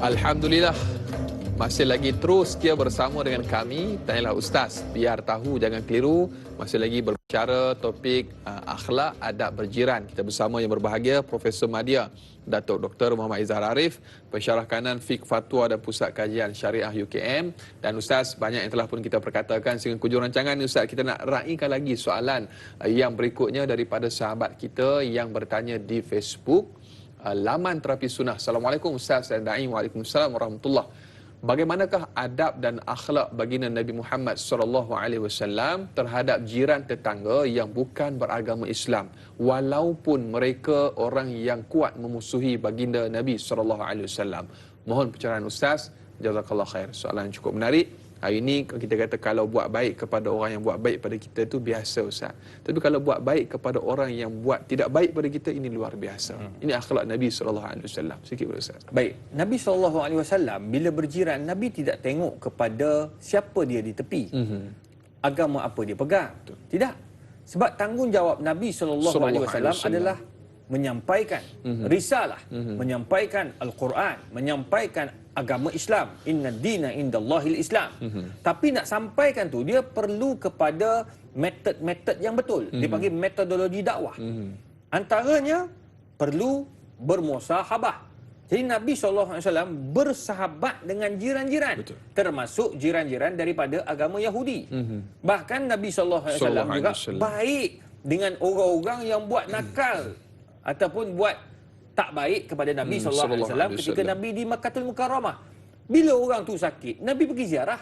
Alhamdulillah, masih lagi terus setia bersama dengan kami. Tanyalah Ustaz, biar tahu jangan keliru. Masih lagi berbicara topik akhlak adab berjiran. Kita bersama yang berbahagia Profesor Madya, Datuk Dr. Muhammad Izhar Arif, Pensyarah Kanan Fiqh Fatwa dan Pusat Kajian Syariah UKM. Dan Ustaz, banyak yang telah pun kita perkatakan sehingga hujung rancangan ni Ustaz, kita nak raikan lagi soalan yang berikutnya daripada sahabat kita yang bertanya di Facebook. Laman Terapi Sunnah. Assalamualaikum Ustaz dan Da'i. Waalaikumsalam warahmatullahi. Bagaimanakah adab dan akhlak baginda Nabi Muhammad SAW terhadap jiran tetangga yang bukan beragama Islam, walaupun mereka orang yang kuat memusuhi baginda Nabi SAW? Mohon pencerahan Ustaz. Jazakallah khair. Soalan cukup menarik. Hari ini kita kata kalau buat baik kepada orang yang buat baik pada kita itu biasa Ustaz. Tapi kalau buat baik kepada orang yang buat tidak baik pada kita, ini luar biasa. Ini akhlak Nabi SAW. Sikit boleh Ustaz. Baik, Nabi SAW bila berjiran, Nabi tidak tengok kepada siapa dia di tepi. Agama apa dia pegang. Tidak. Sebab tanggungjawab Nabi SAW adalah menyampaikan risalah, menyampaikan Al-Quran, menyampaikan agama Islam. Inna dina indallahil Islam. Tapi nak sampaikan tu, dia perlu kepada metod-metod yang betul. Dia panggil metodologi dakwah. Antaranya perlu bermusahabah. Jadi Nabi SAW bersahabat dengan jiran-jiran. Betul. Termasuk jiran-jiran daripada agama Yahudi. Bahkan Nabi SAW juga baik dengan orang-orang yang buat nakal ataupun buat tak baik kepada Nabi SAW ketika Nabi di Makkahul Mukarramah. Bila orang tu sakit, Nabi pergi ziarah.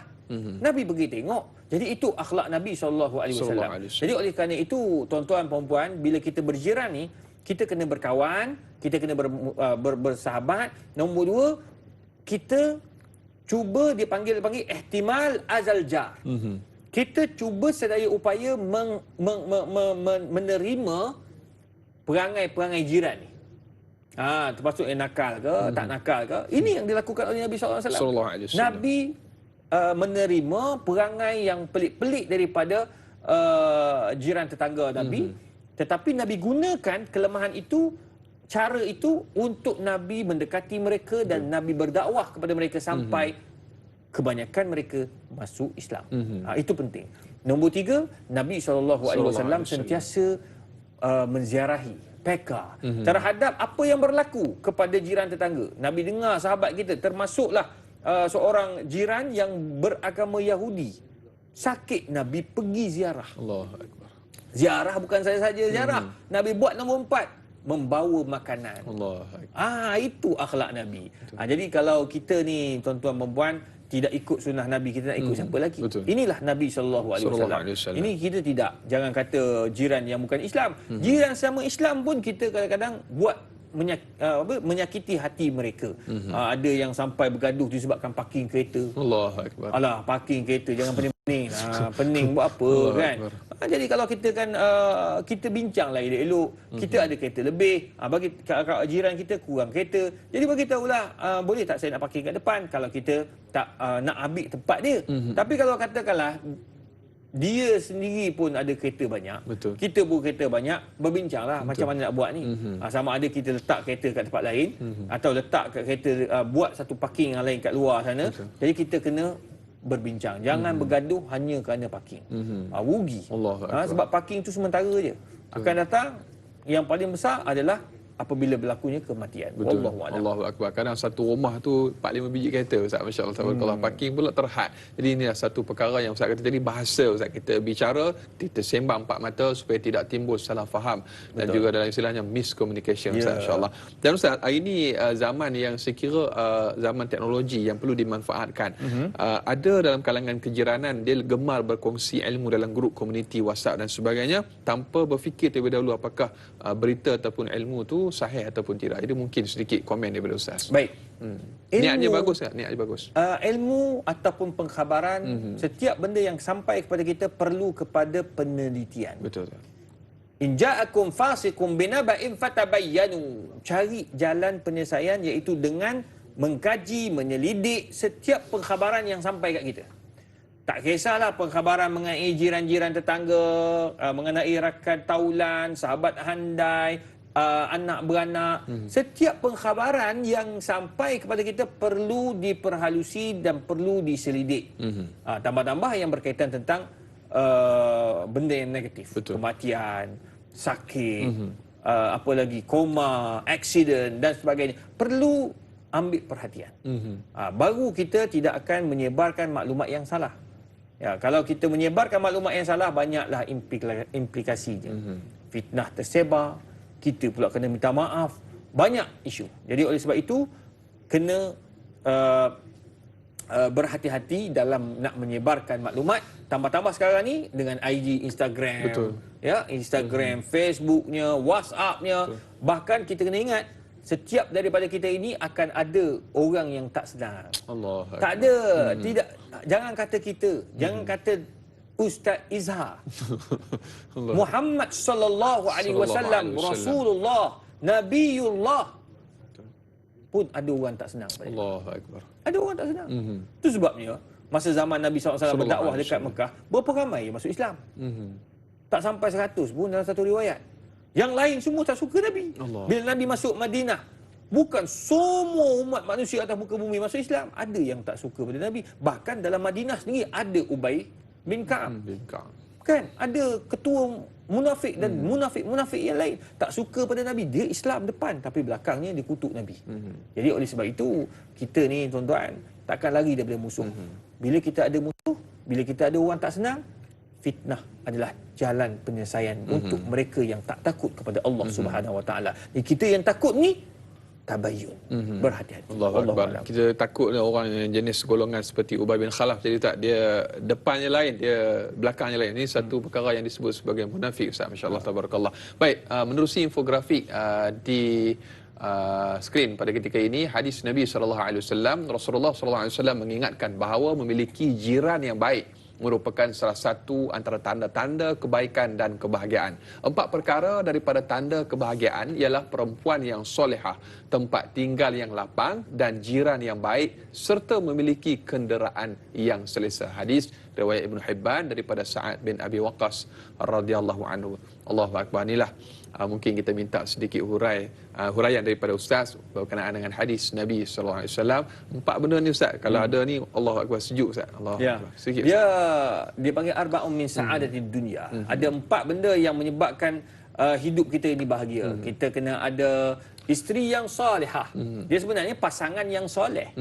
Nabi pergi tengok. Jadi itu akhlak Nabi SAW. Jadi oleh kerana itu, tuan-tuan puan-puan, bila kita berjiran ni, kita kena berkawan, kita kena bersahabat. Nombor 2, kita cuba dipanggil ihtimal azal jar. Kita cuba sedaya upaya menerima perangai-perangai jiran ni. Termasuk yang nakal ke, tak nakal ke. Ini yang dilakukan oleh Nabi SAW. Nabi menerima perangai yang pelik-pelik daripada jiran tetangga Nabi. Tetapi Nabi gunakan kelemahan itu, cara itu untuk Nabi mendekati mereka dan Nabi berdakwah kepada mereka sampai kebanyakan mereka masuk Islam. Itu penting. Nombor 3, Nabi SAW sentiasa menziarahi peka terhadap apa yang berlaku kepada jiran tetangga. Nabi dengar sahabat kita, termasuklah seorang jiran yang beragama Yahudi sakit, Nabi pergi ziarah. Allahu akbar. Ziarah bukan saja ziarah. Nabi buat nombor 4, membawa makanan. Allahu akbar. Itu akhlak Nabi. Jadi kalau kita ni tuan-tuan dan puan tidak ikut sunnah Nabi, kita nak ikut siapa lagi? Betul. Inilah Nabi sallallahu alaihi Sallallahu wasallam. alaihi wasallam. Ini kita tidak, jangan kata jiran yang bukan Islam. Jiran sama Islam pun kita kadang-kadang buat menyakiti hati mereka. Ada yang sampai bergaduh disebabkan parking kereta. Allahu akbar. Alah, parking kereta jangan pening-pening. Pening buat apa Allahu kan? Akbar. Jadi kalau kita kan kita bincanglah elok-elok, kita ada kereta lebih, bagi jiran kita kurang kereta. Jadi bagi tahulah, boleh tak saya nak parking kat depan kalau kita tak nak ambil tempat dia. Tapi kalau katakanlah dia sendiri pun ada kereta banyak, Betul. kita pun kereta banyak, berbincanglah macam mana nak buat ni. Sama ada kita letak kereta kat tempat lain atau letak kat kereta, buat satu parking yang lain kat luar sana. Jadi kita kena berbincang, jangan bergaduh hanya kerana parking. Rugi. Allahu Akbar. Sebab parking tu sementara je. Akan datang yang paling besar adalah apabila berlakunya kematian. Betul. Wallahu a'lam. Allahu akbar. Kadang satu rumah tu 4-5 biji kereta Ustaz, masya-Allah tabarakallah. Parking pula terhad. Jadi ini satu perkara yang Ustaz kata tadi, bahasa Ustaz kita bicara, kita sembang empat mata supaya tidak timbul salah faham dan juga dalam istilahnya miscommunication Ustaz, masya-Allah. Dan Ustaz, hari ini zaman yang saya kira zaman teknologi yang perlu dimanfaatkan. Ada dalam kalangan kejiranan dia gemar berkongsi ilmu dalam grup komuniti WhatsApp dan sebagainya tanpa berfikir terlebih dahulu apakah berita ataupun ilmu tu sahih ataupun tidak. Itu mungkin sedikit komen daripada Ustaz. Baik. Niatnya bagus tak? Niatnya bagus. Ilmu ataupun pengkhabaran, setiap benda yang sampai kepada kita perlu kepada penelitian. Betul. In ja'akum fasiqun binaba'in fatabayyanu. Cari jalan penyelesaian iaitu dengan mengkaji, menyelidik setiap pengkhabaran yang sampai kat kita. Tak kisahlah pengkhabaran mengenai jiran-jiran tetangga, mengenai rakan taulan, sahabat handai, anak beranak. Setiap pengkhabaran yang sampai kepada kita perlu diperhalusi dan perlu diselidik. Tambah-tambah yang berkaitan tentang benda yang negatif. Betul. Kematian, sakit, apa lagi, koma, aksiden dan sebagainya. Perlu ambil perhatian. Baru kita tidak akan menyebarkan maklumat yang salah. Ya, kalau kita menyebarkan maklumat yang salah, banyaklah implikasinya. Fitnah tersebar, kita pula kena minta maaf, banyak isu. Jadi oleh sebab itu kena berhati-hati dalam nak menyebarkan maklumat. Tambah-tambah sekarang ni dengan IG, Instagram. Betul. Ya, Instagram, Facebooknya, WhatsAppnya. Bahkan kita kena ingat, setiap daripada kita ini akan ada orang yang tak senang. Allah. Tak ada, tidak, jangan kata kita, jangan kata Ustaz Izhar. Muhammad sallallahu alaihi wasallam, Rasulullah, Nabiullah pun ada orang tak senang pada dia. Allahu akbar. Ada orang tak senang. Itu sebabnya masa zaman Nabi SAW berdakwah dekat Mekah, berapa ramai yang masuk Islam? Tak sampai 100 pun dalam satu riwayat. Yang lain semua tak suka Nabi. Allah. Bila Nabi masuk Madinah, bukan semua umat manusia atas muka bumi masuk Islam. Ada yang tak suka pada Nabi. Bahkan dalam Madinah sendiri ada Ubay bin Ka'ab. Kan? Ada ketua munafik dan munafik-munafik yang lain. Tak suka pada Nabi. Dia Islam depan, tapi belakangnya dia kutuk Nabi. Jadi oleh sebab itu, kita ni tuan-tuan, takkan lari daripada musuh. Bila kita ada musuh, bila kita ada orang tak senang, fitnah adalah jalan penyelesaian untuk mereka yang tak takut kepada Allah Subhanahu Wa Taala. Jadi kita yang takut ni tabayyun, berhati-hati. Allahu akbar. Kita takut orang yang jenis golongan seperti Ubay bin Khalaf jadi tak, dia depannya lain, dia belakangnya lain. Ini satu perkara yang disebut sebagai munafik Ustaz, masya-Allah tabarakallah. Baik, menerusi infografik di skrin pada ketika ini, hadis Nabi sallallahu alaihi wasallam, Rasulullah sallallahu alaihi wasallam mengingatkan bahawa memiliki jiran yang baik merupakan salah satu antara tanda-tanda kebaikan dan kebahagiaan. 4 perkara daripada tanda kebahagiaan ialah perempuan yang solehah, tempat tinggal yang lapang dan jiran yang baik serta memiliki kenderaan yang selesa. Hadis riwayat Ibn Hibban daripada Sa'ad bin Abi Waqqas radhiyallahu anhu. Allahu akbar. Inilah mungkin kita minta sedikit huraian daripada Ustaz berkenaan dengan hadis Nabi sallallahu alaihi wasallam. 4 benda ni Ustaz, kalau ada ni Allahu akbar, sejuk Ustaz. Allahu akbar. Sikit. Dia panggil arba'un min sa'adatid dunya. Ada 4 benda yang menyebabkan hidup kita ini bahagia. Kita kena ada isteri yang solehah. Dia sebenarnya pasangan yang soleh.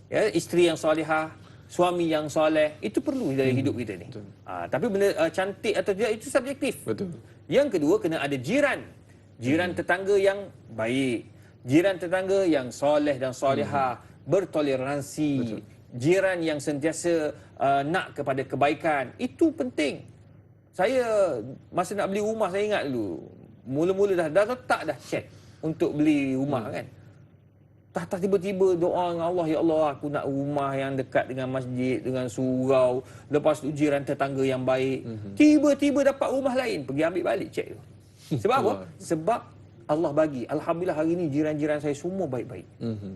Ya, isteri yang solehah, suami yang soleh, itu perlu dalam hidup kita ni. Tapi benda cantik atau tidak itu subjektif. Betul. Yang kedua, kena ada jiran. Jiran tetangga yang baik. Jiran tetangga yang soleh dan solehah, bertoleransi. Betul. jiran yang sentiasa nak kepada kebaikan, itu penting. Saya masa nak beli rumah, saya ingat dulu, mula-mula dah letak dah cek untuk beli rumah kan. Tak tiba-tiba doa dengan Allah, ya Allah, aku nak rumah yang dekat dengan masjid, dengan surau, lepas tu jiran tetangga yang baik. Tiba-tiba dapat rumah lain, pergi ambil balik cek tu. Sebab apa? Sebab Allah bagi. Alhamdulillah hari ni jiran-jiran saya semua baik-baik.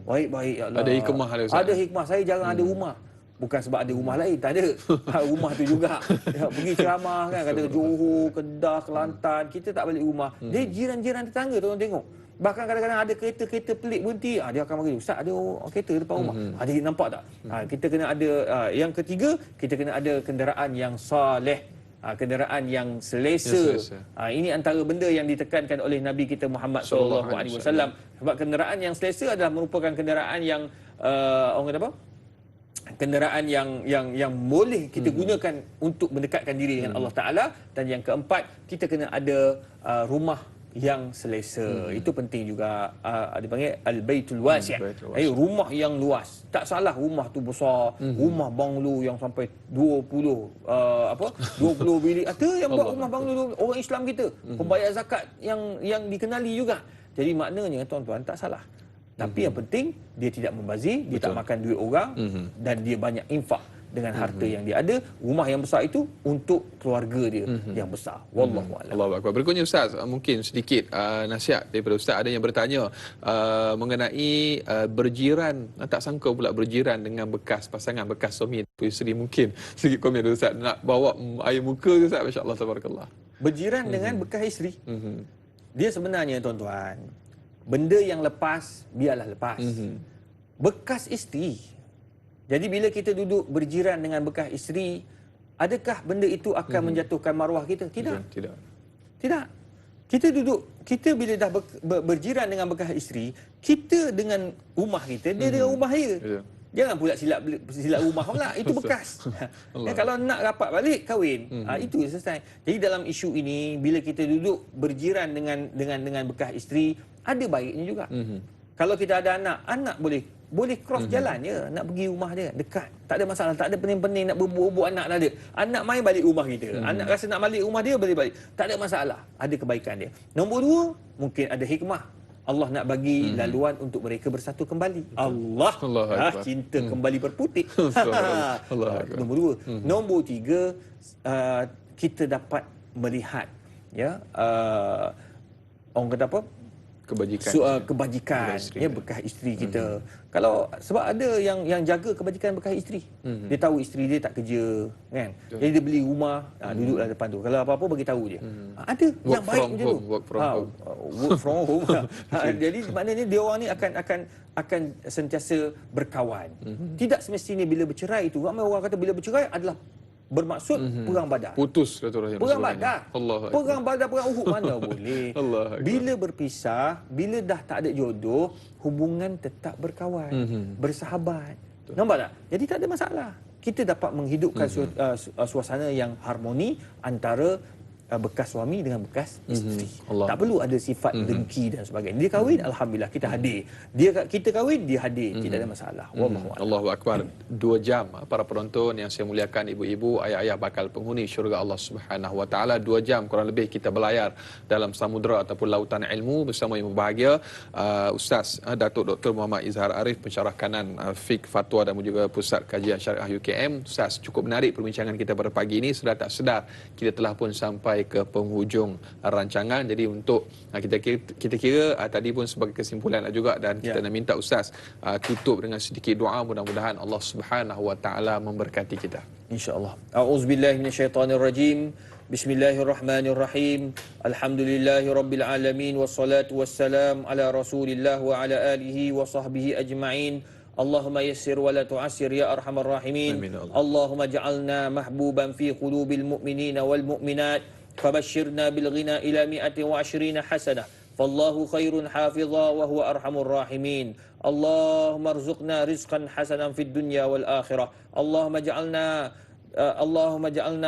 Baik-baik, ya Allah. Ada hikmah dia, Ustaz. Ada hikmah. Saya jarang ada rumah. Bukan sebab ada rumah lain, tak ada. Rumah tu juga. Pergi ceramah kan, kata Johor, Kedah, Kelantan, kita tak balik rumah. Dia jiran-jiran tetangga tu orang tengok. Bahkan kadang-kadang ada kereta pelik berhenti, dia akan bagi, Ustaz ada kereta depan rumah. Dia nampak tak? Kita kena ada, yang ketiga, kita kena ada kenderaan yang soleh. Kenderaan yang selesa. Ini antara benda yang ditekankan oleh Nabi kita Muhammad SAW. Sebab kenderaan yang selesa adalah merupakan kenderaan yang orang kata apa? Kenderaan yang boleh kita gunakan untuk mendekatkan diri dengan Allah Ta'ala. Dan yang keempat, kita kena ada rumah yang selesa. Itu penting juga. Dipanggil al-baitul wasi'. Rumah yang luas. Tak salah rumah tu besar, rumah banglo yang sampai 20 bilik. Ada yang buat rumah banglo orang Islam kita, pembayar zakat yang dikenali juga. Jadi maknanya tuan-tuan tak salah. Tapi yang penting dia tidak membazir, dia tak makan duit orang, dan dia banyak infak dengan harta yang dia ada. Rumah yang besar itu untuk keluarga dia yang besar. Wallahu a'lam. Allahu akbar. Berikutnya Ustaz, mungkin sedikit nasihat daripada Ustaz. Ada yang bertanya mengenai berjiran, tak sangka pula berjiran dengan bekas pasangan, bekas suami atau isteri. Mungkin sedikit komen Ustaz, nak bawa air muka ke Ustaz? Masya-Allah, tabarakallah. Berjiran dengan bekas isteri. Dia sebenarnya tuan-tuan, benda yang lepas biarlah lepas. Bekas isteri. Jadi bila kita duduk berjiran dengan bekas isteri, adakah benda itu akan menjatuhkan maruah kita? Tidak. Tidak. Kita bila dah berjiran dengan bekas isteri, kita dengan rumah kita, dia dengan rumah dia. Jangan pula silap rumah pula, itu bekas. Kalau nak rapat balik, kahwin. Itu selesai. Jadi dalam isu ini, bila kita duduk berjiran dengan bekas isteri, ada baiknya juga. Kalau kita ada anak boleh cross jalan je, nak pergi rumah dia, dekat. Tak ada masalah, tak ada pening-pening nak berbual anak tak ada. Anak main balik rumah kita. Anak rasa nak balik rumah dia, boleh balik. Tak ada masalah, ada kebaikan dia. Nombor dua, mungkin ada hikmah. Allah nak bagi laluan untuk mereka bersatu kembali. Allah cinta kembali berputik. Nombor dua. Nombor tiga, kita dapat melihat, ya, orang kata apa? Kebajikan bekas isteri kita. Kalau sebab ada yang jaga kebajikan bekas isteri. Dia tahu isteri dia tak kerja kan. Jadi dia beli rumah, duduklah depan tu. Kalau apa-apa bagi tahu dia. Ada yang baik macam tu. Work from home. Jadi maknanya dia orang ni akan sentiasa berkawan. Tidak semestinya bila bercerai itu, ramai orang kata bila bercerai adalah bermaksud perang Badar. Putus kata orang. Perang Badar. Perang Badar, perang Uhud, mana boleh. Bila berpisah, bila dah tak ada jodoh, hubungan tetap berkawan, bersahabat. Nampak tak? Jadi tak ada masalah. Kita dapat menghidupkan suasana yang harmoni antara bekas suami dengan bekas isteri. Tak perlu ada sifat dengki dan sebagainya. Dia kahwin, alhamdulillah kita hadir. Kita kahwin, dia hadir. Tidak ada masalah. Allahu akbar. 2 jam para penonton yang saya muliakan, ibu-ibu, ayah-ayah bakal penghuni syurga Allah Subhanahu wa taala. 2 jam kurang lebih kita berlayar dalam samudera ataupun lautan ilmu bersama yang berbahagia Ustaz Datuk Dr. Muhammad Izhar Arif, pensyarah kanan Fiqh Fatwa dan juga Pusat Kajian Syariah UKM. Ustaz, cukup menarik perbincangan kita pada pagi ini. Sedar tak sedar kita telah pun sampai ke penghujung rancangan. Jadi untuk kita kira tadi pun sebagai kesimpulan juga, dan kita nak minta Ustaz tutup dengan sedikit doa, mudah-mudahan Allah Subhanahu wa taala memberkati kita. InsyaAllah. A'udzubillahi minasyaitonirrajim. Bismillahirrahmanirrahim. Alhamdulillahirabbil alamin, wassalatu wassalam ala Rasulillah wa ala alihi wa sahbihi ajma'in. Allahumma yassir wa la tu'assir ya arhamar rahimin. Allahumma ja'alna mahbuban fi qulubil mu'minina wal mu'minat. Fabashshirna bil ghina ila 120 hasanah. Fallahu khairun hafidha wa huwa arhamur rahimin. Allahumma arzuqna rizqan hasanan fid dunya wal akhirah. Allahumma ja'alna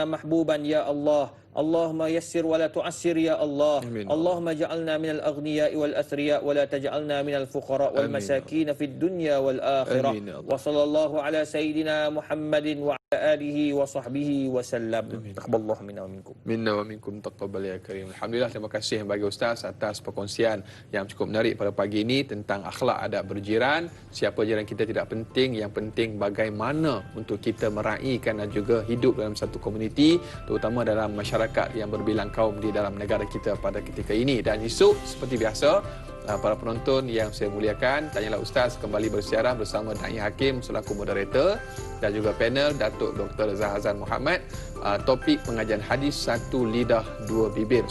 mahbuban ya Allah. Allahumma yassir wa la tu'assir ya Allah. Amin. Allahumma ja'alna minal aghniya wal athriya wa la taj'alna minal fuqara wal Amin. masakin fid dunya wal akhirah. Amin, ya Allah. Wa sallallahu ala sayyidina Muhammadin wa ala alihi wa sahbihi wa sallam. Taqabbalallahu minna wa minkum. Minna wa minkum taqabbal ya karim. Alhamdulillah, terima kasih bagi Ustaz atas perkongsian yang cukup menarik pada pagi ini tentang akhlak adab berjiran. Siapa jiran kita tidak penting, yang penting bagaimana untuk kita meraihkan dan juga hidup dalam satu komuniti, terutama dalam masyarakat yang berbilang kaum di dalam negara kita pada ketika ini. Dan esok seperti biasa, para penonton yang saya muliakan, Tanyalah Ustaz kembali bersiaran bersama Da'i Hakim selaku moderator dan juga panel Datuk Dr. Zahazan Muhammad. Topik pengajian hadis satu lidah dua bibir.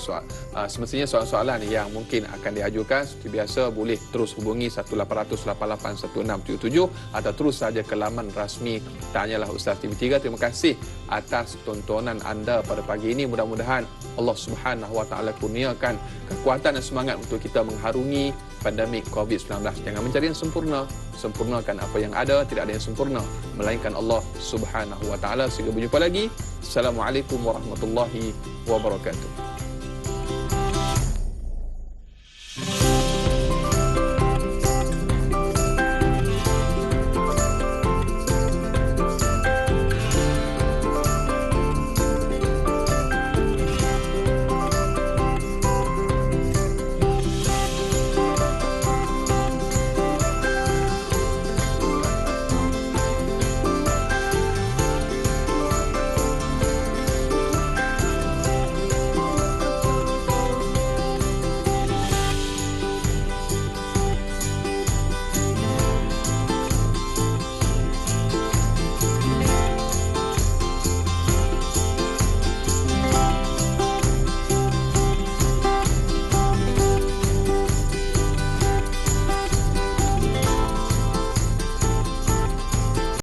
Semestinya soalan-soalan yang mungkin akan diajukan seperti biasa boleh terus hubungi 1800881677 atau terus saja ke laman rasmi Tanyalah Ustaz TV3. Terima kasih atas tontonan anda pada pagi ini. Mudah-mudahan Allah Subhanahu Wa Taala kurniakan kekuatan dan semangat untuk kita mengharungi pandemik COVID-19. Jangan mencari yang sempurna, sempurnakan apa yang ada. Tidak ada yang sempurna melainkan Allah Subhanahu Wa Taala. Sehingga berjumpa lagi. Assalamualaikum warahmatullahi wabarakatuh.